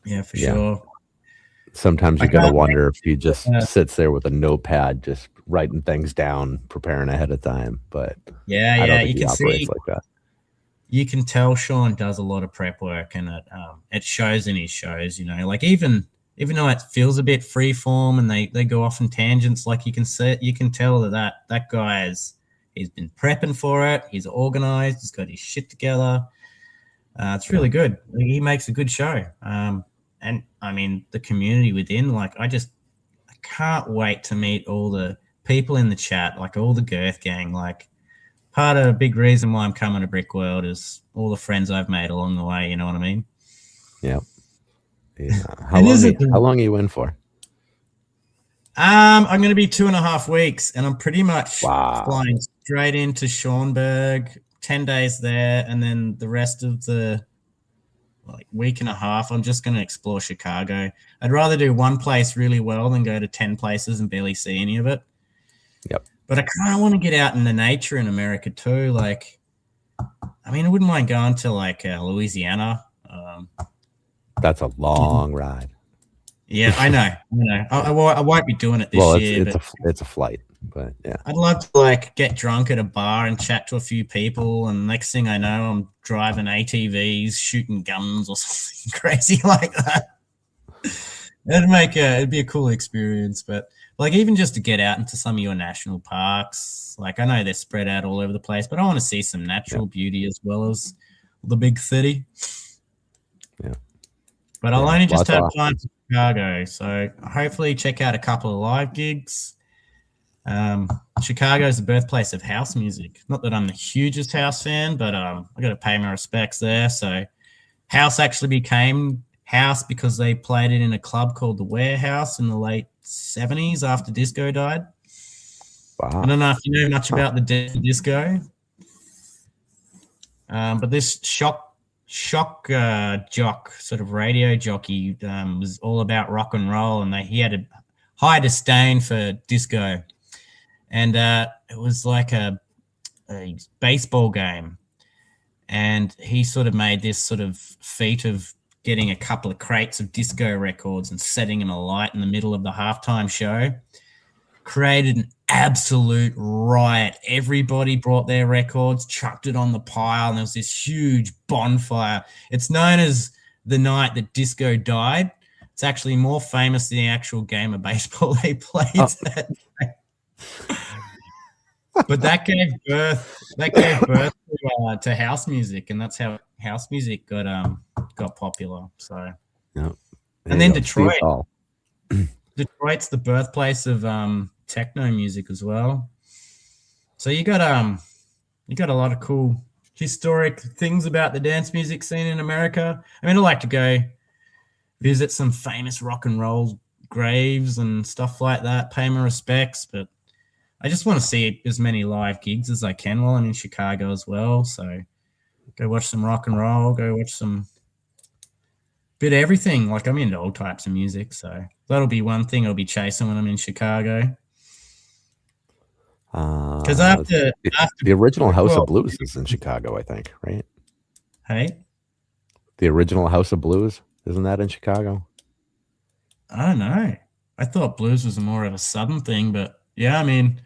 Yeah, for sure. Sometimes you gotta wonder if he just sits there with a notepad, just writing things down, preparing ahead of time. But I don't think he operates like that. You can tell Sean does a lot of prep work, and it shows in his shows. Like even though it feels a bit free form and they go off in tangents, like you can tell that guy he's been prepping for it. He's organized. He's got his shit together. It's really good. He makes a good show. And I mean, the community within, like, I can't wait to meet all the people in the chat, like all the Girth gang. Like, part of a big reason why I'm coming to Brickworld is all the friends I've made along the way. You know what I mean? Yeah. How long are you in for? I'm going to be 2.5 weeks, and I'm pretty much flying straight into Schauenberg, 10 days there, and then the rest of the week and a half, I'm just going to explore Chicago. I'd rather do one place really well than go to 10 places and barely see any of it. Yep. But I kind of want to get out in the nature in America too. Like, I mean, I wouldn't mind going to Louisiana. That's a long ride. Yeah, I know. I won't be doing it this year. It's a flight, but yeah. I'd love to get drunk at a bar and chat to a few people, and next thing I know, I'm driving ATVs, shooting guns or something crazy like that. It'd be a cool experience, but even just to get out into some of your national parks, I know they're spread out all over the place, but I want to see some natural beauty as well as the big city. Yeah. But I'll only just have time for Chicago, so hopefully check out a couple of live gigs. Chicago is the birthplace of house music. Not that I'm the hugest house fan, but I got to pay my respects there. So house actually became house because they played it in a club called the Warehouse in the late 70s after disco died. Wow. I don't know if you know much about the disco, but this shock jock, sort of radio jockey, was all about rock and roll, and he had a high disdain for disco. And it was like a baseball game, and he sort of made this sort of feat of getting a couple of crates of disco records and setting them alight in the middle of the halftime show. Created an absolute riot. Everybody brought their records, chucked it on the pile, and there was this huge bonfire. It's known as the night that disco died. It's actually more famous than the actual game of baseball they played that day. But that gave birth to house music, and that's how house music got popular. So, yeah. And then Detroit. Detroit's the birthplace of techno music as well. So you got a lot of cool historic things about the dance music scene in America. I mean, I like to go visit some famous rock and roll graves and stuff like that, pay my respects, but I just want to see as many live gigs as I can while I'm in Chicago as well. So go watch some rock and roll, go watch some bit of everything. Like I'm into all types of music, so that'll be one thing I'll be chasing when I'm in Chicago. Because after the original House of Blues is in Chicago, I think, right? Hey, the original House of Blues, isn't that in Chicago? I don't know. I thought blues was more of a southern thing, but yeah, I mean,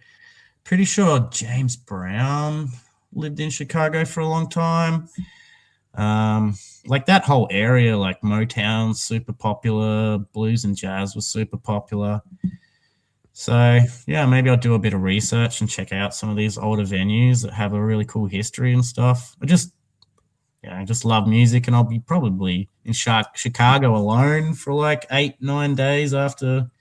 pretty sure James Brown lived in Chicago for a long time. Like that whole area, like Motown's super popular, blues and jazz was super popular. So yeah, maybe I'll do a bit of research and check out some of these older venues that have a really cool history and stuff. I just love music, and I'll be probably in Chicago alone for like 8-9 days after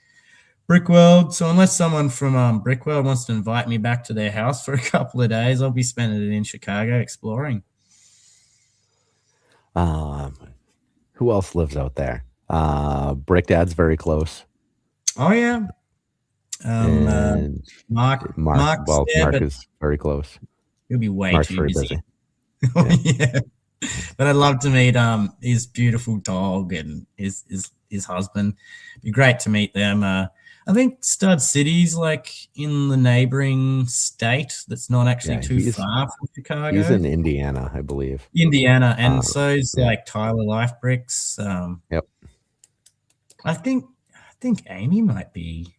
Brickworld. So unless someone from Brickworld wants to invite me back to their house for a couple of days, I'll be spending it in Chicago exploring. Who else lives out there? Brick Dad's very close. Oh yeah. Mark is very clse. He'll be way too busy. Yeah. But I'd love to meet his beautiful dog and his husband. It'd be great to meet them. I think Stud City's like in the neighboring state that's not actually too far from Chicago. He's in Indiana, I believe. Indiana, and so's like Tyler Life Bricks. Yep. I think Amy might be.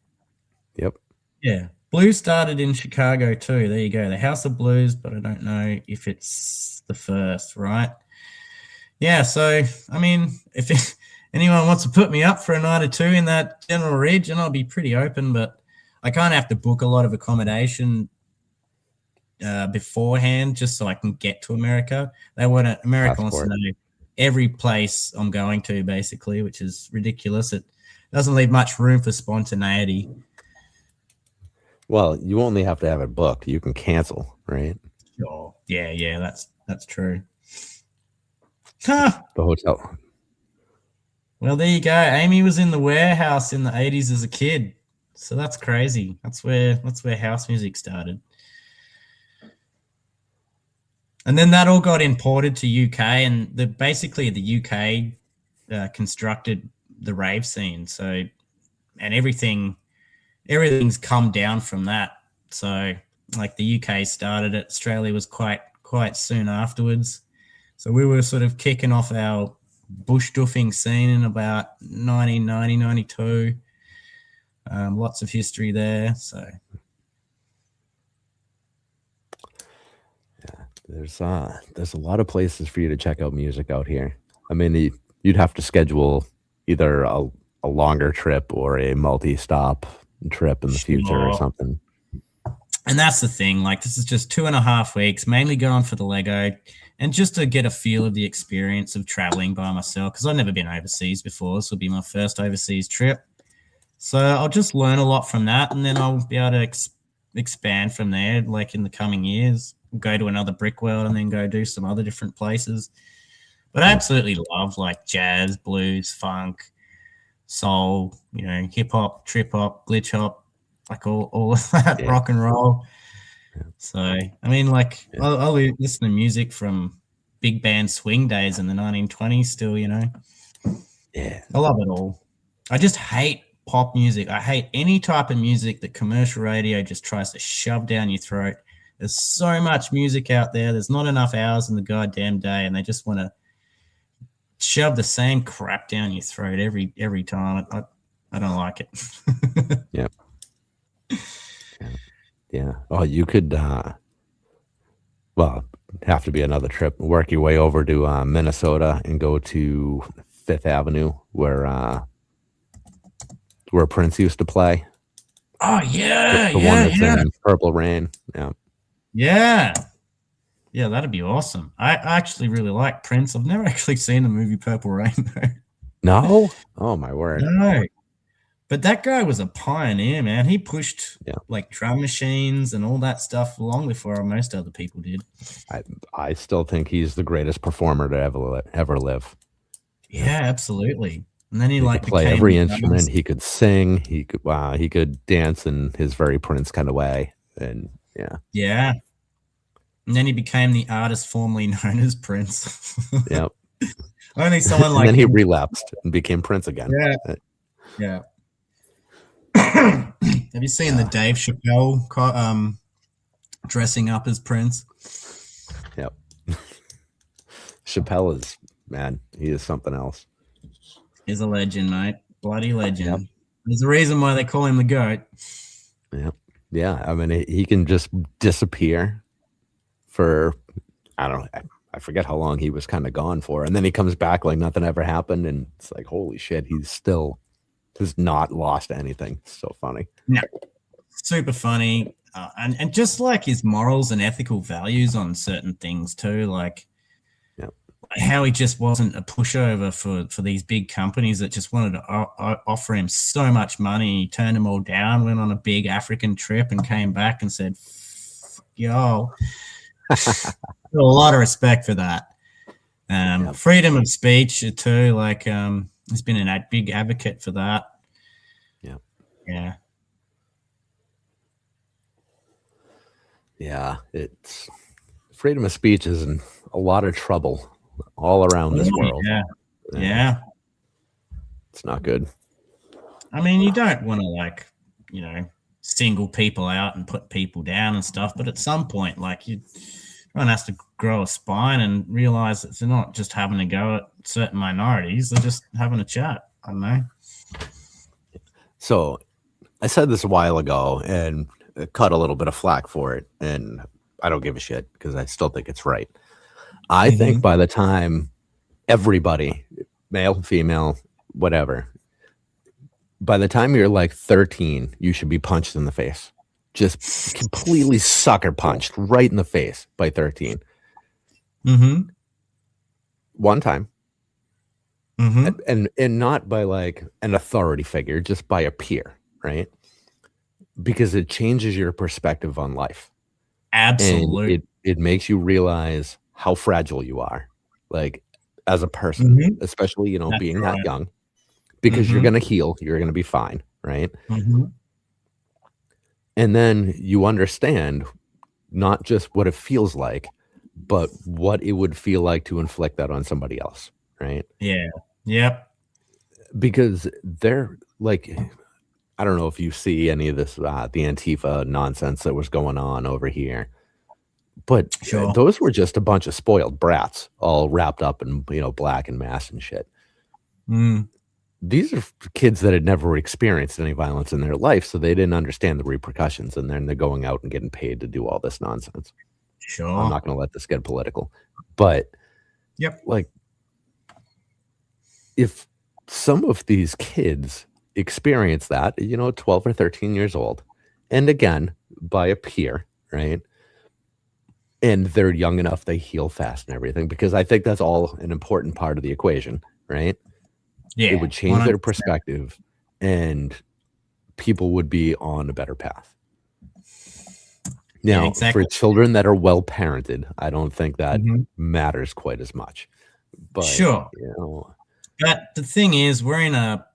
Yep. Yeah. Blues started in Chicago too. There you go. The House of Blues, but I don't know if it's the first, right? Yeah, so, I mean, if anyone wants to put me up for a night or two in that general region, I'll be pretty open, but I can't have to book a lot of accommodation beforehand just so I can get to America. America wants to know every place I'm going to, basically, which is ridiculous. It doesn't leave much room for spontaneity. Well, you only have to have it booked. You can cancel, right? Sure. Yeah, that's true. Huh. The hotel. Well, there you go. Amy was in the warehouse in the 80s as a kid. So that's crazy. That's where house music started. And then that all got imported to UK, and basically the UK constructed the rave scene. So, and everything's come down from that. So like the UK started it, Australia was quite soon afterwards. So we were sort of kicking off our bush doofing scene in about 1990, 92. Lots of history there. So yeah, there's a lot of places for you to check out music out here. I mean, you'd have to schedule either a longer trip or a multi-stop trip in the future or something. And that's the thing, like this is just 2.5 weeks, mainly going for the Lego and just to get a feel of the experience of traveling by myself, because I've never been overseas before. This will be my first overseas trip. So I'll just learn a lot from that, and then I'll be able to expand from there, like in the coming years, go to another Brickworld and then go do some other different places. But I absolutely love like jazz, blues, funk, soul, hip hop, trip hop, glitch hop, like all of that, rock and roll. So I mean, like I'll listen to music from big band swing days in the 1920s still. Yeah, I love it all. I just hate pop music. I hate any type of music that commercial radio just tries to shove down your throat. There's so much music out there. There's not enough hours in the goddamn day, and they just want to shove the same crap down your throat every time. I don't like it. Yep. Yeah. Oh, you could have to be another trip. Work your way over to Minnesota and go to Fifth Avenue where Prince used to play. Oh yeah, the one that's in Purple Rain. Yeah, that'd be awesome. I actually really like Prince. I've never actually seen the movie Purple Rain though. No? Oh my word. No. But that guy was a pioneer, man. He pushed like drum machines and all that stuff long before most other people did. I still think he's the greatest performer to ever live. Yeah, absolutely. And then he could like play became every instrument. He could sing. He could dance in his very Prince kind of way. And yeah. And then he became the artist formerly known as Prince. Yep. Only someone like and then him. he relapsed and became Prince again. Yeah. Have you seen the Dave Chappelle dressing up as Prince? Yep. Chappelle is, man, he is something else. He's a legend, mate. Bloody legend. Yep. There's a reason why they call him the GOAT. Yep. Yeah. I mean, he can just disappear for, I don't know, I forget how long he was kind of gone for. And then he comes back like nothing ever happened. And it's like, holy shit, he's still has not lost anything. It's so funny. No. Super funny. And just like his morals and ethical values on certain things too, like how he just wasn't a pushover for these big companies that just wanted to offer him so much money. He turned them all down, went on a big African trip and came back and said, yo, a lot of respect for that. Freedom of speech too, like he's been a big advocate for that. Yeah, it's freedom of speech is in a lot of trouble all around this world. Yeah. It's not good. I mean, you don't want to single people out and put people down and stuff, but at some point, like everyone has to grow a spine and realize that they're not just having a go at certain minorities, they're just having a chat. I don't know. So I said this a while ago and cut a little bit of flack for it, and I don't give a shit because I still think it's right. I think by the time everybody, male, female, whatever, by the time you're like 13, you should be punched in the face. Just completely sucker punched right in the face by 13. One time. And not by like an authority figure, just by a peer, right? Because it changes your perspective on life. Absolutely. And it makes you realize how fragile you are, like as a person, especially, being that young, because you're going to heal, you're going to be fine, right? And then you understand not just what it feels like, but what it would feel like to inflict that on somebody else, right? Yeah. Yep. Because they're like, I don't know if you see any of this, the Antifa nonsense that was going on over here, but those were just a bunch of spoiled brats all wrapped up in, black and mask and shit. These are kids that had never experienced any violence in their life, so they didn't understand the repercussions, and then they're going out and getting paid to do all this nonsense. I'm not going to let this get political, but like if some of these kids experience that, 12 or 13 years old, and again, by a peer, right? And they're young enough, they heal fast and everything, because I think that's all an important part of the equation, right? Yeah. It would change 100%. Their perspective, and people would be on a better path. Now, for children that are well parented, I don't think that matters quite as much. But but the thing is, we're in a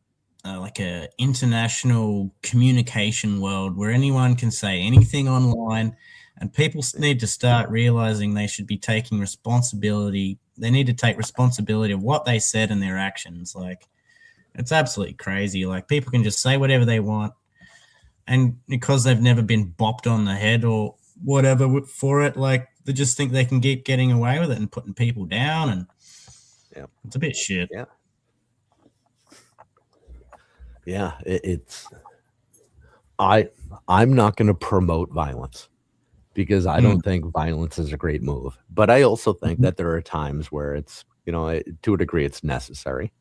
international communication world where anyone can say anything online, and people need to start realizing they should be taking responsibility. They need to take responsibility of what they said and their actions. Like, it's absolutely crazy. Like, people can just say whatever they want, and because they've never been bopped on the head or whatever for it, like, they just think they can keep getting away with it and putting people down, and it's a bit shit. I'm not going to promote violence, because I don't think violence is a great move. But I also think that there are times where it's, to a degree, it's necessary.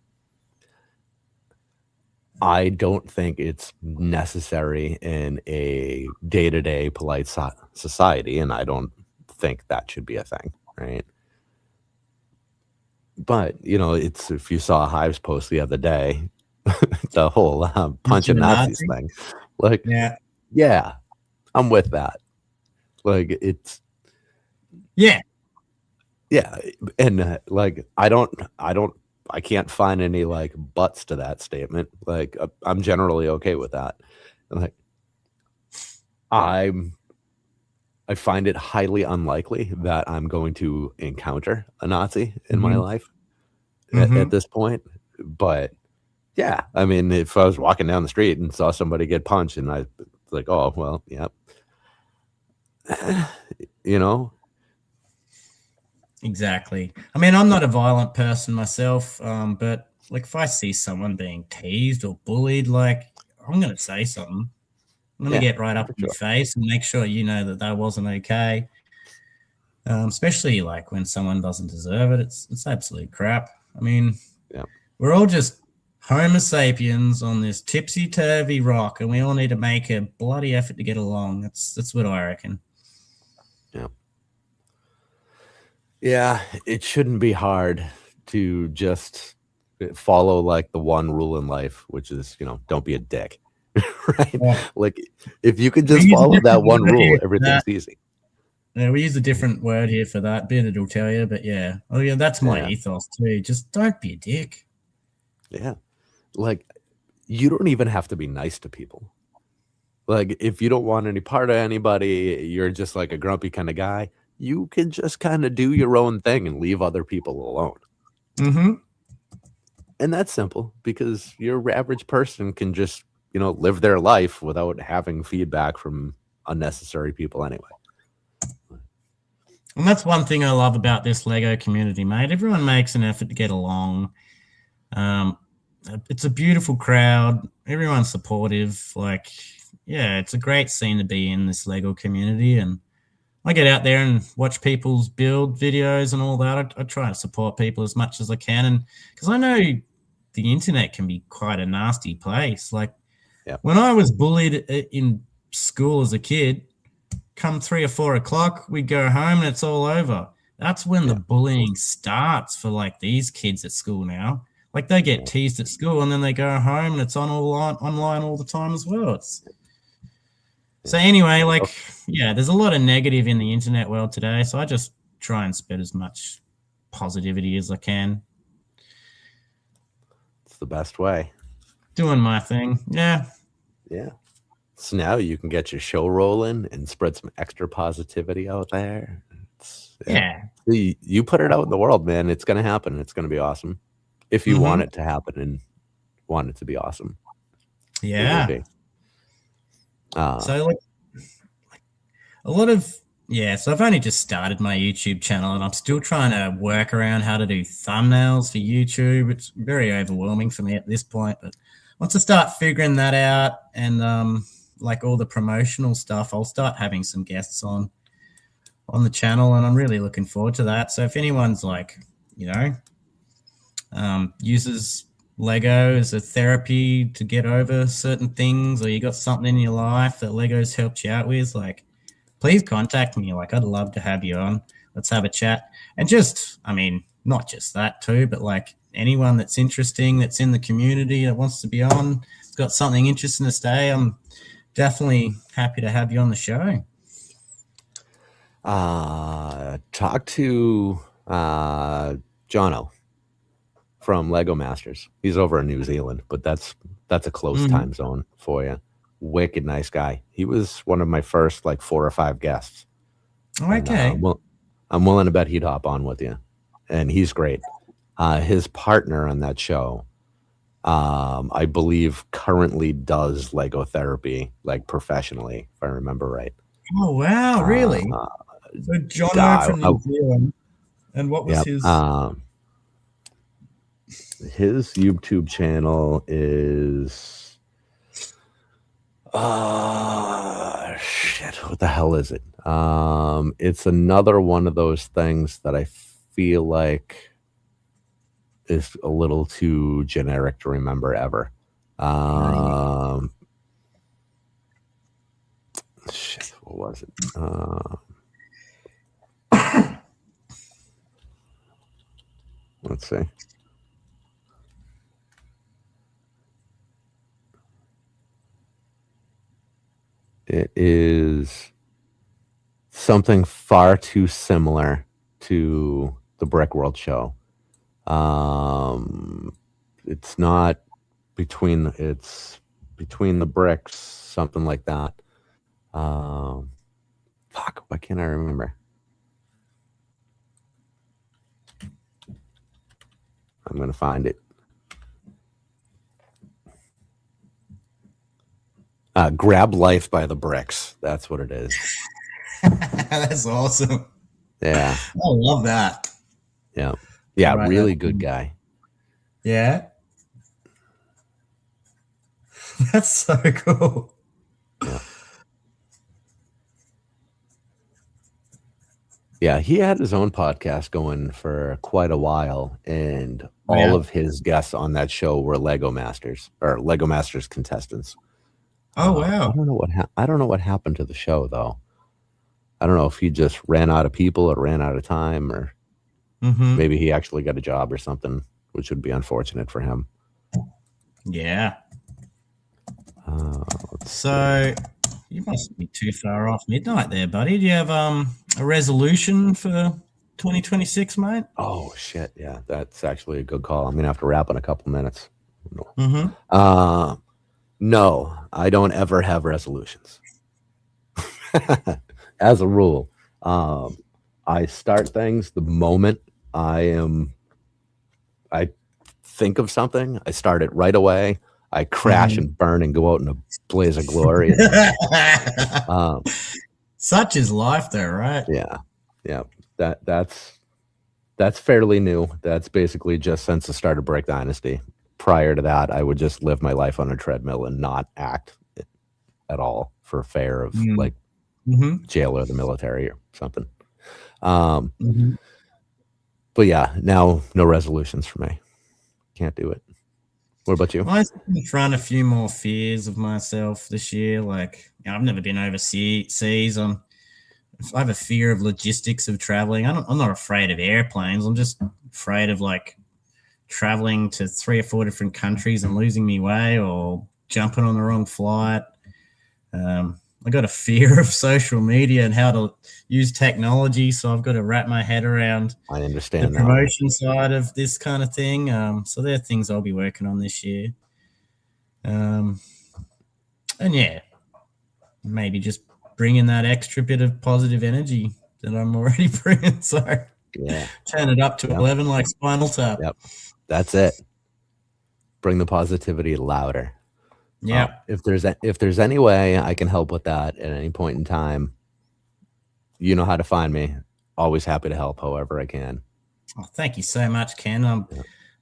I don't think it's necessary in a day-to-day polite society, and I don't think that should be a thing, right? But, it's, if you saw Hive's post the other day, the whole punching Nazis thing. Like, yeah, I'm with that. Like, it's yeah, and like I can't find any like buts to that statement. Like, I'm generally okay with that. Like, I find it highly unlikely that I'm going to encounter a Nazi in my life at this point. But yeah, I mean, if I was walking down the street and saw somebody get punched, and I like, oh well, yeah, you know, exactly. I mean, I'm not a violent person myself, but like if I see someone being teased or bullied, like I'm going to say something. I'm going to get right up in your face and make sure you know that wasn't okay. Especially like when someone doesn't deserve it. It's absolute crap. I mean, we're all just Homo sapiens on this tipsy-turvy rock, and we all need to make a bloody effort to get along. That's what I reckon. Yeah. Yeah, it shouldn't be hard to just follow like the one rule in life, which is, don't be a dick. Right? Yeah. Like, if you could just follow that one rule, everything's easy. Yeah, we use a different word here for that. Bit it'll tell you, but yeah. Oh yeah, that's my ethos too. Just don't be a dick. Yeah. Like, you don't even have to be nice to people. Like, if you don't want any part of anybody, you're just like a grumpy kind of guy, you can just kind of do your own thing and leave other people alone. Mm-hmm. And that's simple, because your average person can just, live their life without having feedback from unnecessary people anyway. And that's one thing I love about this Lego community, mate. Everyone makes an effort to get along. It's a beautiful crowd. Everyone's supportive. Like, yeah, it's a great scene to be in, this Lego community. And I get out there and watch people's build videos and all that. I try to support people as much as I can. And because I know the internet can be quite a nasty place. Like, when I was bullied in school as a kid, come 3 or 4 o'clock, we go home and it's all over. That's when the bullying starts for like these kids at school now. Like, they get teased at school and then they go home and it's online all the time as well. So anyway, like, there's a lot of negative in the internet world today. So I just try and spread as much positivity as I can. It's the best way. Doing my thing. Yeah. Yeah. So now you can get your show rolling and spread some extra positivity out there. You put it out in the world, man. It's going to happen. It's going to be awesome. If you want it to happen and want it to be awesome. Yeah. So like a lot of, so I've only just started my YouTube channel and I'm still trying to work around how to do thumbnails for YouTube. It's very overwhelming for me at this point, but once I start figuring that out and like all the promotional stuff, I'll start having some guests on the channel, and I'm really looking forward to that. So if anyone's like, uses Lego as a therapy to get over certain things, or you got something in your life that Lego's helped you out with, like, please contact me. Like, I'd love to have you on. Let's have a chat. And just, I mean, not just that too, but like anyone that's interesting, that's in the community, that wants to be on, has got something interesting to say, I'm definitely happy to have you on the show. Talk to Jono from Lego Masters. He's over in New Zealand, but that's a close time zone for you. Wicked nice guy. He was one of my first like 4 or 5 guests. Okay. And, I'm willing to bet he'd hop on with you, and he's great. His partner on that show, I believe, currently does Lego therapy like professionally, if I remember right. Oh wow, really? So Jono from New Zealand, and what was his? His YouTube channel is shit. What the hell is it? It's another one of those things that I feel like is a little too generic to remember ever. Shit, what was it? Let's see. It is something far too similar to the Brickworld show. It's not it's between the bricks, something like that. Fuck, why can't I remember? I'm going to find it. Grab Life by the Bricks. That's what it is. That's awesome. Yeah. I love that. Yeah. Yeah, right, really good guy. Yeah. That's so cool. Yeah. Yeah, he had his own podcast going for quite a while, and all of his guests on that show were Lego Masters or Lego Masters contestants. Oh wow! I don't know what happened to the show though. I don't know if he just ran out of people or ran out of time, or maybe he actually got a job or something, which would be unfortunate for him. Yeah. So you mustn't be too far off midnight there, buddy. Do you have a resolution for 2026, mate? Oh shit, yeah, that's actually a good call. I'm gonna have to wrap in a couple minutes. No, I don't ever have resolutions. As a rule, I start things the moment I think of something. I start it right away. I crash and burn and go out in a blaze of glory. Such is life, though, right? Yeah. That's fairly new. That's basically just since the start of Brick Dynasty. Prior to that, I would just live my life on a treadmill and not act at all for fear of like jail or the military or something. But yeah, now no resolutions for me. Can't do it. What about you? I've confronted a few more fears of myself this year. Like, I've never been overseas. I have a fear of logistics of traveling. I'm not afraid of airplanes. I'm just afraid of like traveling to 3 or 4 different countries and losing me way or jumping on the wrong flight. I got a fear of social media and how to use technology, so I've got to wrap my head around the promotion side of this kind of thing. So they're things I'll be working on this year. And yeah, maybe just bringing that extra bit of positive energy that I'm already bringing. So yeah, turn it up to 11 like Spinal Tap. Yep, that's it. Bring the positivity louder. Yeah. If there's any way I can help with that at any point in time, you know how to find me. Always happy to help however I can. Oh, thank you so much, Ken. I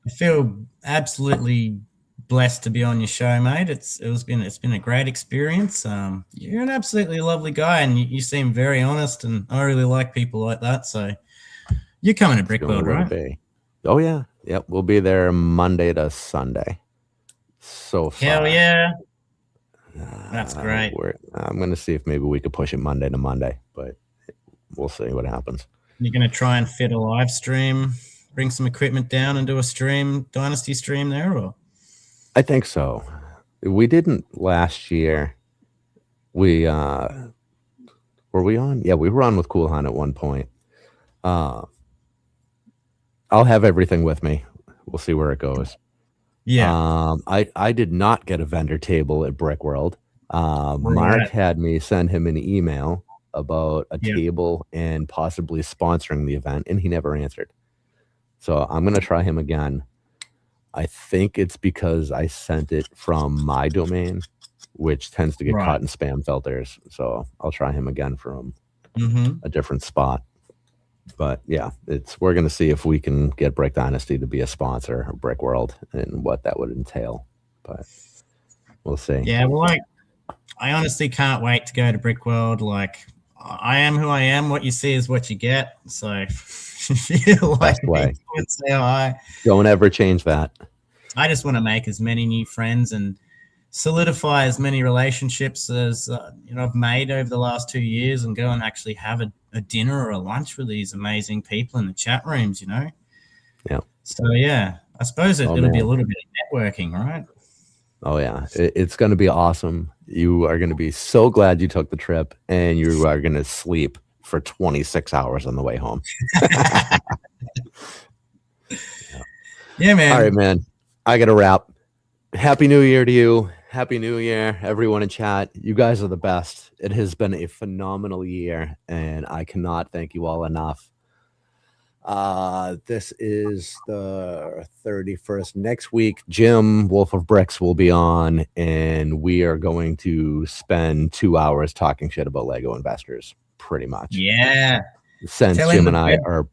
feel absolutely blessed to be on your show, mate. It's been a great experience. You're an absolutely lovely guy, and you seem very honest, and I really like people like that. So you're coming to Brickworld, right? Oh yeah, yep. We'll be there Monday to Sunday. So far. Hell yeah. That's great. I'm going to see if maybe we could push it Monday to Monday, but we'll see what happens. You're going to try and fit a live stream, bring some equipment down and do a Dynasty stream there? Or? I think so. We didn't last year. Were we on? Yeah, we were on with Cool Hunt at one point. I'll have everything with me. We'll see where it goes. Yeah. I did not get a vendor table at Brickworld. Mark had me send him an email about a table and possibly sponsoring the event, and he never answered. So I'm going to try him again. I think it's because I sent it from my domain, which tends to get caught in spam filters. So I'll try him again from a different spot. But yeah, we're going to see if we can get Brick Dynasty to be a sponsor of Brickworld and what that would entail. But we'll see. Yeah, well, I honestly can't wait to go to Brickworld. Like, I am who I am. What you see is what you get. So if you like me, say hi. Don't ever change that. I just want to make as many new friends and solidify as many relationships as I've made over the last 2 years, and go and actually have a dinner or a lunch with these amazing people in the chat rooms, Yeah. So yeah, I suppose it'll be a little bit of networking, right? Oh yeah, it's going to be awesome. You are going to be so glad you took the trip, and you are going to sleep for 26 hours on the way home. Yeah, man. All right, man. I got to wrap. Happy New Year to you. Happy New Year, everyone in chat. You guys are the best. It has been a phenomenal year, and I cannot thank you all enough. This is the 31st. Next week, Jim, Wolf of Bricks, will be on, and we are going to spend 2 hours talking shit about Lego investors, pretty much. Yeah. Since Jim and I are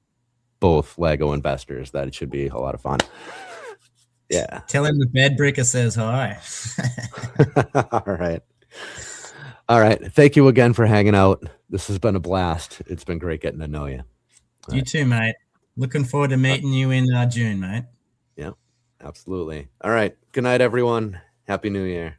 both Lego investors, that it should be a lot of fun. Yeah. Tell him the bed bricker says hi. All right. All right. Thank you again for hanging out. This has been a blast. It's been great getting to know you. You too, mate. Looking forward to meeting you in June, mate. Yeah, absolutely. All right. Good night, everyone. Happy New Year.